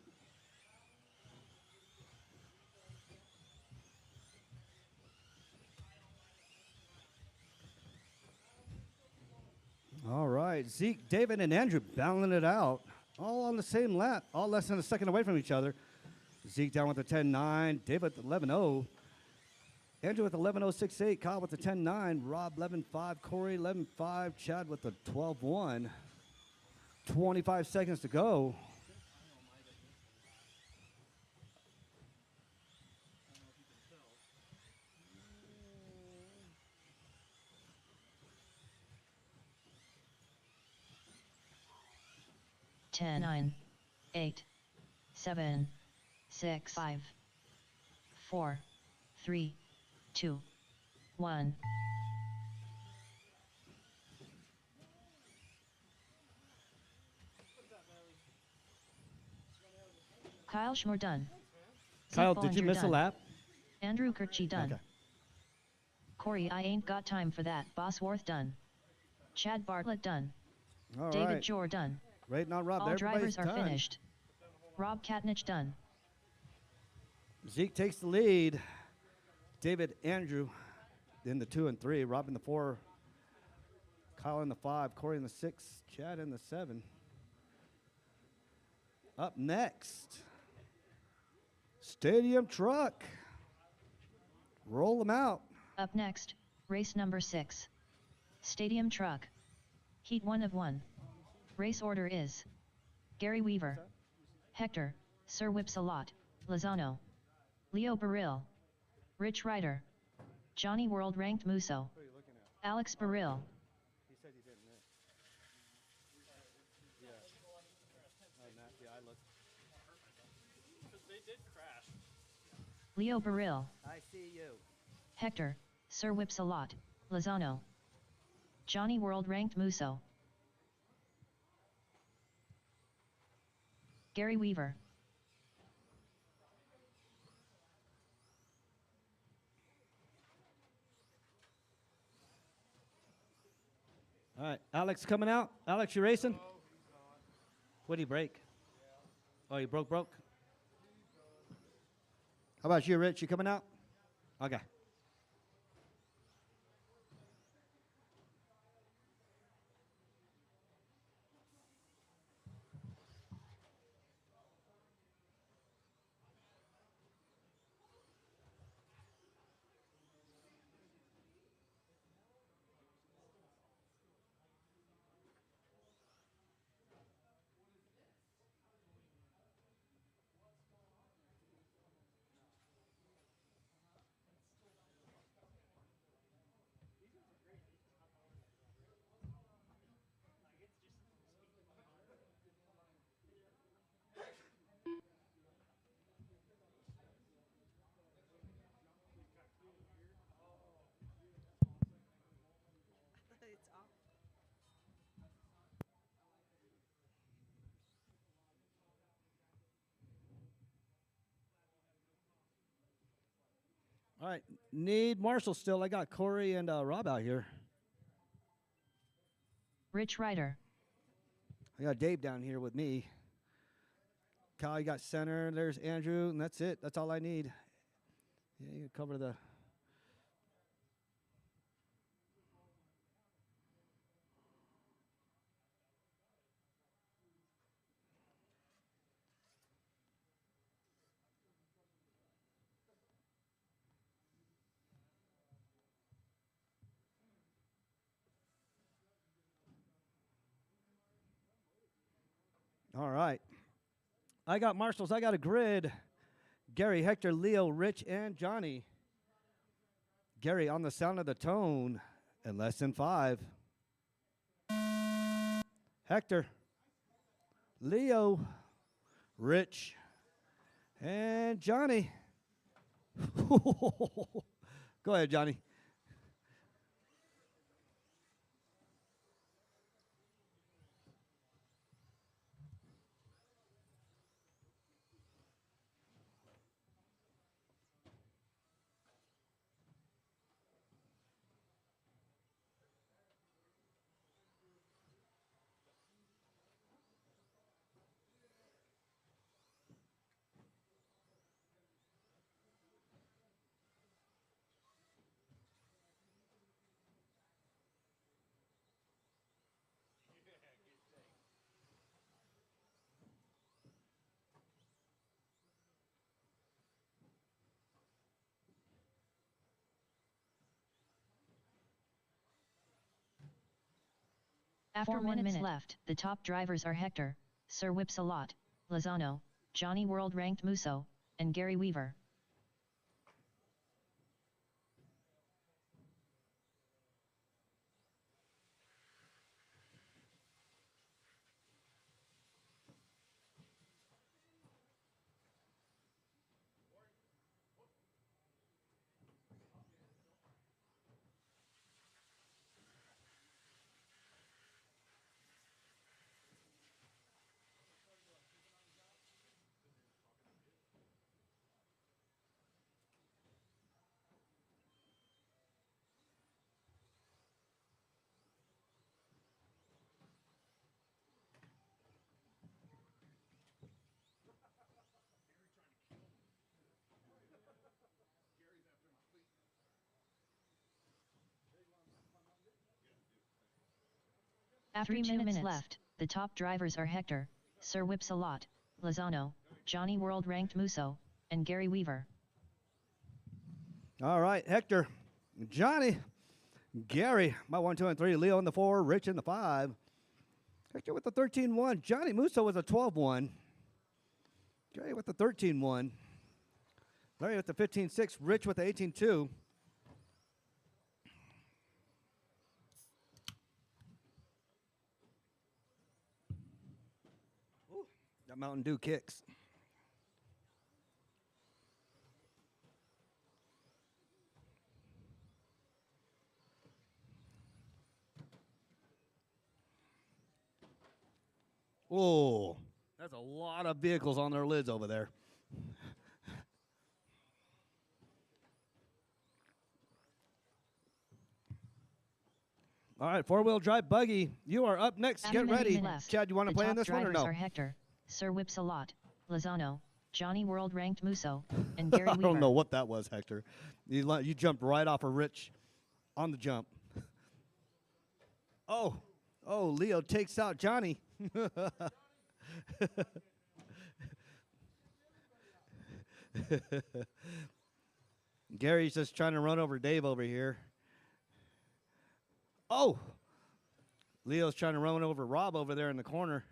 All right, Zeke, David, and Andrew battling it out. All on the same lap, all less than a second away from each other. Zeke down with the 10.9, David with the 11.0. Andrew with 11.068, Kyle with the 10.9, Rob 11.5, Corey 11.5, Chad with the 12.1. 25 seconds to go. Ten, 9, 8, 7, 6, 5, 4, 3, 2, 1. Kyle Schmore done. Kyle, Zeke did you Bollinger miss a done. lap? Andrew Kirchie done. Okay. Corey, I ain't got time for that. Bosworth done. Chad Bartlett done. All David right. Jor done. Waiting on Rob. All Everybody's drivers are done. finished. Rob Katnich done. Zeke takes the lead. David Andrew in the 2 and 3. Rob in the 4. Kyle in the 5. Corey in the 6. Chad in the 7. Up next, Stadium Truck. Roll them out. Up next, race number 6. Stadium Truck. Heat 1 of 1. Race order is Gary Weaver, Hector, Sir Whipsalot, Lozano, Leo Baril, Rich Ryder, Johnny World Ranked Musso, Alex Baril, He said he didn't miss. Yeah. Yeah, I looked. Because they did crash. Leo Baril, I see you. Hector, Sir Whipsalot, Lozano, Johnny World Ranked Musso, Gary Weaver, All right, Alex coming out. Alex, you racing? What did he break? Oh, he broke? How about you, Rich? You coming out? Okay. All right, need Marshall still. I got Corey and Rob out here. Rich Ryder, I got Dave down here with me. Kyle, you got center. There's Andrew, and that's it. That's all I need. Yeah, you can cover the. All right. I got Marshalls. I got a grid. Gary, Hector, Leo, Rich, and Johnny. Gary on the sound of the tone in less than 5. Hector, Leo, Rich, and Johnny. Go ahead, Johnny. After 4 minutes left, the top drivers are Hector, Sir Whipsalot, Lozano, Johnny World Ranked Musso, and Gary Weaver. After 2 minutes left, the top drivers are Hector, Sir Whipsalot, Lozano, Johnny World Ranked Musso, and Gary Weaver. All right, Hector, Johnny, Gary, my 1, 2, and 3. Leo in the 4, Rich in the 5. Hector with the 13-1. Johnny Musso with a 12-1. Gary with the 13-1. Larry with the 15-6. Rich with the 18-2. Ooh, that Mountain Dew kicks. Oh, that's a lot of vehicles on their lids over there. All right, four-wheel drive buggy. You are up next. After Get ready. left, Chad, you want to play in this one or no? Are Hector, Sir Whipsalot, Lozano, Johnny World Ranked Musso, and Gary I Weaver. don't know what that was, Hector. You jumped right off of Rich on the jump. Oh, Leo takes out Johnny. Gary's just trying to run over Dave over here. Oh, Leo's trying to run over Rob over there in the corner.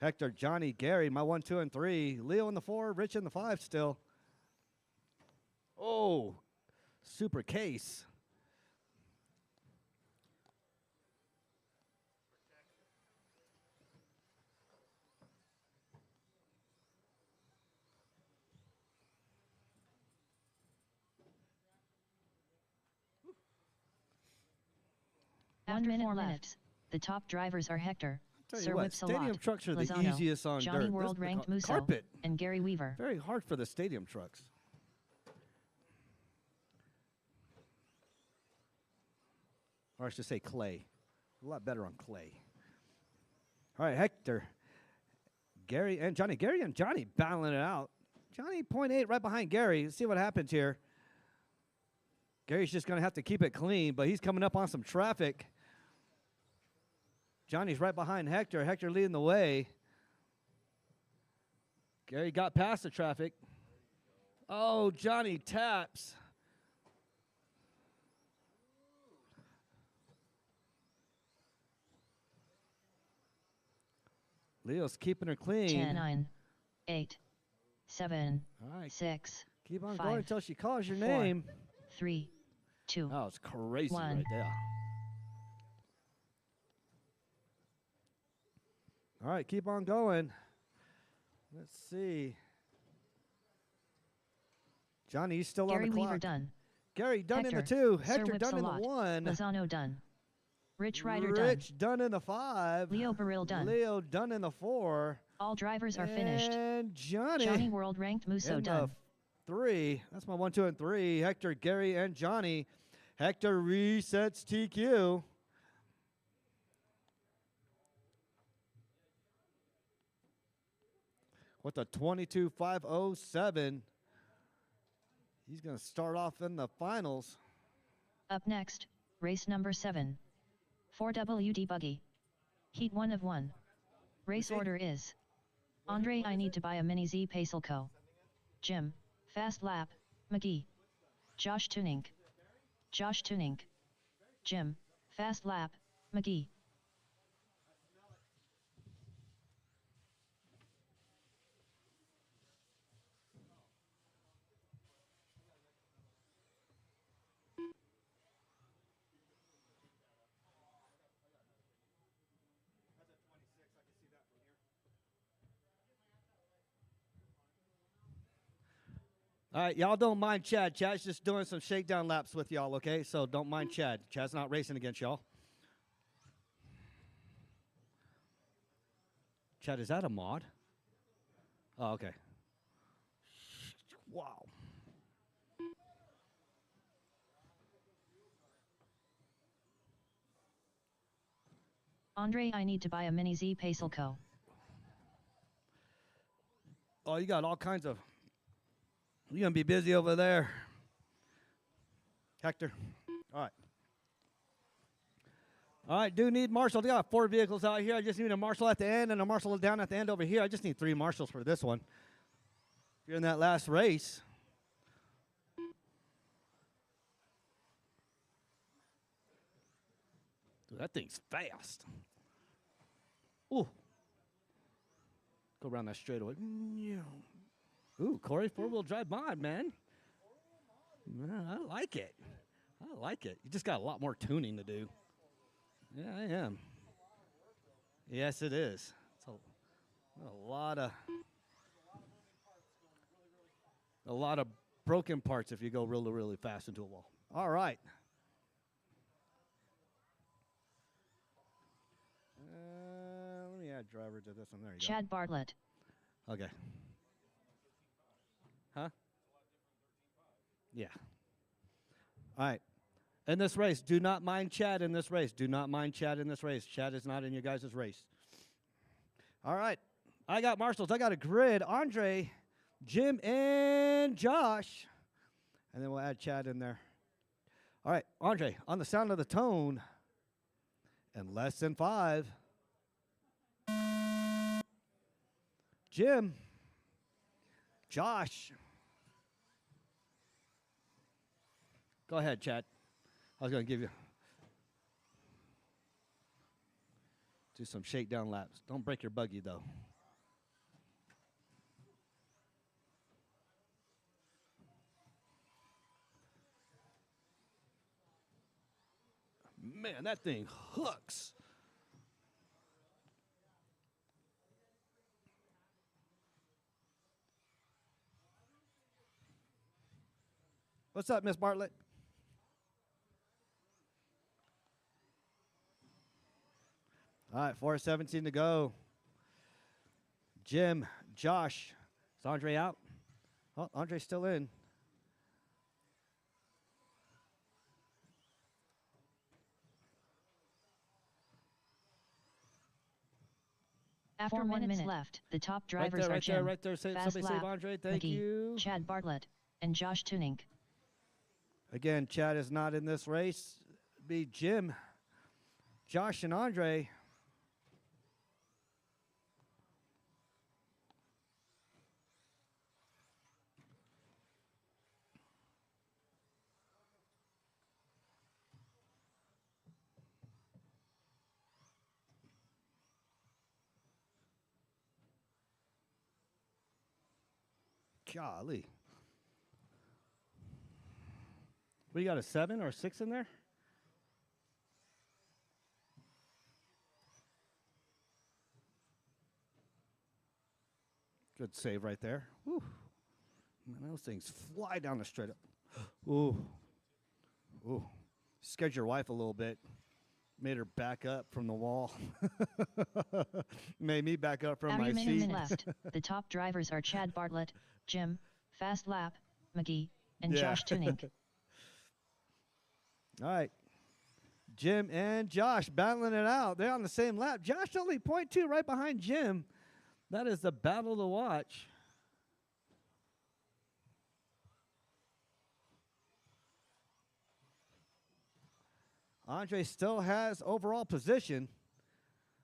Hector, Johnny, Gary, my 1, 2, and 3. Leo in the 4, Rich in the 5 still. Oh, super case. After 1 minute left, the top drivers are Hector, Sir Stadium Whipsalot, trucks are the Lozano, easiest on Johnny dirt. World This is Ranked the Musso, carpet. and Gary Weaver. Very hard for the stadium trucks. Or I should say clay. A lot better on clay. All right, Hector, Gary and Johnny. Gary and Johnny battling it out. Johnny 0.8 right behind Gary. Let's see what happens here. Gary's just going to have to keep it clean, but he's coming up on some traffic. Johnny's right behind Hector. Hector leading the way. Gary got past the traffic. Oh, Johnny taps. Leo's keeping her clean. 10, 9, 8, 7, All right. 6. Keep on 5, going until she calls your 4, name. 3, 2. Oh, it's crazy 1. right there. All right, keep on going. Let's see. Johnny, he's still Gary on the clock. Weaver done. Gary done in the Hector, 2. Sir Hector done in the Whipsalot, 1. Lozano done. Rich Ryder done. Rich done in the 5. Leo Baril done. Leo done in the 4. All drivers are finished. And Johnny, Johnny World Ranked Musso in done. the 3. That's my 1, 2, and 3. Hector, Gary, and Johnny. Hector resets TQ. With a 22.507. He's going to start off in the finals. Up next, race number 7. 4WD Buggy. Heat 1 of 1. Race order is Andre, I need to buy a Mini Z Pacelco. Jim, Fast Lap, McGee. Josh Tunink. Josh Tunink. Jim, Fast Lap, McGee. All right, y'all don't mind Chad. Chad's just doing some shakedown laps with y'all, okay? So don't mind Chad. Chad's not racing against y'all. Chad, is that a mod? Oh, okay. Wow. Andre, I need to buy a Mini Z Pacelco. Oh, you got all kinds of... You're going to be busy over there. Hector. All right. All right, do need marshals. They got 4 vehicles out here. I just need a marshal at the end and a marshal down at the end over here. I just need 3 marshals for this one. If you're in that last race. Dude, that thing's fast. Ooh. Go around that straightaway. Ooh, Corey, 4-wheel drive mod, man. I like it. I like it. You just got a lot more tuning to do. Yeah, I am. Yes, it is. It's a lot of broken parts if you go really, really fast into a wall. All right. Let me add driver to this one. There you Chad Bartlett. go. Okay. Huh? Yeah. All right. In this race, do not mind Chad in this race. Do not mind Chad in this race. Chad is not in your guys' race. All right. I got marshals. I got a grid. Andre, Jim, and Josh. And then we'll add Chad in there. All right. Andre, on the sound of the tone, and less than 5. Jim, Josh. Go ahead, Chad. I was going to give you. Do some shakedown laps. Don't break your buggy, though. Man, that thing hooks. What's up, Miss Bartlett? All right, 4:17 to go. Jim, Josh. Is Andre out? Oh, Andre's still in. After 4 minutes left, the top drivers are right Jim, there, right there. Fast Somebody Lap, save Andre. Thank McGee, you. Chad Bartlett, and Josh Tunink. Again, Chad is not in this race. It'd be Jim, Josh, and Andre. Golly. We got a 7 or a 6 in there? Good save right there. Whew. Man, those things fly down the straight up. Ooh. Ooh. Scared your wife a little bit. Made her back up from the wall. Made me back up from my seat. Left. The top drivers are Chad Bartlett, Jim, Fast Lap, McGee, and Josh Tunink. All right. Jim and Josh battling it out. They're on the same lap. Josh only 0.2 right behind Jim. That is the battle to watch. Andre still has overall position,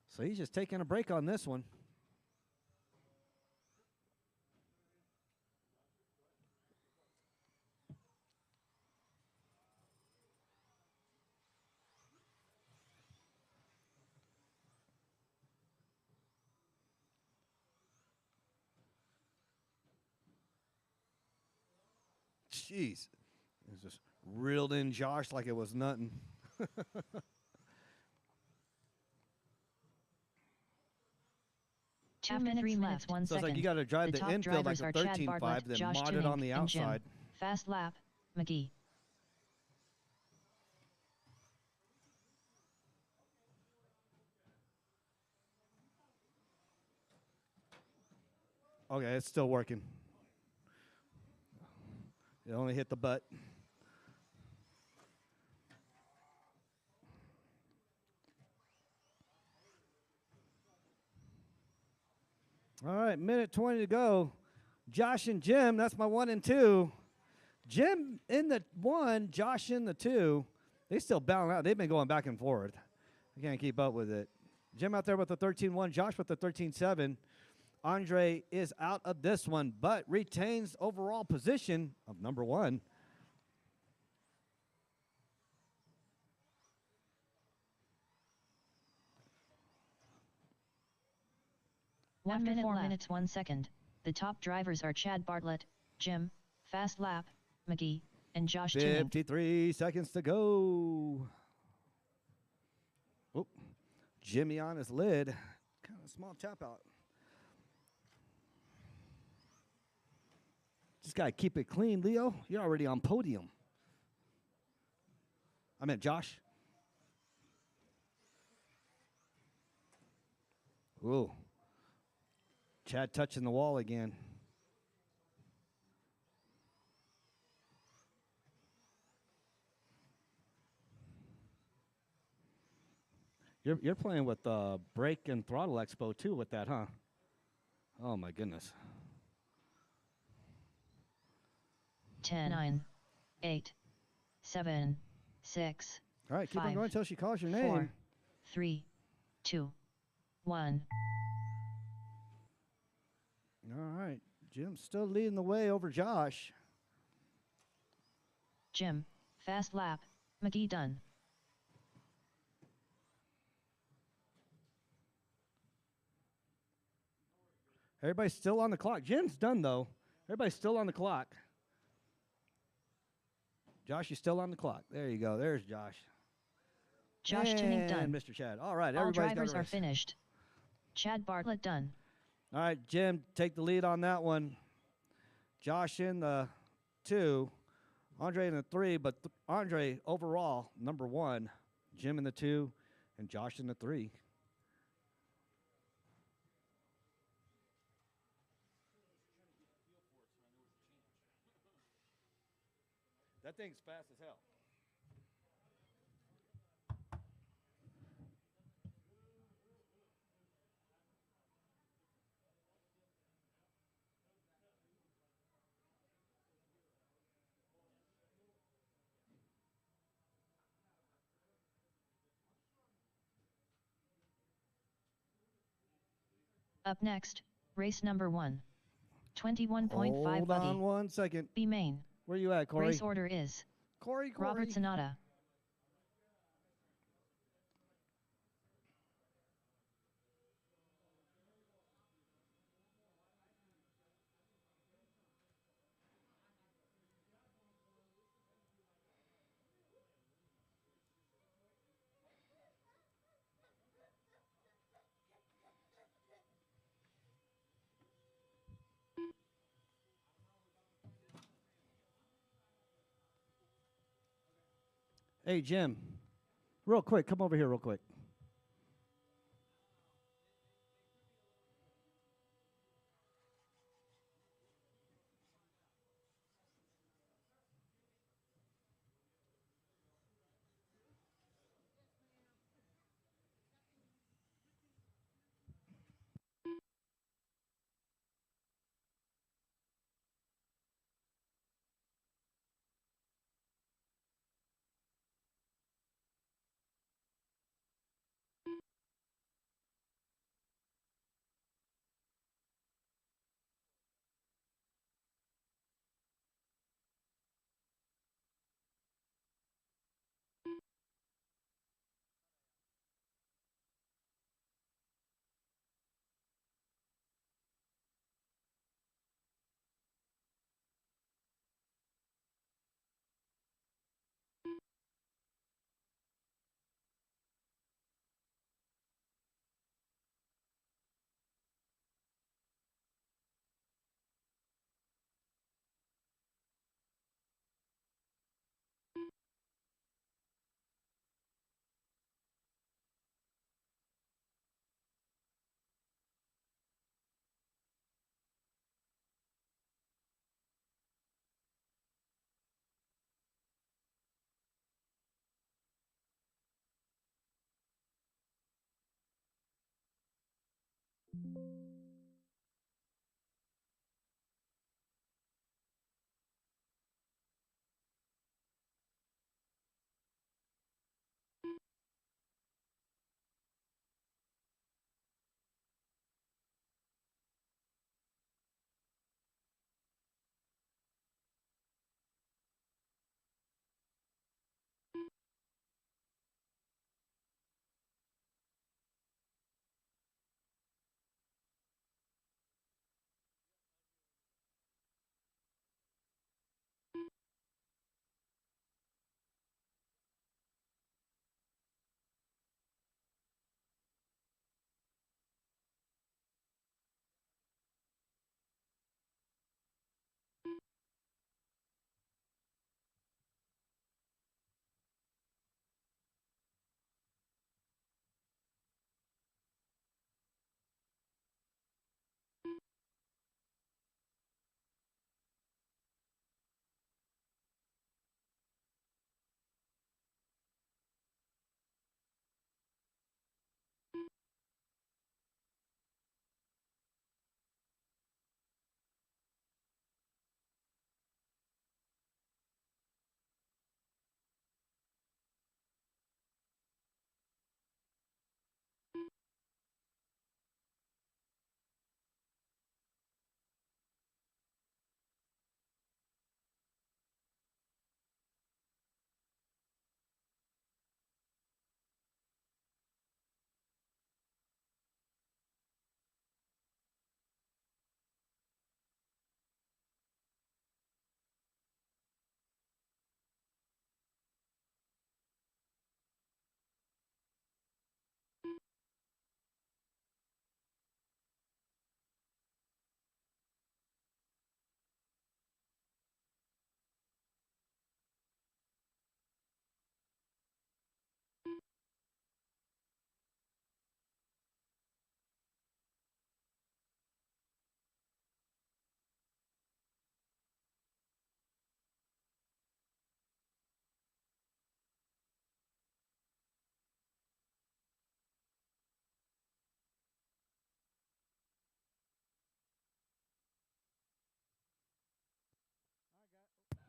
so he's just taking a break on this one. Jeez. It just reeled in Josh like it was nothing. 2 minutes, 3 minutes, 1 So second. it's like you got to drive the top infield like drivers a are Chad 13.5, Bartlett, then Josh mod it on the Tunink, and Jim. outside. Fast Lap, McGee. Okay, it's still working. It only hit the butt. All right, minute 20 to go. Josh and Jim, that's my 1 and 2. Jim in the 1, Josh in the 2. They still balance out. They've been going back and forth. I can't keep up with it. Jim out there with the 13-1. Josh with the 13-7. Andre is out of this one, but retains overall position of number 1. One minute 4 minutes 1 second. The top drivers are Chad Bartlett, Jim, Fast Lap, McGee, and Josh Tuning. 53 seconds to go. Oop. Jimmy on his lid. Kind of small tap out. Just got to keep it clean, Leo. You're already on podium. I meant Josh. Ooh. Chad touching the wall again. You're playing with brake and throttle expo too with that, huh? Oh my goodness. 10, 9, 8, 7, 6. All right, keep on 5, going until she calls your 4, name. 3, 2, 1. All right, Jim's still leading the way over Josh. Jim, Fast Lap, McGee done. Everybody's still on the clock. Jim's done though. Everybody's still on the clock. Josh, you're still on the clock. There you go. There's Josh. Josh Tuning done. Mr. Chad. All right, All everybody's drivers got a are race. finished. Chad Bartlett done. All right, Jim, take the lead on that one. Josh in the 2, Andre in the 3, but Andre overall number 1, Jim in the 2, and Josh in the 3. That thing's fast as hell. Up next, race number 1. 21.5 Hold buggy. on 1 second. B main. Where you at, Corey? Race order is Corey. Robert Sonata. Hey, Jim. Real quick, come over here real quick.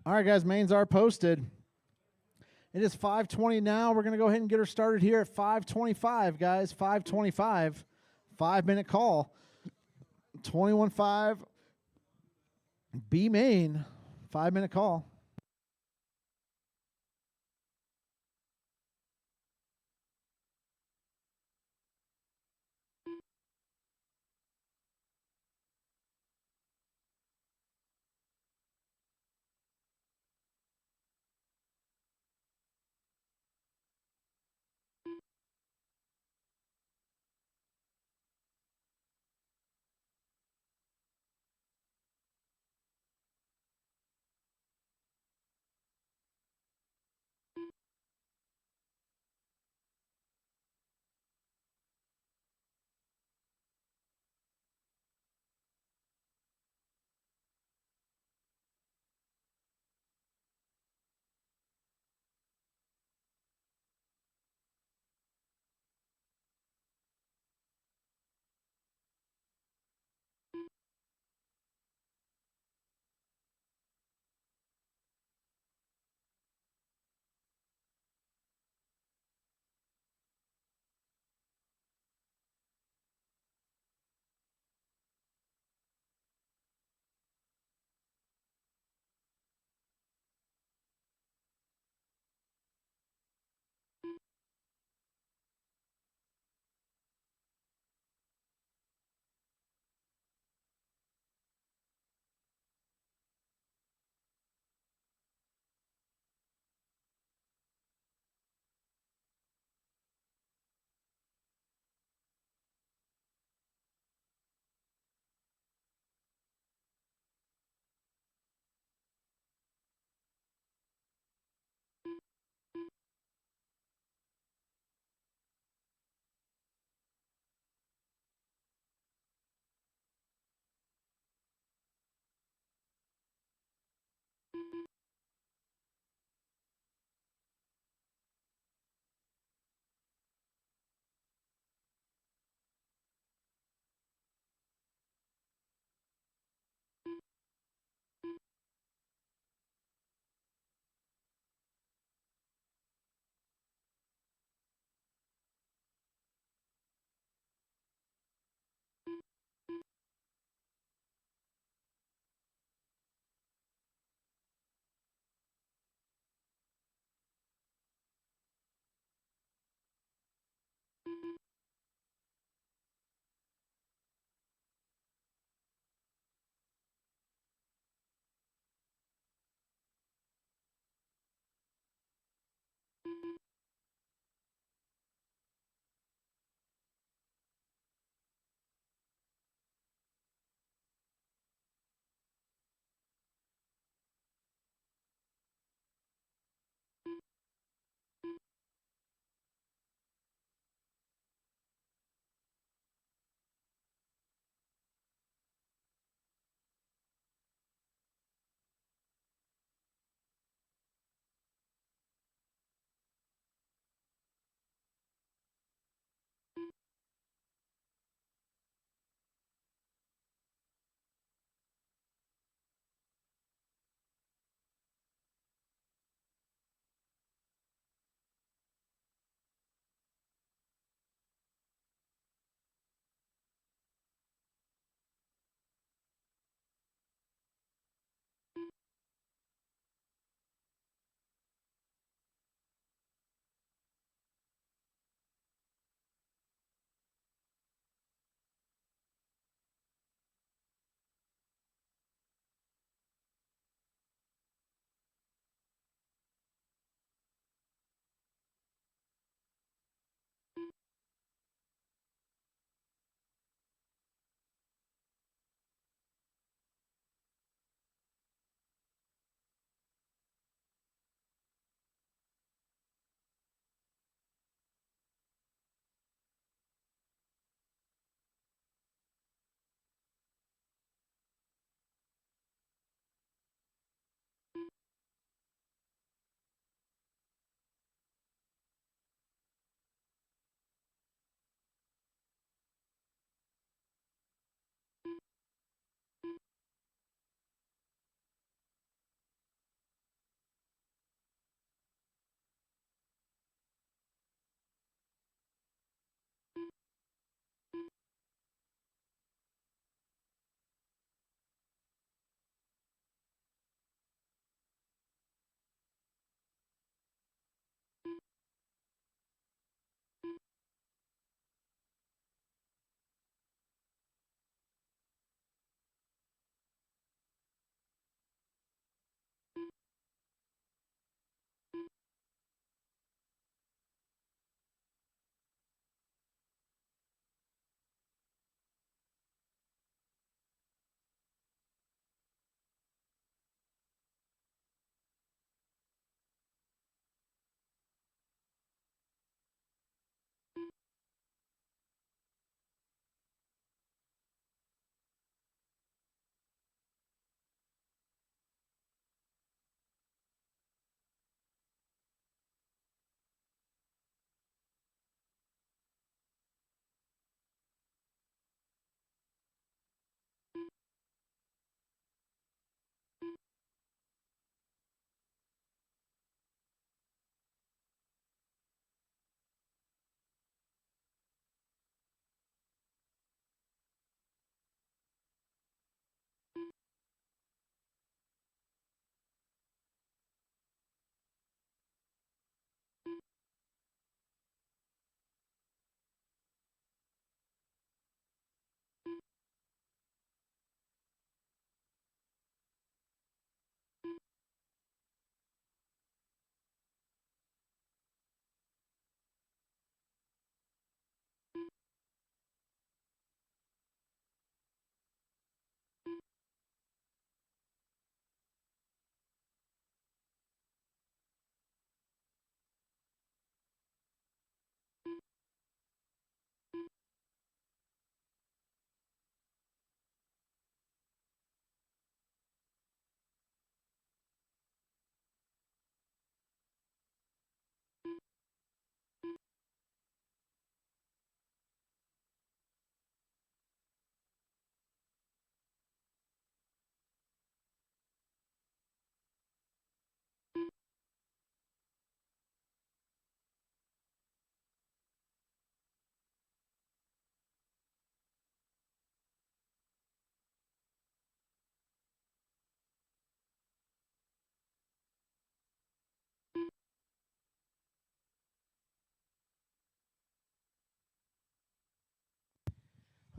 All right, guys, mains are posted. It is 5:20 now. We're going to go ahead and get her started here at 5:25, guys. 5:25, 5-minute call. 21.5 B main, 5-minute call.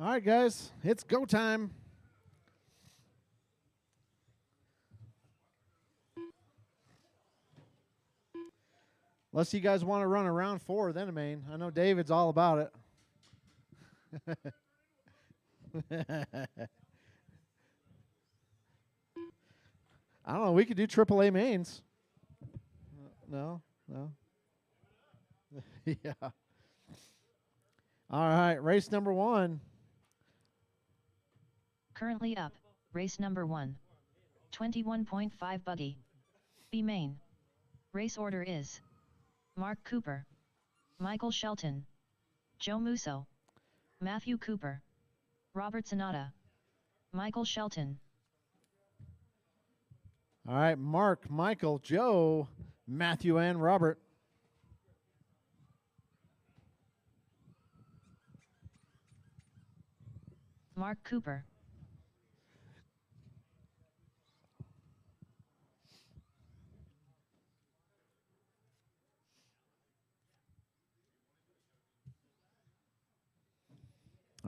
All right, guys, it's go time. Unless you guys want to run around 4, then a main. I know David's all about it. I don't know. We could do AAA mains. No. Yeah. All right, race number 1. Currently up, race number 1. 21.5 buggy. B main. Race order is Mark Cooper, Michael Shelton, Joe Musso, Matthew Cooper, Robert Sonata, Michael Shelton. All right, Mark, Michael, Joe, Matthew, and Robert. Mark Cooper.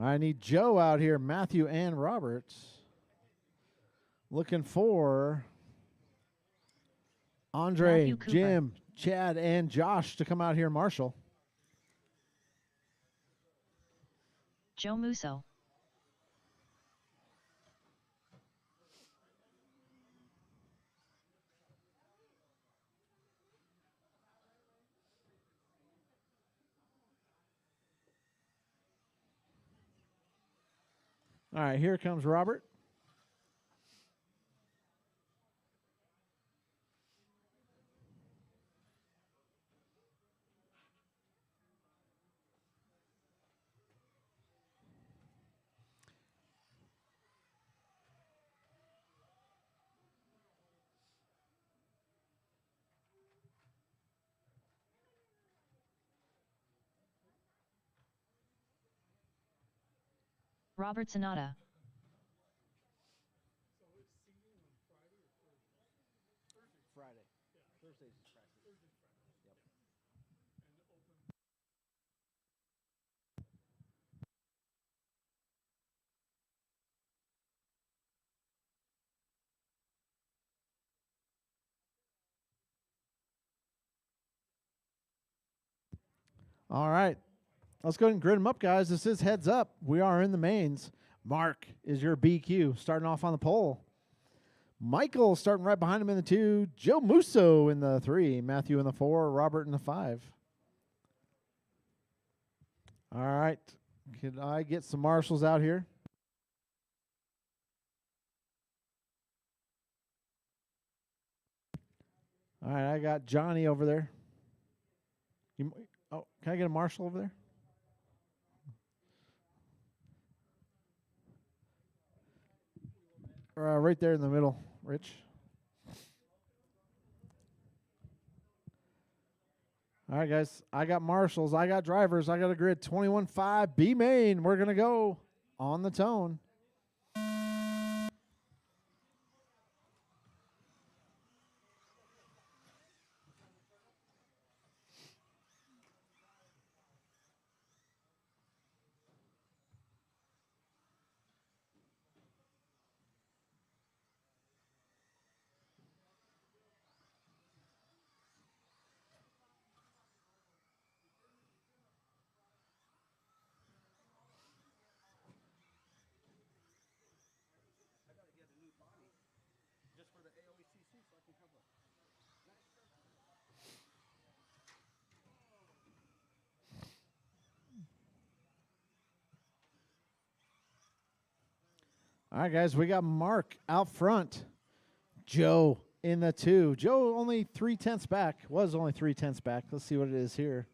I need Joe out here, Matthew and Robert. Looking for Andre, Matthew Cooper. Jim, Chad, and Josh to come out here, Marshall. Joe Musso. All right, here comes Robert. Robert Sonata. Friday. Thursday's practice. Yep. All right. Let's go ahead and grid them up, guys. This is heads up. We are in the mains. Mark is your BQ, starting off on the pole. Michael starting right behind him in the 2. Joe Musso in the 3. Matthew in the 4. Robert in the 5. All right. Can I get some marshals out here? All right. I got Johnny over there. Oh, can I get a marshal over there? Right there in the middle, Rich. All right, guys. I got marshals. I got drivers. I got a grid 21.5 B main. We're going to go on the tone. All right, guys, we got Mark out front. Joe in the 2. Joe only 3/10 back. Was only 3/10 back. Let's see what it is here.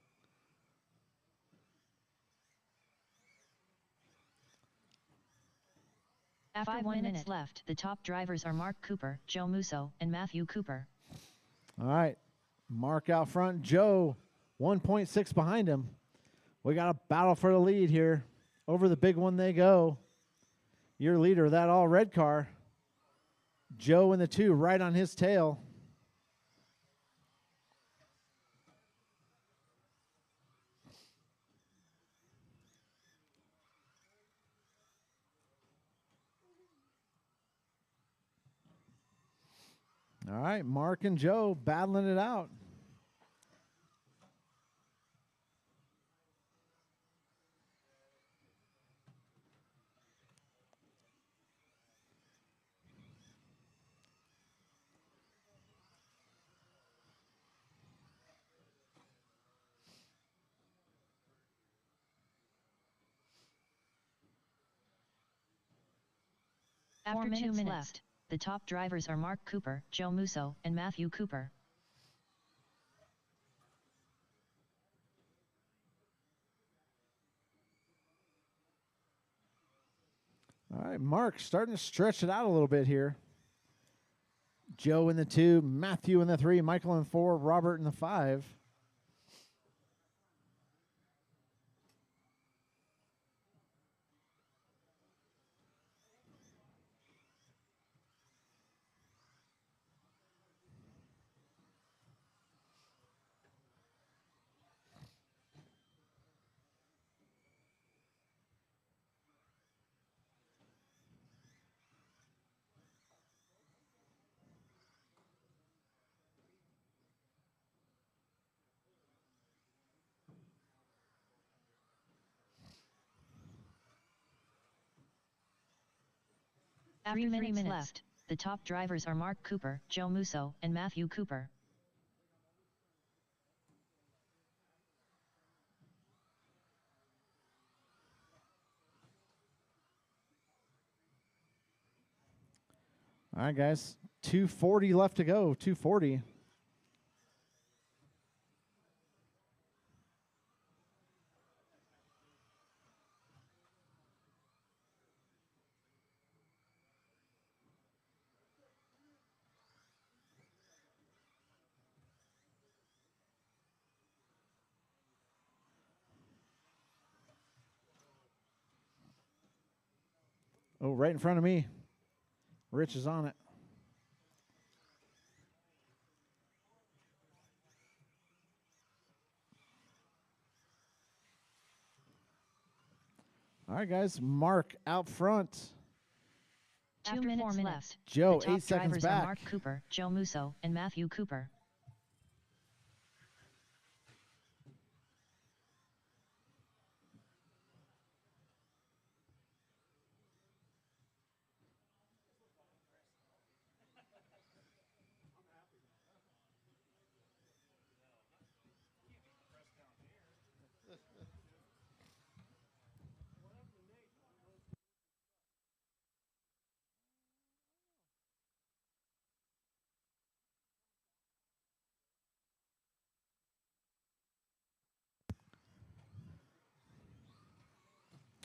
After 1 minute left, the top drivers are Mark Cooper, Joe Musso, and Matthew Cooper. All right, Mark out front. Joe 1.6 behind him. We got a battle for the lead here. Over the big one they go. Your leader, that all red car. Joe in the 2, right on his tail. All right, Mark and Joe battling it out. After 2 minutes left, the top drivers are Mark Cooper, Joe Musso, and Matthew Cooper. All right, Mark starting to stretch it out a little bit here. Joe in the 2, Matthew in the 3, Michael in the 4, Robert in the 5. After 3 minutes left, the top drivers are Mark Cooper, Joe Musso, and Matthew Cooper. All right, guys. 240 left to go. 240. Oh, right in front of me. Rich is on it. All right, guys. Mark out front. After 2 minutes left, Joe, the top 8 seconds drivers back. are Mark Cooper, Joe Musso, and Matthew Cooper.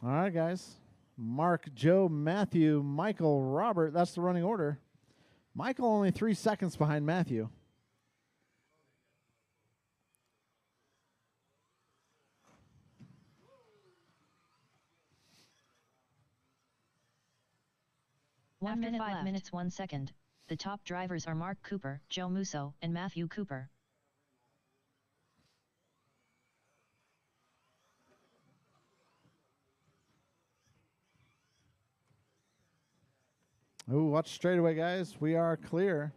All right, guys. Mark, Joe, Matthew, Michael, Robert. That's the running order. Michael only 3 seconds behind Matthew. After 5 minutes 1 second, the top drivers are Mark Cooper, Joe Musso, and Matthew Cooper. Oh, watch straightaway, guys. We are clear.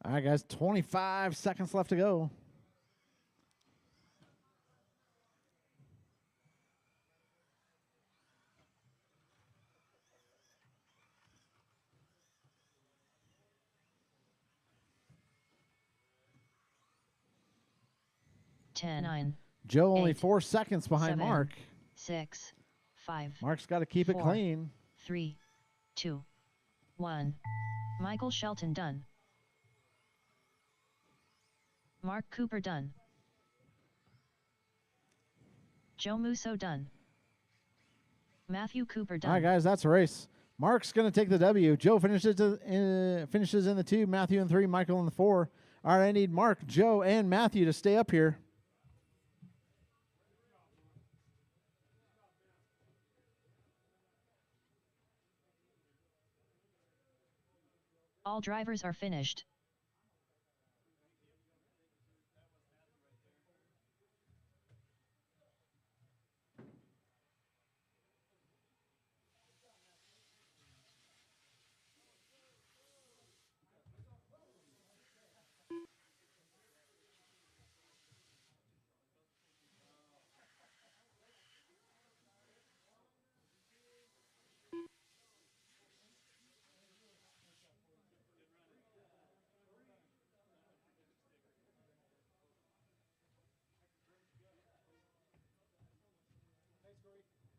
All right, guys. 25 seconds left to go. Ten, 9, Joe only 8, 4 seconds behind 7, Mark. 6, 5, Mark's got to keep it 4, clean. 3, 2, 1. Michael Shelton done. Mark Cooper done. Joe Musso done. Matthew Cooper done. All right, guys, that's a race. Mark's going to take the W. Joe finishes in the 2, Matthew in 3, Michael in the 4. All right, I need Mark, Joe, and Matthew to stay up here. All drivers are finished.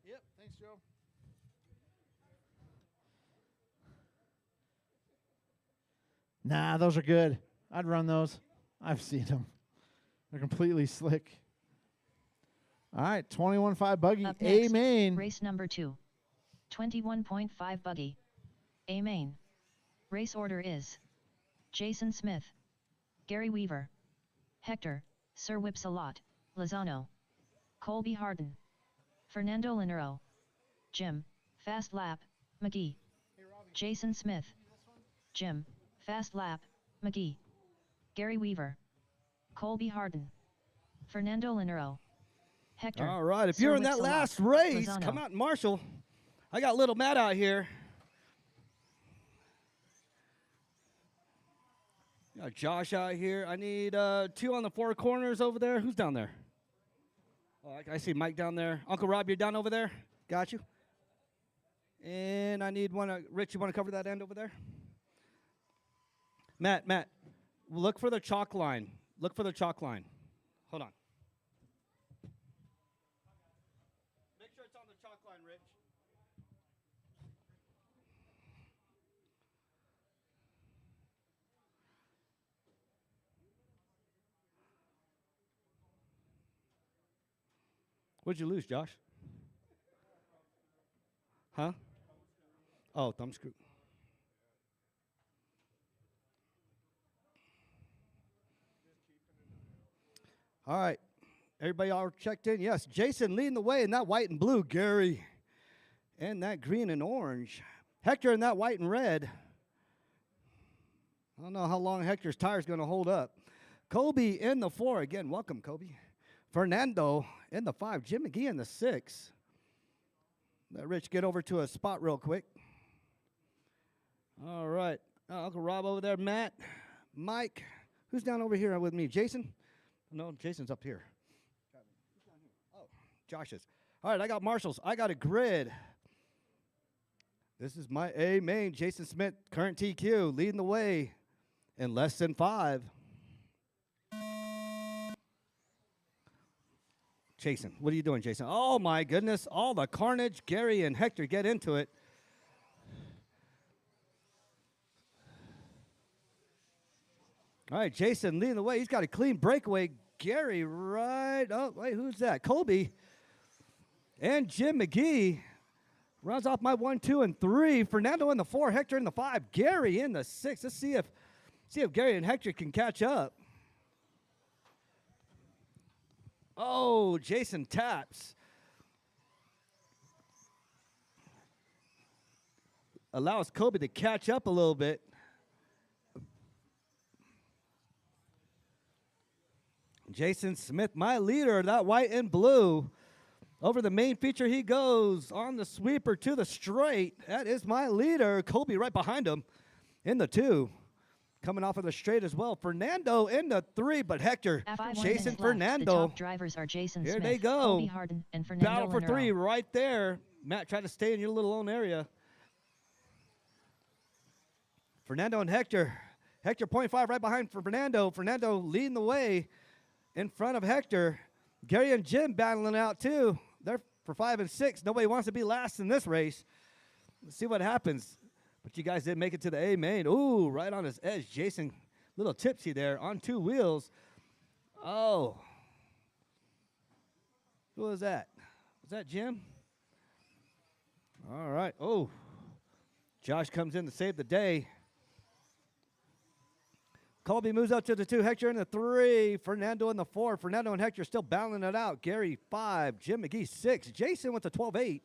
Yep. Thanks, Joe. Nah, those are good. I'd run those. I've seen them. They're completely slick. All right, 21.5 buggy. Up A next, main. race number 2. 21.5 buggy. A main. Race order is Jason Smith, Gary Weaver, Hector, Sir Whipsalot, Lozano, Colby Harden, Fernando Linero, Jim, Fast Lap, McGee, Jason Smith, Jim, Fast Lap, McGee, Gary Weaver, Colby Harden, Fernando Linero, Hector. All right, if Sir you're in that Whipsalot, last race, Lozano. come out and marshal. I got little Matt out here. Got Josh out here. I need 2 on the 4 corners over there. Who's down there? Oh, I see Mike down there. Uncle Rob, you're down over there? Got you. And I need one. Rich, you want to cover that end over there? Matt, look for the chalk line. Look for the chalk line. Hold on. Make sure it's on the chalk line, Rich. What'd you lose, Josh? Huh? Oh, thumb screw. All right. Everybody all checked in? Yes. Jason leading the way in that white and blue. Gary in that green and orange. Hector in that white and red. I don't know how long Hector's tire is going to hold up. Kobe in the 4. Again, welcome, Kobe. Fernando in the 5. Jim McGee in the 6. Let Rich get over to a spot real quick. All right. Uncle Rob over there. Matt. Mike. Who's down over here with me? Jason? No, Jason's up here. Oh, Josh is. All right, I got marshals. I got a grid. This is my A main. Jason Smith, current TQ, leading the way in less than 5. Jason, what are you doing, Jason? Oh, my goodness. All the carnage. Gary and Hector get into it. All right, Jason leading the way. He's got a clean breakaway. Gary right. Oh, wait, who's that? Colby and Jim McGee runs off my 1, 2, and 3. Fernando in the 4. Hector in the 5. Gary in the 6. Let's see if Gary and Hector can catch up. Oh, Jason taps. Allows Kobe to catch up a little bit. Jason Smith, my leader, that white and blue. Over the main feature he goes on the sweeper to the straight. That is my leader. Kobe right behind him in the 2. Coming off of the straight as well. Fernando in the 3, but Hector chasing Fernando. The top drivers are Jason Here Smith, they go. Colby Harden, and Fernando Battle for Linero. 3 right there. Matt, try to stay in your little own area. Fernando and Hector. Hector 0.5 right behind for Fernando. Fernando leading the way in front of Hector. Gary and Jim battling out too. They're for 5 and 6. Nobody wants to be last in this race. Let's see what happens. But you guys did make it to the A main. Ooh, right on his edge. Jason, little tipsy there on 2 wheels. Oh. Who was that? Was that Jim? All right. Oh. Josh comes in to save the day. Colby moves up to the 2. Hector in the 3. Fernando in the 4. Fernando and Hector still battling it out. Gary 5. Jim McGee 6. Jason with the 12-8.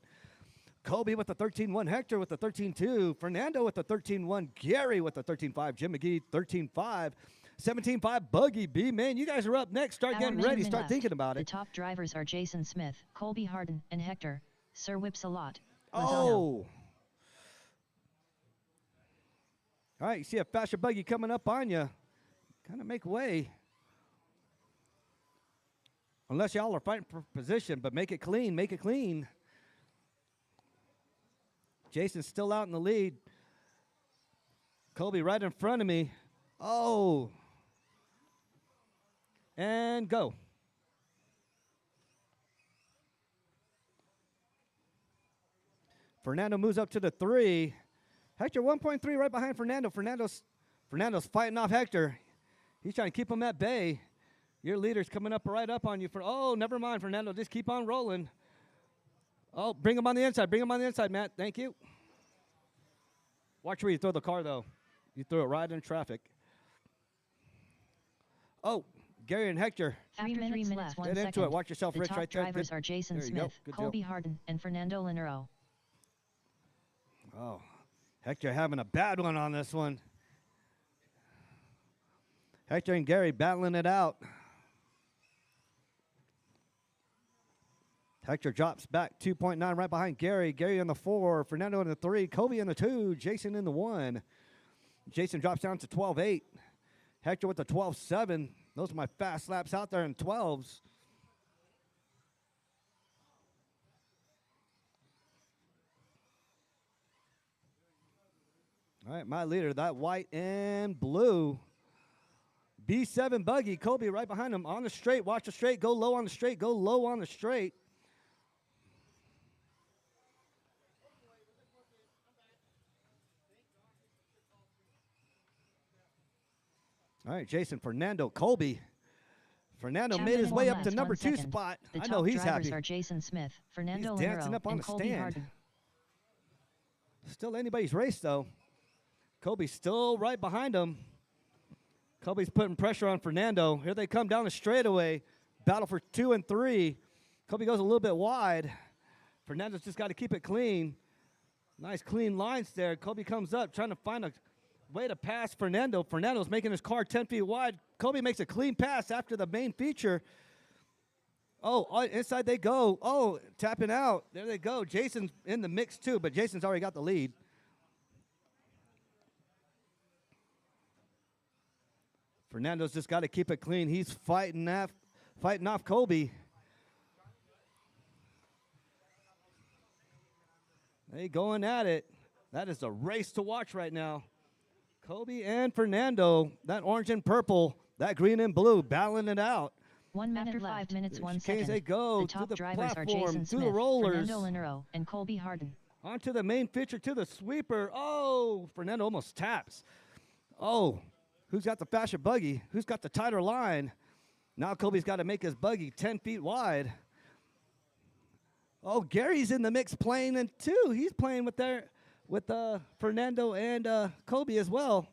Kobe with the 13-1. Hector with the 13-2. Fernando with the 13-1. Gary with the 13-5. Jim McGee 13-5. 17-5 Buggy B. Man, you guys are up next. Start getting ready. Start left. thinking about it. The top drivers are Jason Smith, Colby Harden, and Hector. Sir Whipsalot. Oh. All right, you see a faster Buggy coming up on you. Kind of make way. Unless y'all are fighting for position, but make it clean. Make it clean. Jason's still out in the lead. Colby right in front of me. Oh. And go. Fernando moves up to the 3. Hector 1.3 right behind Fernando. Fernando's fighting off Hector. He's trying to keep him at bay. Your leader's coming up right up on you. Oh, never mind, Fernando. Just keep on rolling. Oh, bring him on the inside. Bring him on the inside, Matt. Thank you. Watch where you throw the car, though. You throw it right in traffic. Oh, Gary and Hector. After 3 minutes left, 1 Get second. into it. Watch yourself, The Rich, top right there. drivers are Jason There you go. Smith, Good Colby deal. Harden, and Fernando Linero. Oh, Hector having a bad one on this one. Hector and Gary battling it out. Hector drops back 2.9 right behind Gary. Gary in the 4, Fernando in the 3, Kobe in the 2, Jason in the 1. Jason drops down to 12.8. Hector with the 12.7. Those are my fast laps out there in 12s. All right, my leader, that white and blue. B7 buggy, Kobe right behind him on the straight. Watch the straight, go low on the straight, go low on the straight. All right, Jason, Fernando, Colby. Fernando made his way up to number 2 spot. I know he's happy. The top drivers are Jason Smith, Fernando He's dancing Linero, up on and the Colby stand. Harden. Still anybody's race, though. Kobe's still right behind him. Kobe's putting pressure on Fernando. Here they come down the straightaway. Battle for 2 and 3. Kobe goes a little bit wide. Fernando's just got to keep it clean. Nice clean lines there. Kobe comes up trying to find a way to pass Fernando. Fernando's making his car 10 feet wide. Kobe makes a clean pass after the main feature. Oh, inside they go. Oh, tapping out. There they go. Jason's in the mix too, but Jason's already got the lead. Fernando's just got to keep it clean. He's fighting off Kobe. They going at it. That is a race to watch right now. Kobe and Fernando, that orange and purple, that green and blue, battling it out. 1 minute left. 5 minutes, 1 As second. they go The to top the drivers are platform, Jason to Smith, the rollers, Fernando Linero, and Colby Harden. onto the main feature, to the sweeper. Oh, Fernando almost taps. Oh, who's got the faster buggy? Who's got the tighter line? Now Kobe's got to make his buggy 10 feet wide. Oh, Gary's in the mix playing in too. He's playing with Fernando and Kobe as well.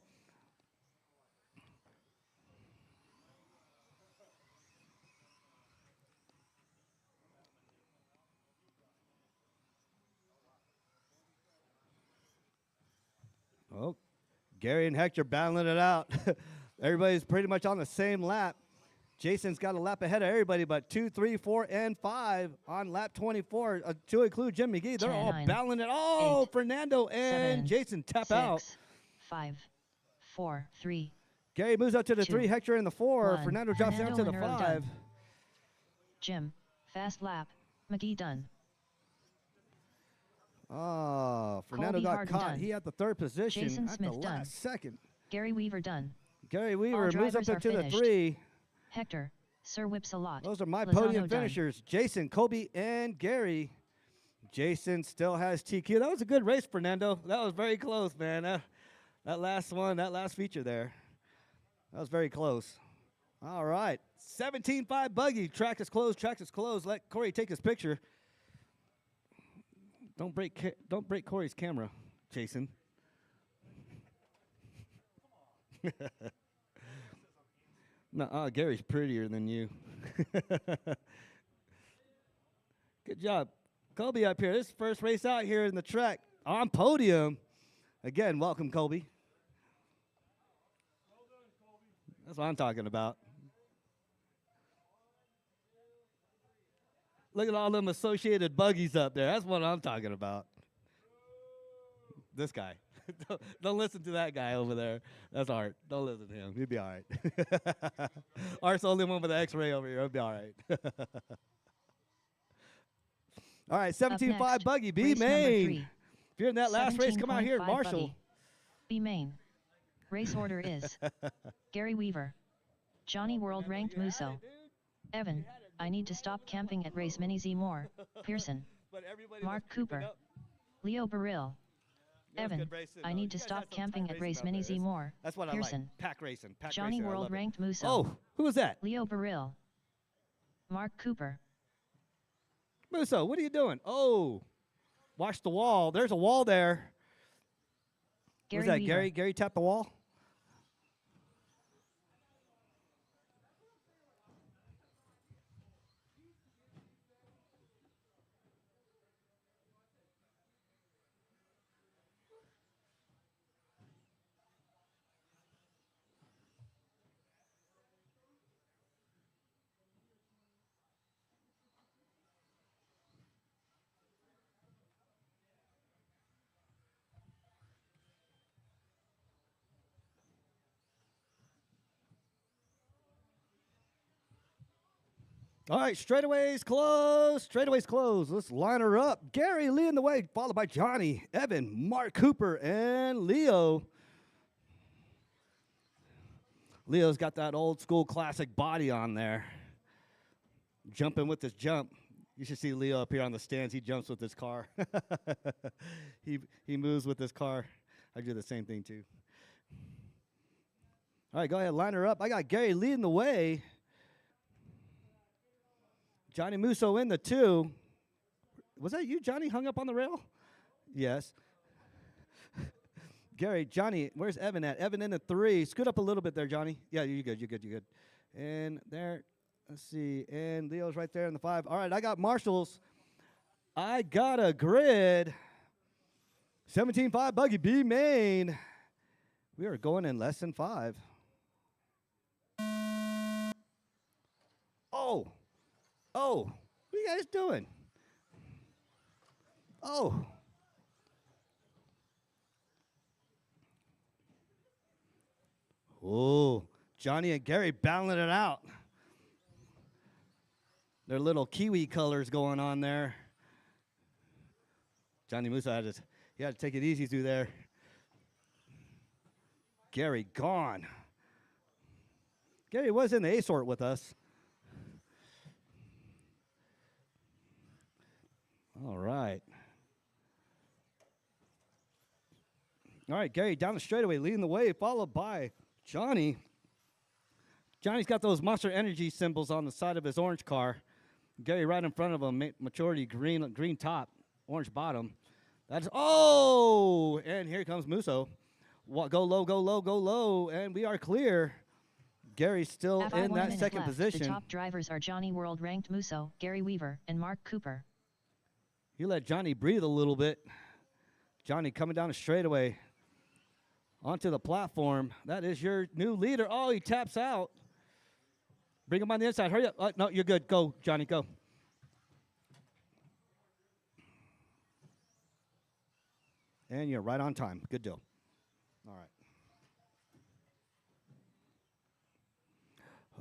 Oh, Gary and Hector battling it out. Everybody's pretty much on the same lap. Jason's got a lap ahead of everybody, but 2, 3, 4, and 5 on lap 24, to include Jim McGee. They're 10, all 9, battling it. Oh, 8, Fernando and 7, Jason tap 6, out. 5, 4, 3. Gary moves up to the 2, 3, Hector in the 4. 1. Fernando drops down to the Linero 5. done. Jim, fast lap. McGee done. Oh, Fernando Colby got Harden caught. done. He had the 3rd position Jason at Smith the done. last second. Gary Weaver done. Gary Weaver moves up drivers are into the finished. 3. Hector, Sir Whips a lot. Those are my Lozano podium done. finishers. Jason, Kobe, and Gary. Jason still has TQ. That was a good race, Fernando. That was very close, man. That last one, that last feature there. That was very close. All right. 17.5 buggy. Track is closed. Track is closed. Let Corey take his picture. Don't break Corey's camera, Jason. No, Gary's prettier than you. Good job. Kobe up here. This is first race out here in the track on podium. Again, welcome, Kobe. That's what I'm talking about. Look at all them associated buggies up there. That's what I'm talking about. This guy. Don't listen to that guy over there. That's Art. Don't listen to him. He'll be all right. Art's the only one with the X-ray over here. He'll be all right. All right, 17.5 buggy, B Race number main. 3. If you're in that last race, come out here, 17.5 Marshall. buggy. B main. Race order is Gary Weaver, Johnny World Ranked Musso, Evan, I need to stop camping at Race Mini Z Moore, Pearson, Mark Cooper, Leo Baril. It was Evan, good racing, I though. need You to guys stop had some camping tight at racing Race out Mini there. Z more. That's what Pearson. I like. Pack racing. Pack Johnny racing. I World love it. Ranked Muso. Oh, who was that? Leo Baril. Mark Cooper. Muso, what are you doing? Oh, watch the wall. There's a wall there. Gary Was that Weaver. Gary? Gary tapped the wall? All right, straightaways closed. Straightaways closed. Let's line her up. Gary leading the way, followed by Johnny, Evan, Mark Cooper, and Leo. Leo's got that old school classic body on there. Jumping with his jump. You should see Leo up here on the stands. He jumps with his car. he moves with his car. I do the same thing too. All right, go ahead, line her up. I got Gary leading the way. Johnny Muso in the 2. Was that you, Johnny, hung up on the rail? Yes. Gary, Johnny, where's Evan at? Evan in the 3. Scoot up a little bit there, Johnny. Yeah, you're good, you're good, you're good. And there, let's see. And Leo's right there in the 5. All right, I got marshals. I got a grid. 17.5 buggy B main. We are going in less than 5. Oh. Oh, what are you guys doing? Oh. Oh, Johnny and Gary battling it out. Their little kiwi colors going on there. Johnny Musa had to take it easy through there. Gary gone. Gary was in the A sort with us. All right. All right, Gary down the straightaway, leading the way, followed by Johnny. Johnny's got those Monster Energy symbols on the side of his orange car. Gary right in front of him, maturity green top, orange bottom. That's and here comes Muso. Go low, go low, go low, and we are clear. Gary's still After in 1 that minute second left, position. The top drivers are Johnny World Ranked Muso, Gary Weaver, and Mark Cooper. You let Johnny breathe a little bit. Johnny coming down the straightaway onto the platform. That is your new leader. Oh, he taps out. Bring him on the inside. Hurry up. No, you're good. Go, Johnny, go. And you're right on time. Good deal. All right.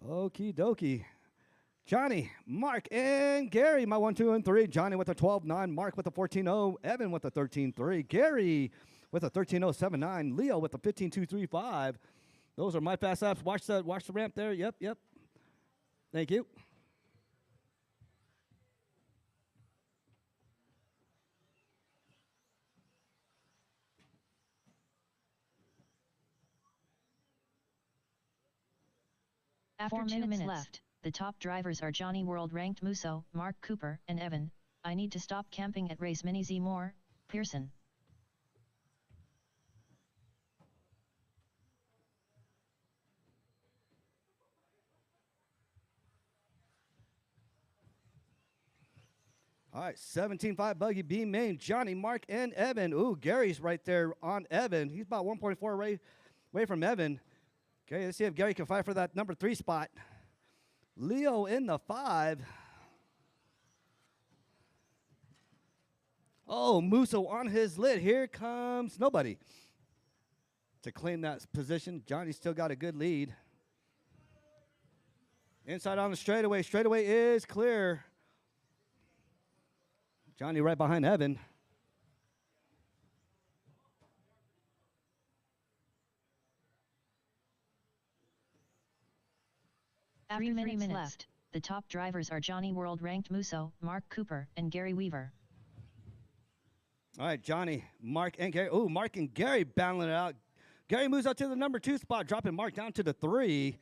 Okie dokie. Johnny, Mark, and Gary, my 1, 2, and 3. Johnny with a 12.9. Mark with a 14.0. Evan with a 13.3. Gary with a 13.079. Leo with a 15.235. Those are my fast laps. Watch the ramp there. Yep. Thank you. After 2 minutes left, the top drivers are Johnny World Ranked Muso, Mark Cooper, and Evan. I need to stop camping at Race Mini Z more, Pearson. All right, 17.5 buggy B main. Johnny, Mark, and Evan. Ooh, Gary's right there on Evan. He's about 1.4 away from Evan. Okay, let's see if Gary can fight for that number 3 spot. Leo in the 5. Oh, Muso on his lid. Here comes nobody to claim that position. Johnny's still got a good lead. Inside on the straightaway. Straightaway is clear. Johnny right behind Evan. After 3 minutes left, the top drivers are Johnny World Ranked Muso, Mark Cooper, and Gary Weaver. All right, Johnny, Mark, and Gary. Oh, Mark and Gary battling it out. Gary moves up to the number 2 spot, dropping Mark down to the 3.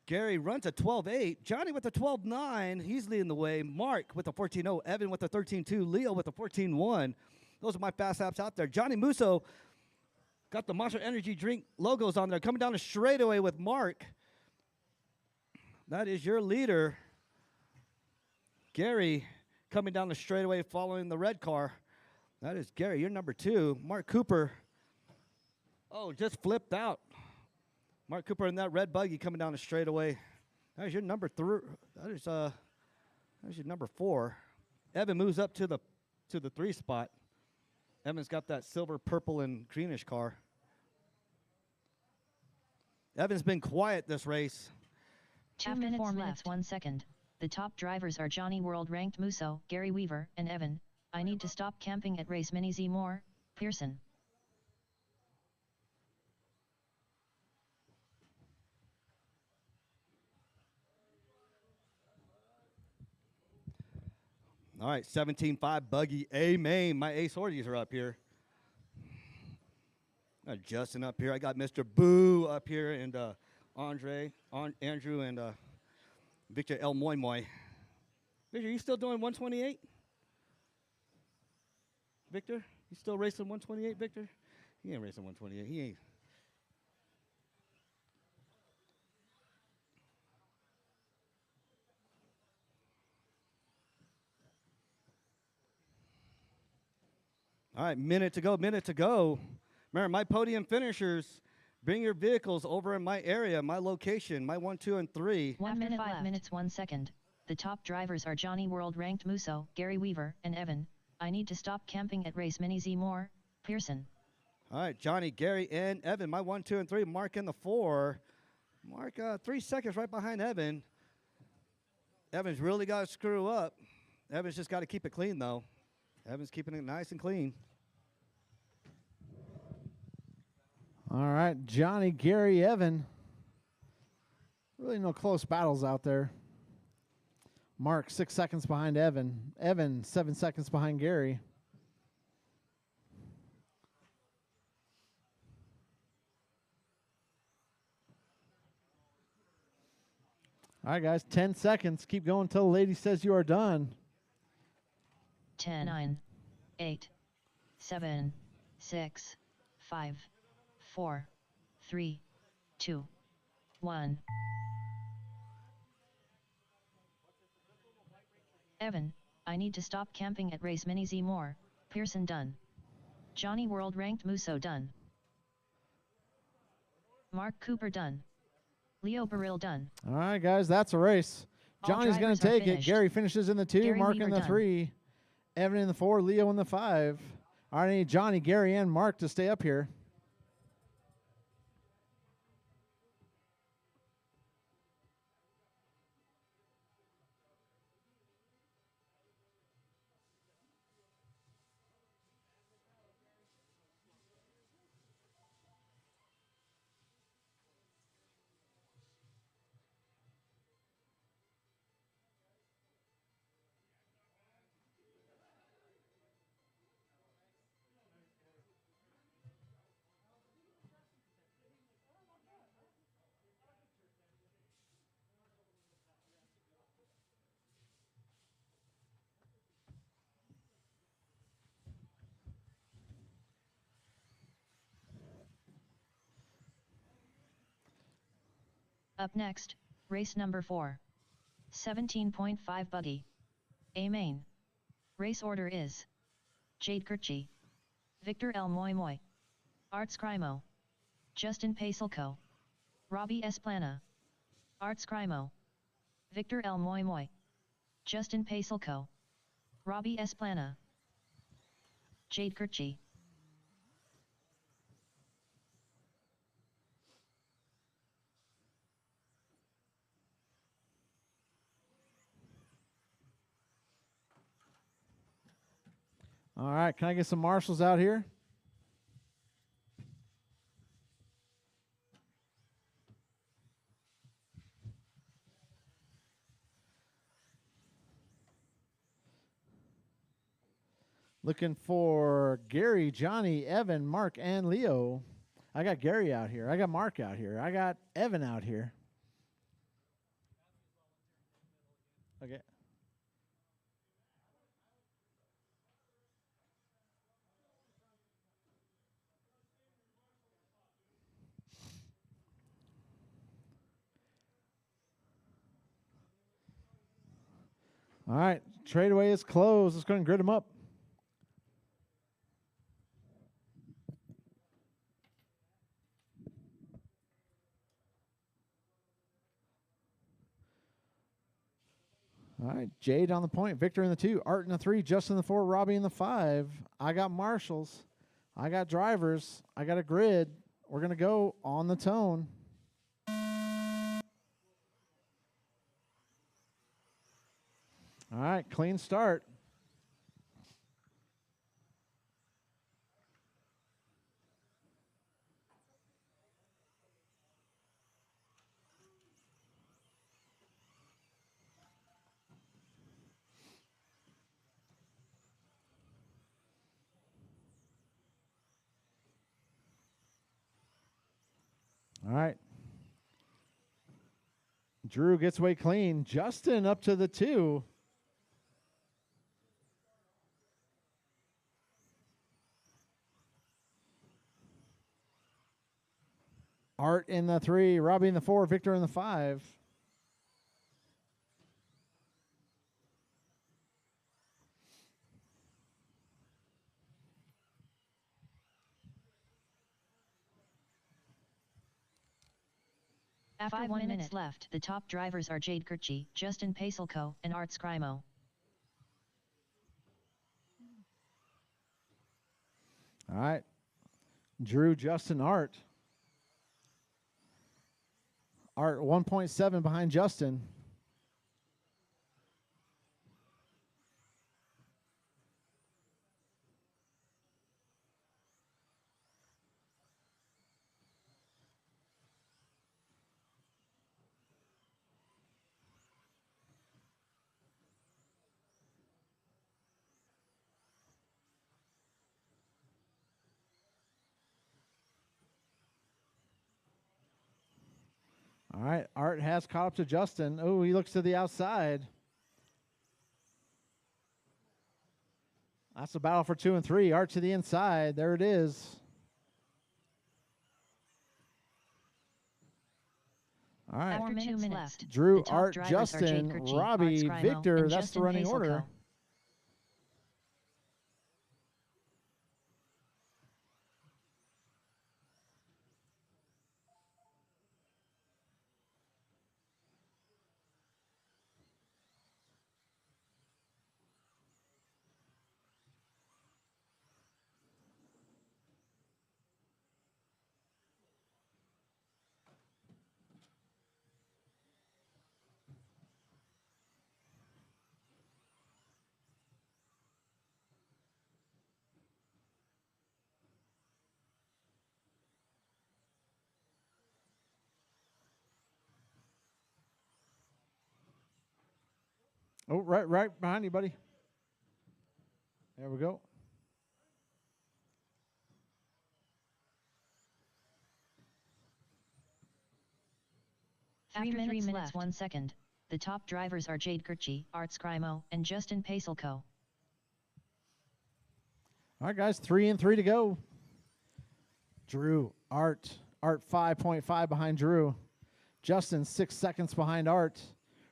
Gary runs a 12.8. Johnny with a 12.9. He's leading the way. Mark with a 14.0. Evan with a 13.2. Leo with a 14.1. Those are my fast apps out there. Johnny Musso got the Monster Energy drink logos on there. Coming down the straightaway with Mark. That is your leader. Gary coming down the straightaway following the red car. That is Gary. You're number 2. Mark Cooper. Oh, just flipped out. Mark Cooper in that red buggy coming down the straightaway. That is your number 3. That is your number 4. Evan moves up to the 3 spot. Evan's got that silver, purple, and greenish car. Evan's been quiet this race. 2 minutes 4 minutes 1 second. The top drivers are Johnny World ranked Musso, Gary Weaver, and Evan. I need to stop camping at race Mini Z Moore, Pearson. All right, 17.5 buggy A main. My ace ordies are up here. Justin up here. I got Mr. Boo up here, and Andrew, and Victor El Moy Moy. Victor, you still doing 128? Victor, you still racing 128, Victor? He ain't racing 128. He ain't. All right, minute to go. Remember, my podium finishers, bring your vehicles over in my area, my location, my 1, 2, and 3. 1 minute 5 minutes 1 second. The top drivers are Johnny World ranked Musso, Gary Weaver, and Evan. I need to stop camping at race Mini Z Moore, Pearson. All right, Johnny, Gary, and Evan, my 1, 2, and 3. Mark in the 4. Mark 3 seconds right behind Evan. Evan's really got to screw up. Evan's just got to keep it clean, though. Evan's keeping it nice and clean. All right, Johnny, Gary, Evan. Really no close battles out there. Mark 6 seconds behind Evan. Evan 7 seconds behind Gary. All right, guys, 10 seconds. Keep going until the lady says you are done. 10, 9, 8, 7, 6, 5, 4, 3, 2, 1. Evan, I need to stop camping at race Mini Z Moore, Pearson done. Johnny World ranked Musso done. Mark Cooper done. Leo Baril done. All right, guys, that's a race. Johnny's going to take it. Gary finishes in the 2, Gary Mark Weaver in the done. 3, Evan in the 4, Leo in the 5. All right, I need Johnny, Gary, and Mark to stay up here. Up next, race number 4. 17.5 buggy. A main. Race order is Jade Kirchi, Victor L. Moy Moy, Arts Crimo, Justin Pacelco, Robbie Esplana, Arts Crimo, Victor L. Moy Moy, Justin Pacelco, Robbie Esplana, Jade Kirchi. All right, can I get some marshals out here? Looking for Gary, Johnny, Evan, Mark, and Leo. I got Gary out here. I got Mark out here. I got Evan out here. Okay. All right. Tradeaway is closed. Let's go ahead and grid them up. All right, Jade on the point, Victor in the 2, Art in the 3, Justin in the 4, Robbie in the 5. I got marshals. I got drivers. I got a grid. We're going to go on the tone. All right, clean start. All right. Drew gets away clean. Justin up to the 2. Art in the 3, Robbie in the 4, Victor in the 5. After 1 minute left, the top drivers are Jade Kirchi, Justin Pacelko, and Art Scrimo. All right. Drew, Justin, Art. Art 1.7 behind Justin. All right, Art has caught up to Justin. Oh, he looks to the outside. That's a battle for 2 and 3. Art to the inside. There it is. All right. After 2 minutes left, Drew, the top Art, drivers are Justin, Jade Kirchi, Robbie, Art Scrimo, Victor. and That's Justin the running Pacelko. order. Oh, right behind you, buddy. There we go. After 3 minutes left, 1 second, the top drivers are Jade Kirchi, Art Scrimo, and Justin Pacelko. All right, guys, 3 and 3 to go. Drew, Art 5.5 behind Drew. Justin 6 seconds behind Art.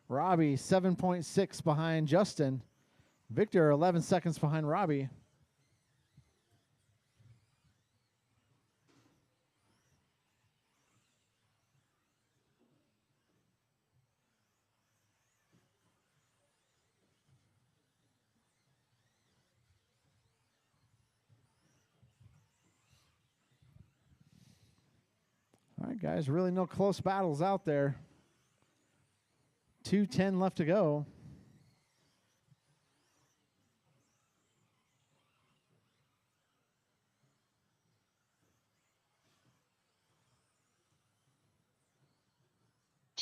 Robbie 7.6 behind Justin. Victor 11 seconds behind Robbie. All right, guys, really no close battles out there. 2:10 left to go.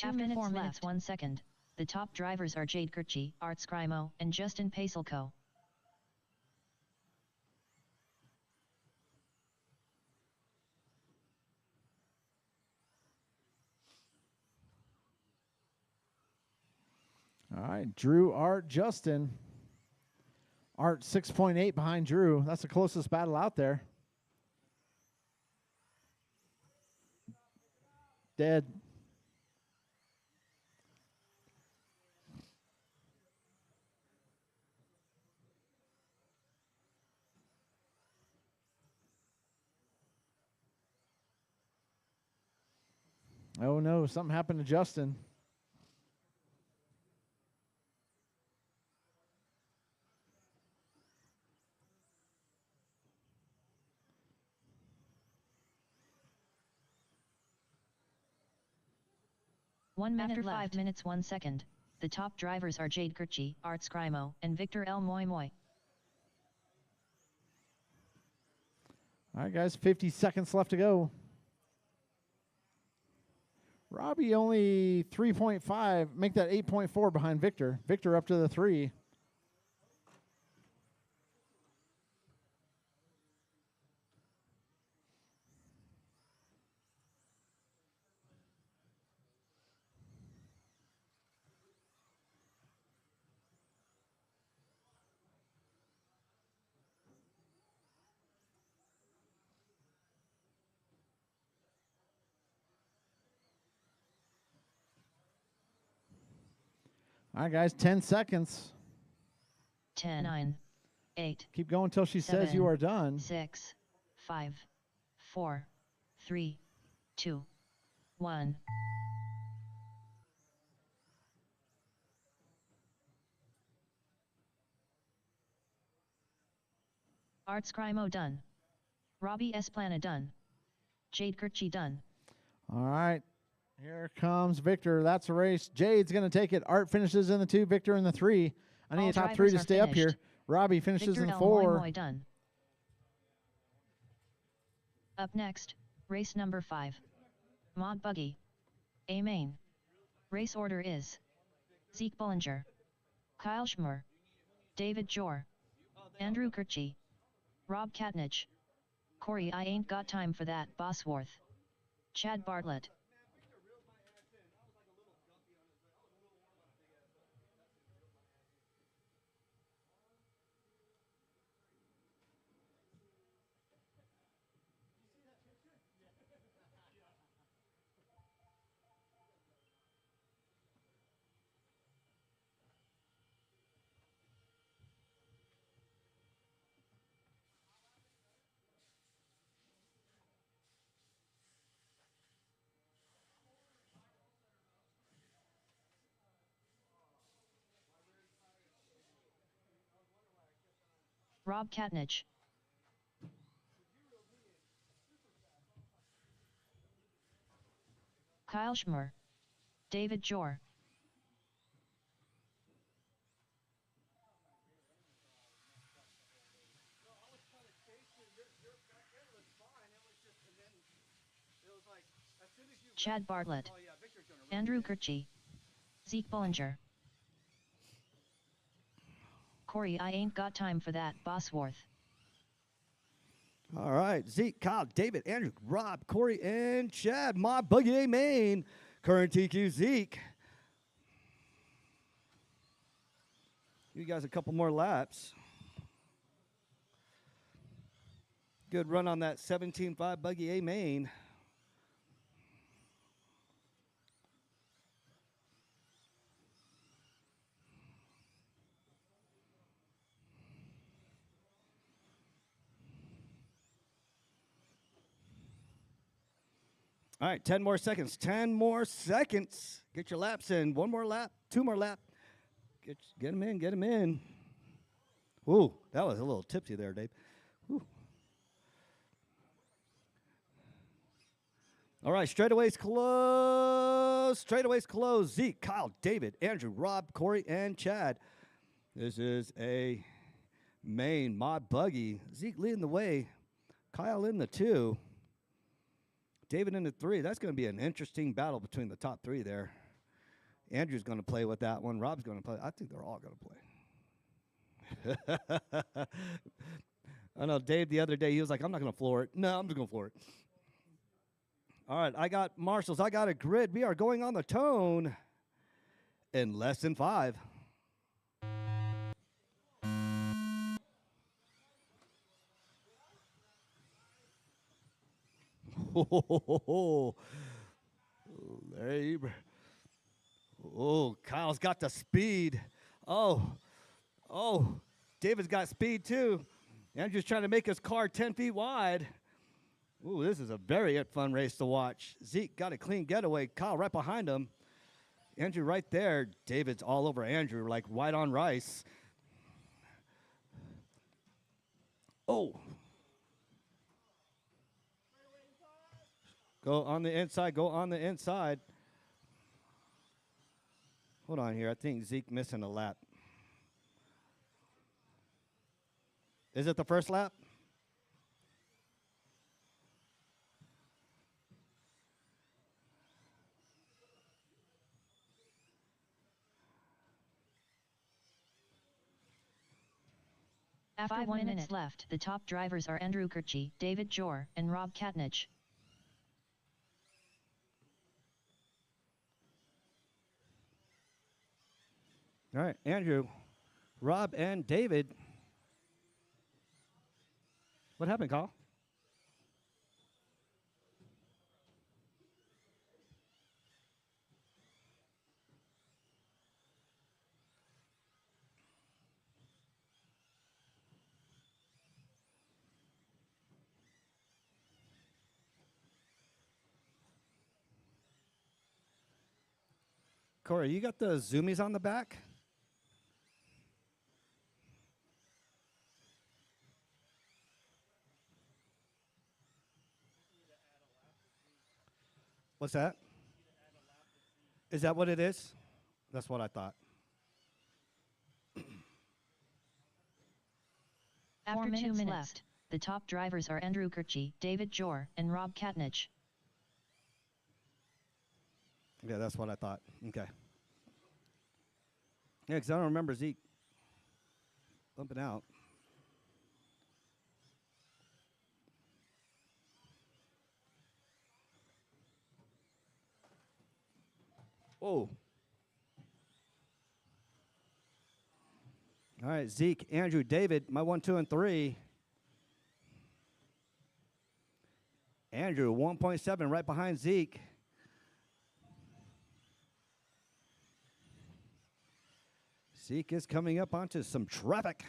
After 4 minutes 1 second, the top drivers are Jade Kirchi, Art Scrimo, and Justin Pacelko. All right, Drew, Art, Justin. Art 6.8 behind Drew. That's the closest battle out there. Dead. Oh no, something happened to Justin. After 5 minutes 1 second, the top drivers are Jade Kirchi, Art Scrimo, and Victor L. Moy Moy. All right, guys, 50 seconds left to go. Robbie only 3.5. Make that 8.4 behind Victor. Victor up to the 3. All right, guys, 10 seconds. 10, 9, 8. Keep going until she says you are done. 6, 5, 4, 3, 2, 1. Art Scrimo done. Robbie Esplana done. Jade Kirchi done. All right, here comes Victor. That's a race. Jade's going to take it. Art finishes in the 2, Victor in the 3. I need a top 3 to stay up here. Robbie finishes Victor in the L. 4. Moy Moy done. Up next, race number 5. Mod Buggy. A main. Race order is Zeke Bullinger, Kyle Schmer, David Jor, Andrew Kirchi, Rob Katnich, Corey I ain't got time for that Bosworth, Chad Bartlett. Rob Katnich, Kyle Schmer, David Jor. Chad Bartlett, Andrew Kirchi, Zeke Bullinger, Corey I ain't got time for that Bosworth. All right, Zeke, Kyle, David, Andrew, Rob, Corey, and Chad. Mod Buggy A main. Current TQ Zeke. You guys a couple more laps. Good run on that 17.5 Buggy A main. All right, 10 more seconds. 10 more seconds. Get your laps in. 1 more lap, 2 more lap. Get them in, get them in. Ooh, that was a little tipsy there, Dave. Ooh. All right, straightaways close. Straightaways close. Zeke, Kyle, David, Andrew, Rob, Corey, and Chad. This is a main Mod Buggy. Zeke leading the way. Kyle in the 2. David in the 3. That's going to be an interesting battle between the top 3 there. Andrew's going to play with that one. Rob's going to play. I think they're all going to play. I know Dave the other day, he was like, I'm not going to floor it. No, I'm just going to floor it. All right, I got marshals. I got a grid. We are going on the tone. in less than 5. There you. Oh, Kyle's got the speed. Oh, David's got speed too. Andrew's trying to make his car 10 feet wide. Ooh, this is a very fun race to watch. Zeke got a clean getaway. Kyle right behind him. Andrew right there. David's all over Andrew, like white on rice. Oh. Go on the inside. Go on the inside. Hold on here. I think Zeke missing a lap. Is it the first lap? After 1 minute left, the top drivers are Andrew Kirchie, David Jor, and Rob Katnich. All right, Andrew, Rob, and David. What happened, Kyle? Corey, you got the zoomies on the back? What's that? Is that what it is? That's what I thought. After 2 minutes left, the top drivers are Andrew Kirchie, David Jor, and Rob Katnich. Yeah, that's what I thought. Okay. Yeah, because I don't remember Zeke bumping out. Oh. All right, Zeke, Andrew, David, my 1, 2, and 3. Andrew, 1.7 right behind Zeke. Zeke is coming up onto some traffic.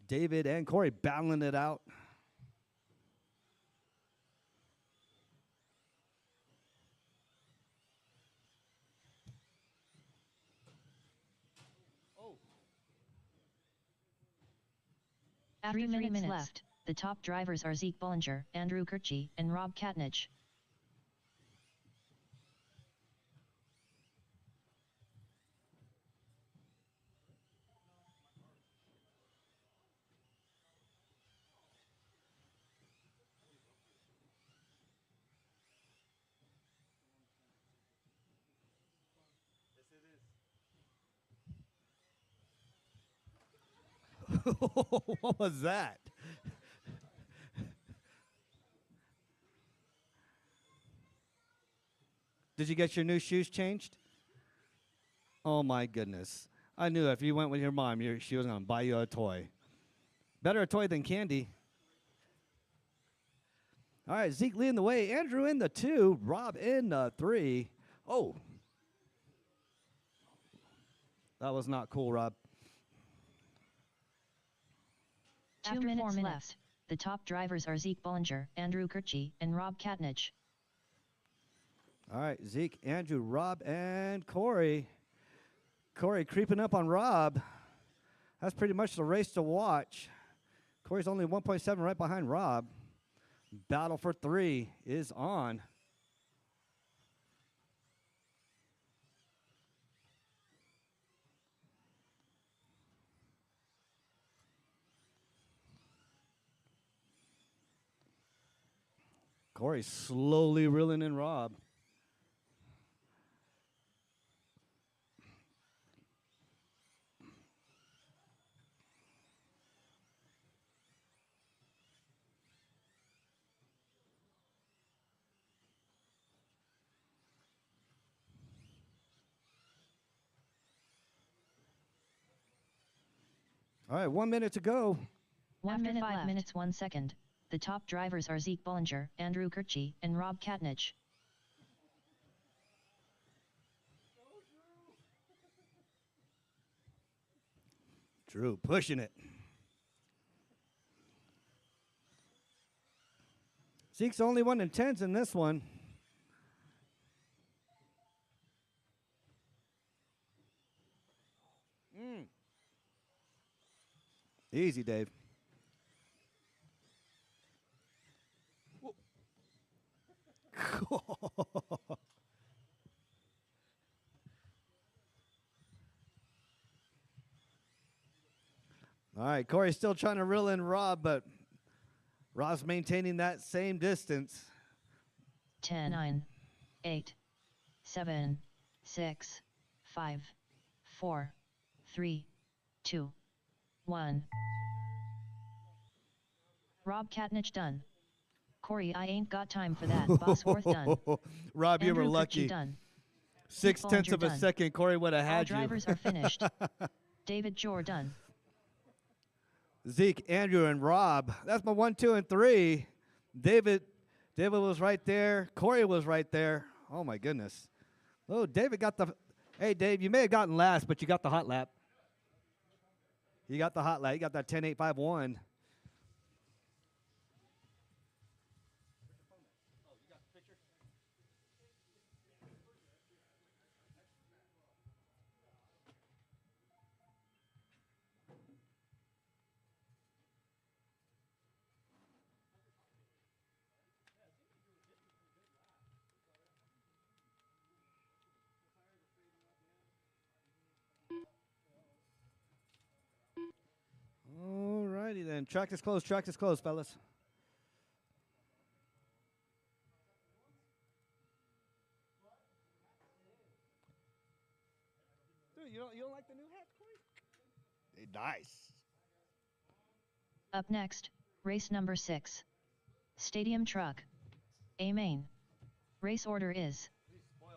David and Corey battling it out. After 3 minutes left, the top drivers are Zeke Bollinger, Andrew Kirchie, and Rob Katnich. What was that? Did you get your new shoes changed? Oh my goodness. I knew if you went with your mom, she was going to buy you a toy. Better a toy than candy. All right, Zeke leading the way. Andrew in the 2. Rob in the 3. Oh. That was not cool, Rob. After 4 minutes left, the top drivers are Zeke Bollinger, Andrew Kirchie, and Rob Katnich. All right, Zeke, Andrew, Rob, and Corey. Corey creeping up on Rob. That's pretty much the race to watch. Corey's only 1.7 right behind Rob. Battle for 3 is on. Corey slowly reeling in Rob. All right, 1 minute to go. 1 minute 5 minutes 1 second. The top drivers are Zeke Bollinger, Andrew Kirchie, and Rob Katnich. Drew pushing it. Zeke's only 1 in 10s in this one. Easy, Dave. All right, Corey's still trying to reel in Rob, but Rob's maintaining that same distance. 10, 9, 8, 7, 6, 5, 4, 3, 2, 1. Rob Katnich done. Corey, I ain't got time for that. Bosworth done. Rob, you were Andrew lucky. Kirchie done. 6/10 of a done. second, Corey would have All had you. drivers are finished. David Jor done. Zeke, Andrew, and Rob. That's my 1, 2, and 3. David was right there. Corey was right there. Oh my goodness. Oh, David got the. Hey, Dave, you may have gotten last, but you got the hot lap. You got the hot lap. You got that 10.851. All righty then. Track is closed, fellas. Dude, you don't like the new hat, Corey? Nice. Up next, race number 6. Stadium Truck. A main. Race order is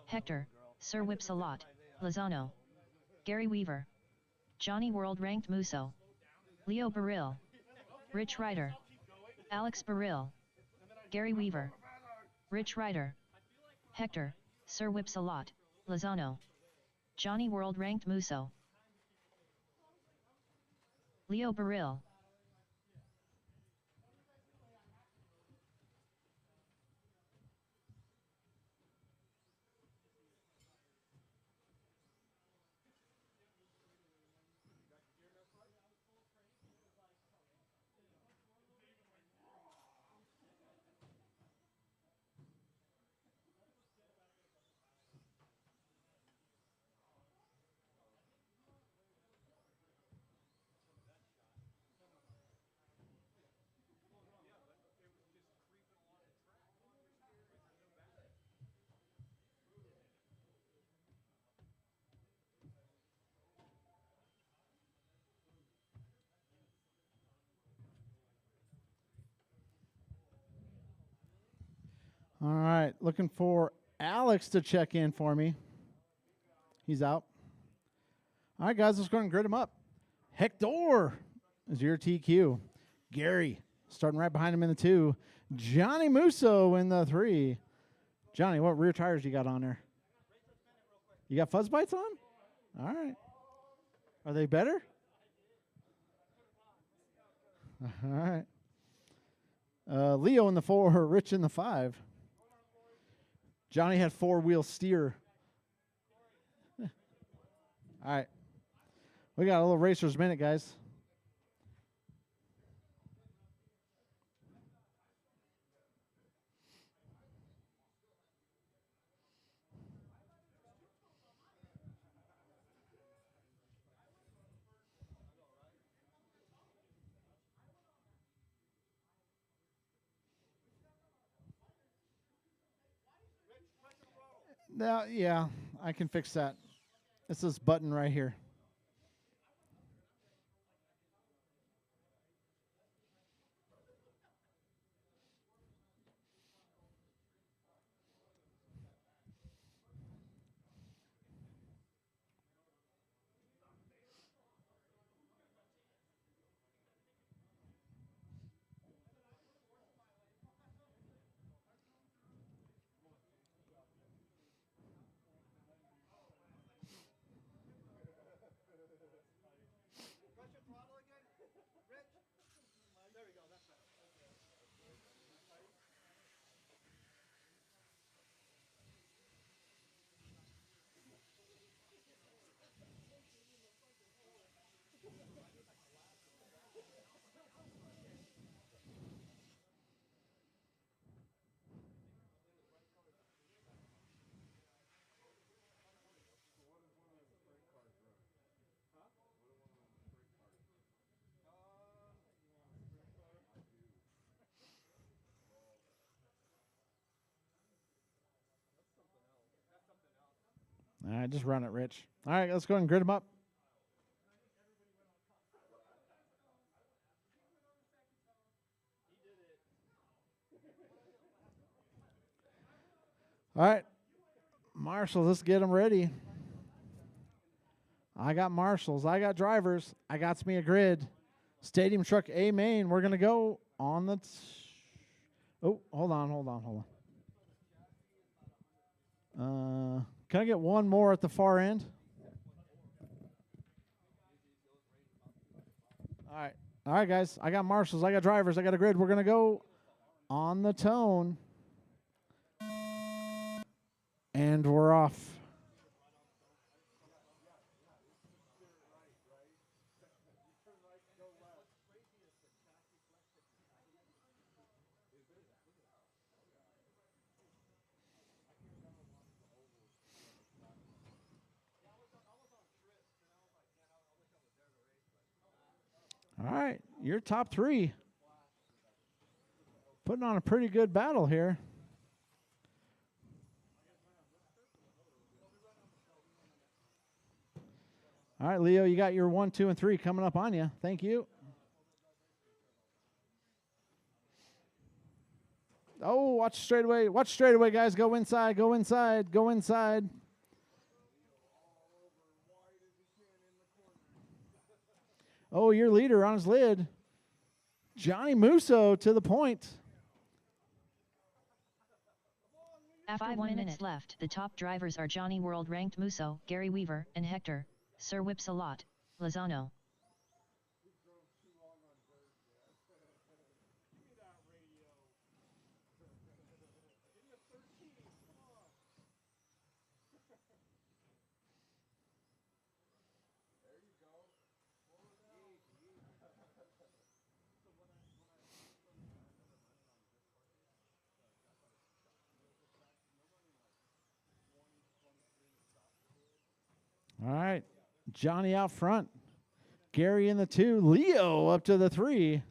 Hector, Sir Whips-a-Lot, Lozano, Gary Weaver, Johnny World Ranked Musso, Leo Baril, Rich Ryder, Alex Baril, Gary Weaver, Rich Ryder, Hector, Sir Whips-a-Lot, Lozano, Johnny World Ranked Musso, Leo Baril. All right, looking for Alex to check in for me. He's out. All right, guys, let's go and grid him up. Hector is your TQ. Gary starting right behind him in the 2. Johnny Musso in the 3. Johnny, what rear tires you got on there? You got fuzz bites on? All right. Are they better? All right. Leo in the 4, Rich in the 5. Johnny had 4-wheel steer. All right. We got a little racer's minute, guys. Now, yeah, I can fix that. It's this button right here. All right, just run it, Rich. All right, let's go ahead and grid them up. All right, marshals, let's get them ready. I got marshals. I got drivers. I got me a grid. Stadium truck A main. We're going to go on the... oh, hold on. Can I get one more at the far end? All right, guys. I got marshals. I got drivers. I got a grid. We're going to go on the tone. And we're off. All right, your top three. Putting on a pretty good battle here. All right, Leo, you got your 1, 2, and 3 coming up on you. Thank you. Oh, watch straight away. Watch straight away, guys. Go inside, go inside, go inside. Oh, your leader on his lid. Johnny Musso to the point. After 1 minute left, the top drivers are Johnny World ranked Musso, Gary Weaver, and Hector, Sir Whipsalot, Lozano. All right, Johnny out front. Gary in the 2. Leo up to the 3.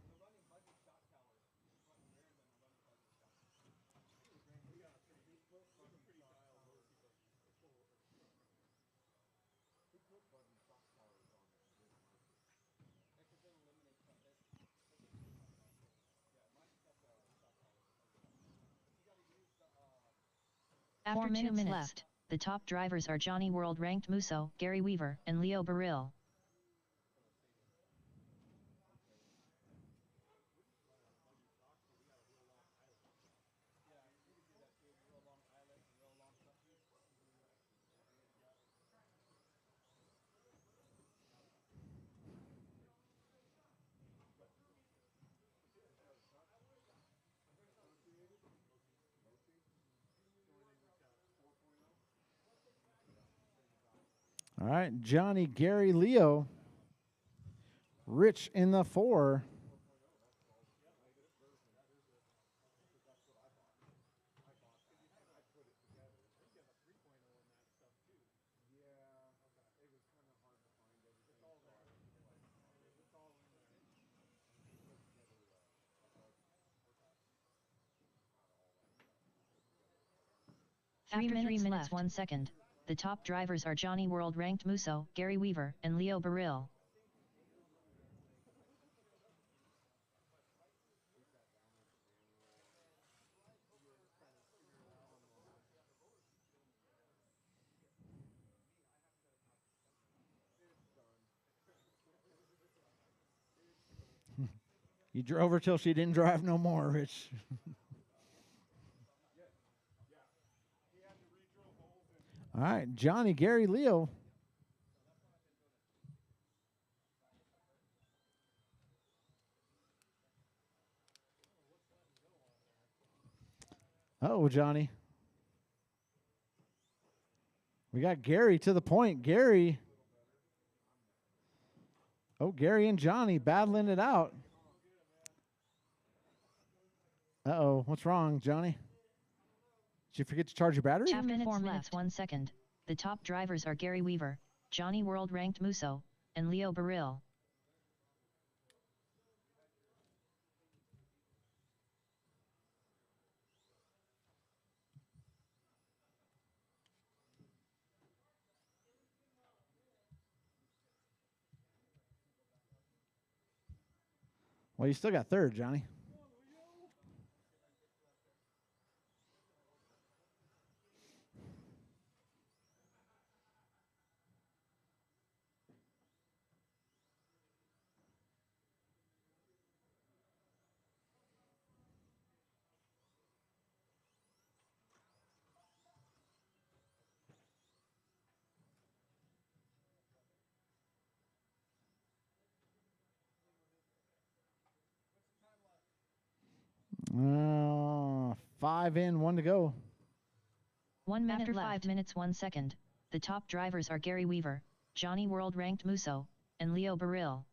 After 2 minutes left, the top drivers are Johnny World ranked Musso, Gary Weaver, and Leo Baril. All right, Johnny, Gary, Leo. Rich in the 4. After 3 minutes 1 second, the top drivers are Johnny World ranked Musso, Gary Weaver, and Leo Baril. You drove her till she didn't drive no more, Rich. All right, Johnny, Gary, Leo. Uh-oh, Johnny. We got Gary to the point. Gary. Oh, Gary and Johnny battling it out. Uh-oh, what's wrong, Johnny? Did you forget to charge your battery? After 4 minutes 1 second, the top drivers are Gary Weaver, Johnny World ranked Musso, and Leo Baril. Well, you still got third, Johnny. Five in, one to go. 1 minute after left. 5 minutes 1 second. The top drivers are Gary Weaver, Johnny World Ranked Musso, and Leo Baril.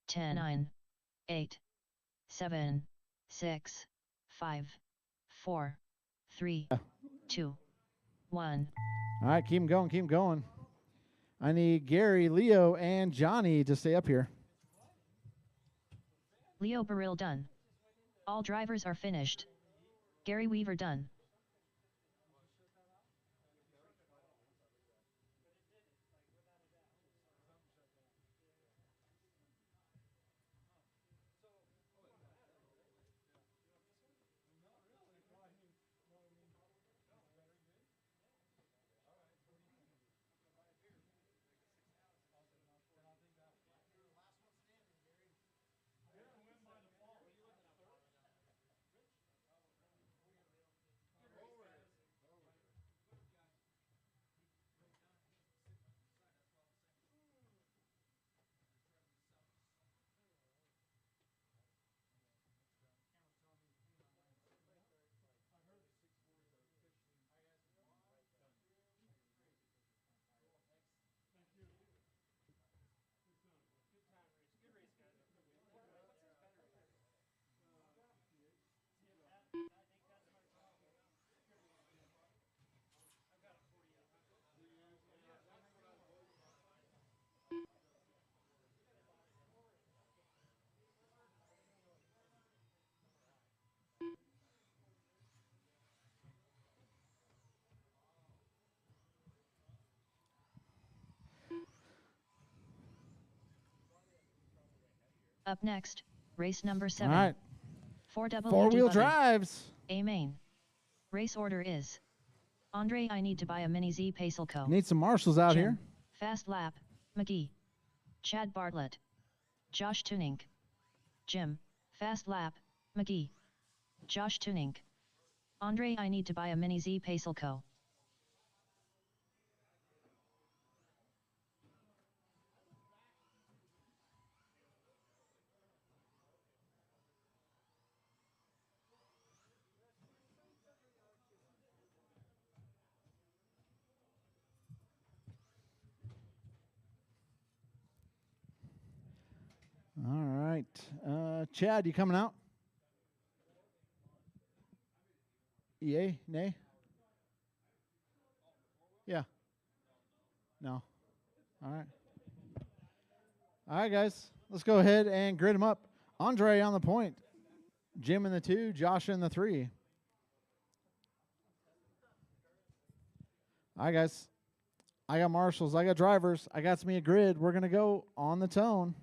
Ten, 9, 8, 7, 6, 5, 4, 3, 2, 1. All right, keep 'em going, keep 'em going. I need Gary, Leo, and Johnny to stay up here. Leo Baril done. All drivers are finished. Gary Weaver done. Up next, race number 7. All right. 4WD Four-wheel buggy. drives. A main. Race order is Andre, I need to buy a mini Z Pacelco. Need some marshals out Jim, here. Fast Lap, McGee. Chad Bartlett. Josh Tunink. Jim, Fast Lap, McGee. Josh Tunink. Andre, I need to buy a mini Z Pacelco. All right. Chad, you coming out? Yay? Nay? Yeah. No. All right. All right, guys. Let's go ahead and grid them up. Andre on the point. Jim in the 2. Josh in the 3. All right, guys. I got marshals. I got drivers. I got me a grid. We're going to go on the tone.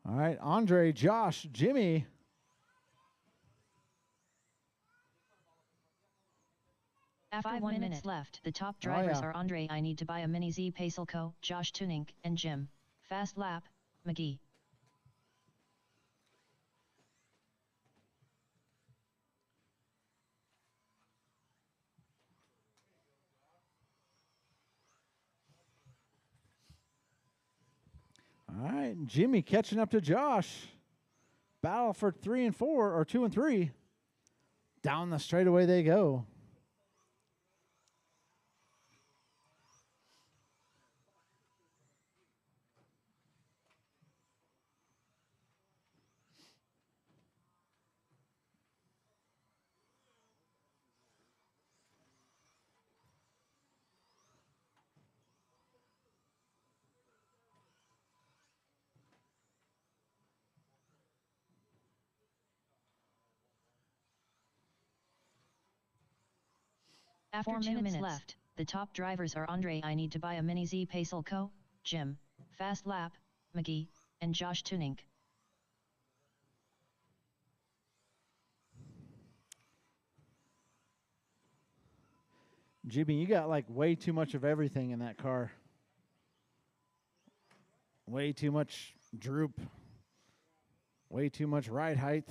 All right, Andre, Josh, Jimmy. After 1 minute left, the top drivers yeah. are Andre I Need to Buy a Mini Z Pacelco, Josh Tunink, and Jim. Fast lap, McGee. All right, Jimmy catching up to Josh. Battle for 3 and 4, or 2 and 3. Down the straightaway they go. After 2 minutes left, the top drivers are Andre I Need to Buy a Mini Z Pacelco, Jim. Fast lap, McGee, and Josh Tunink. Jimmy, you got like way too much of everything in that car. Way too much droop. Way too much ride height.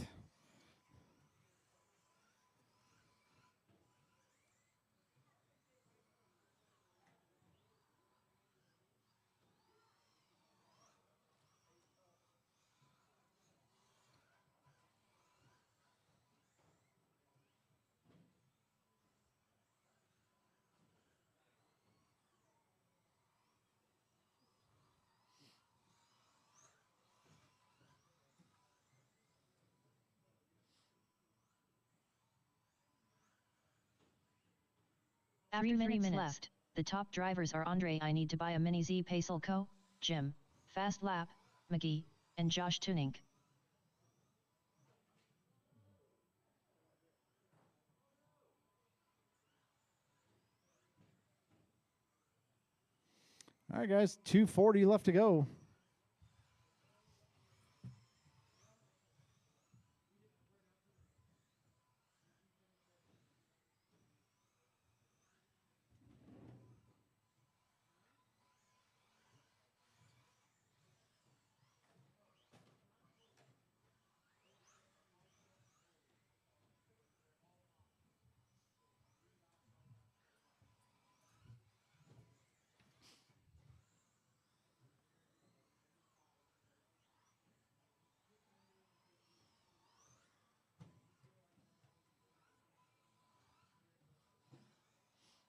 After 3 minutes left, the top drivers are Andre I Need to Buy a Mini Z Pacelco, Jim. Fast lap, McGee, and Josh Tunink. All right, guys, 2:40 left to go.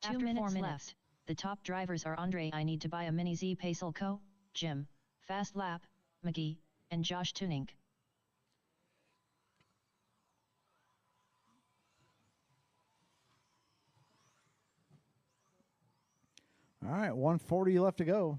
After 4 minutes left, the top drivers are Andre I Need to Buy a Mini Z Pacelco, Jim. Fast lap, McGee, and Josh Tunink. All right, 1:40 left to go.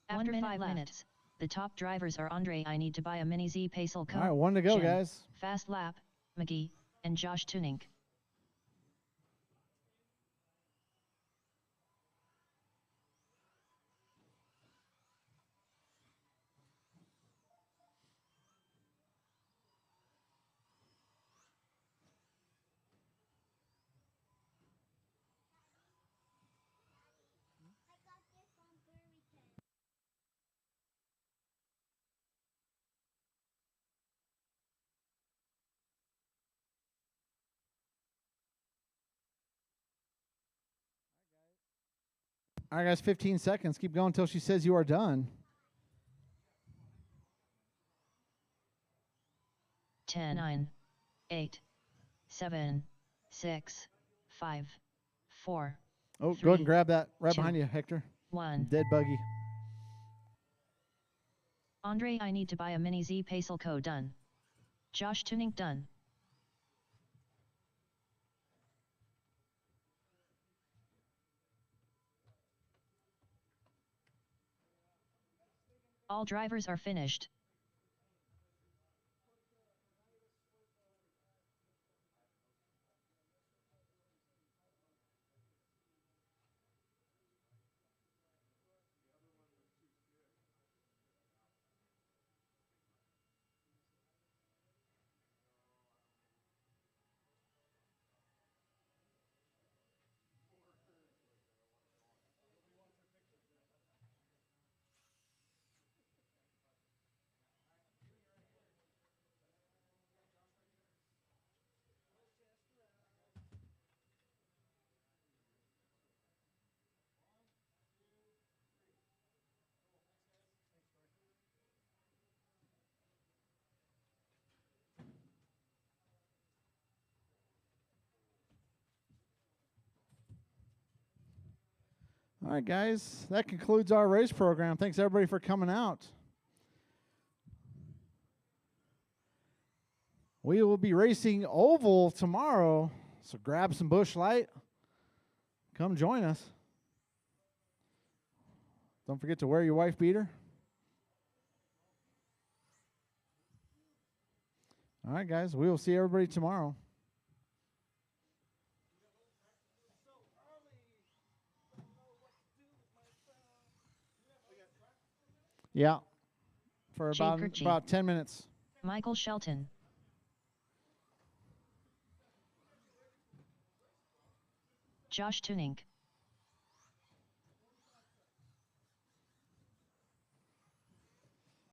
After 5 minutes, the top drivers are Andre I Need to Buy a Mini Z Pacelco, All right, 1 to go, Jim. guys. Fast lap, McGee, and Josh Tunink. All right, guys, 15 seconds. Keep going until she says you are done. 10, 9, 8, 7, 6, 5, 4, Oh, go ahead 3, and grab that right 2, behind you, Hector. 1. Dead buggy. Andre, I need to buy a mini Z Pacelco done. Josh Tuning done. All drivers are finished. All right, guys. That concludes our race program. Thanks, everybody, for coming out. We will be racing oval tomorrow, so grab some Busch Light. Come join us. Don't forget to wear your wife beater. All right, guys. We will see everybody tomorrow. Yeah, for Jay about Kirkji. 10 minutes. Michael Shelton. Josh Tuning.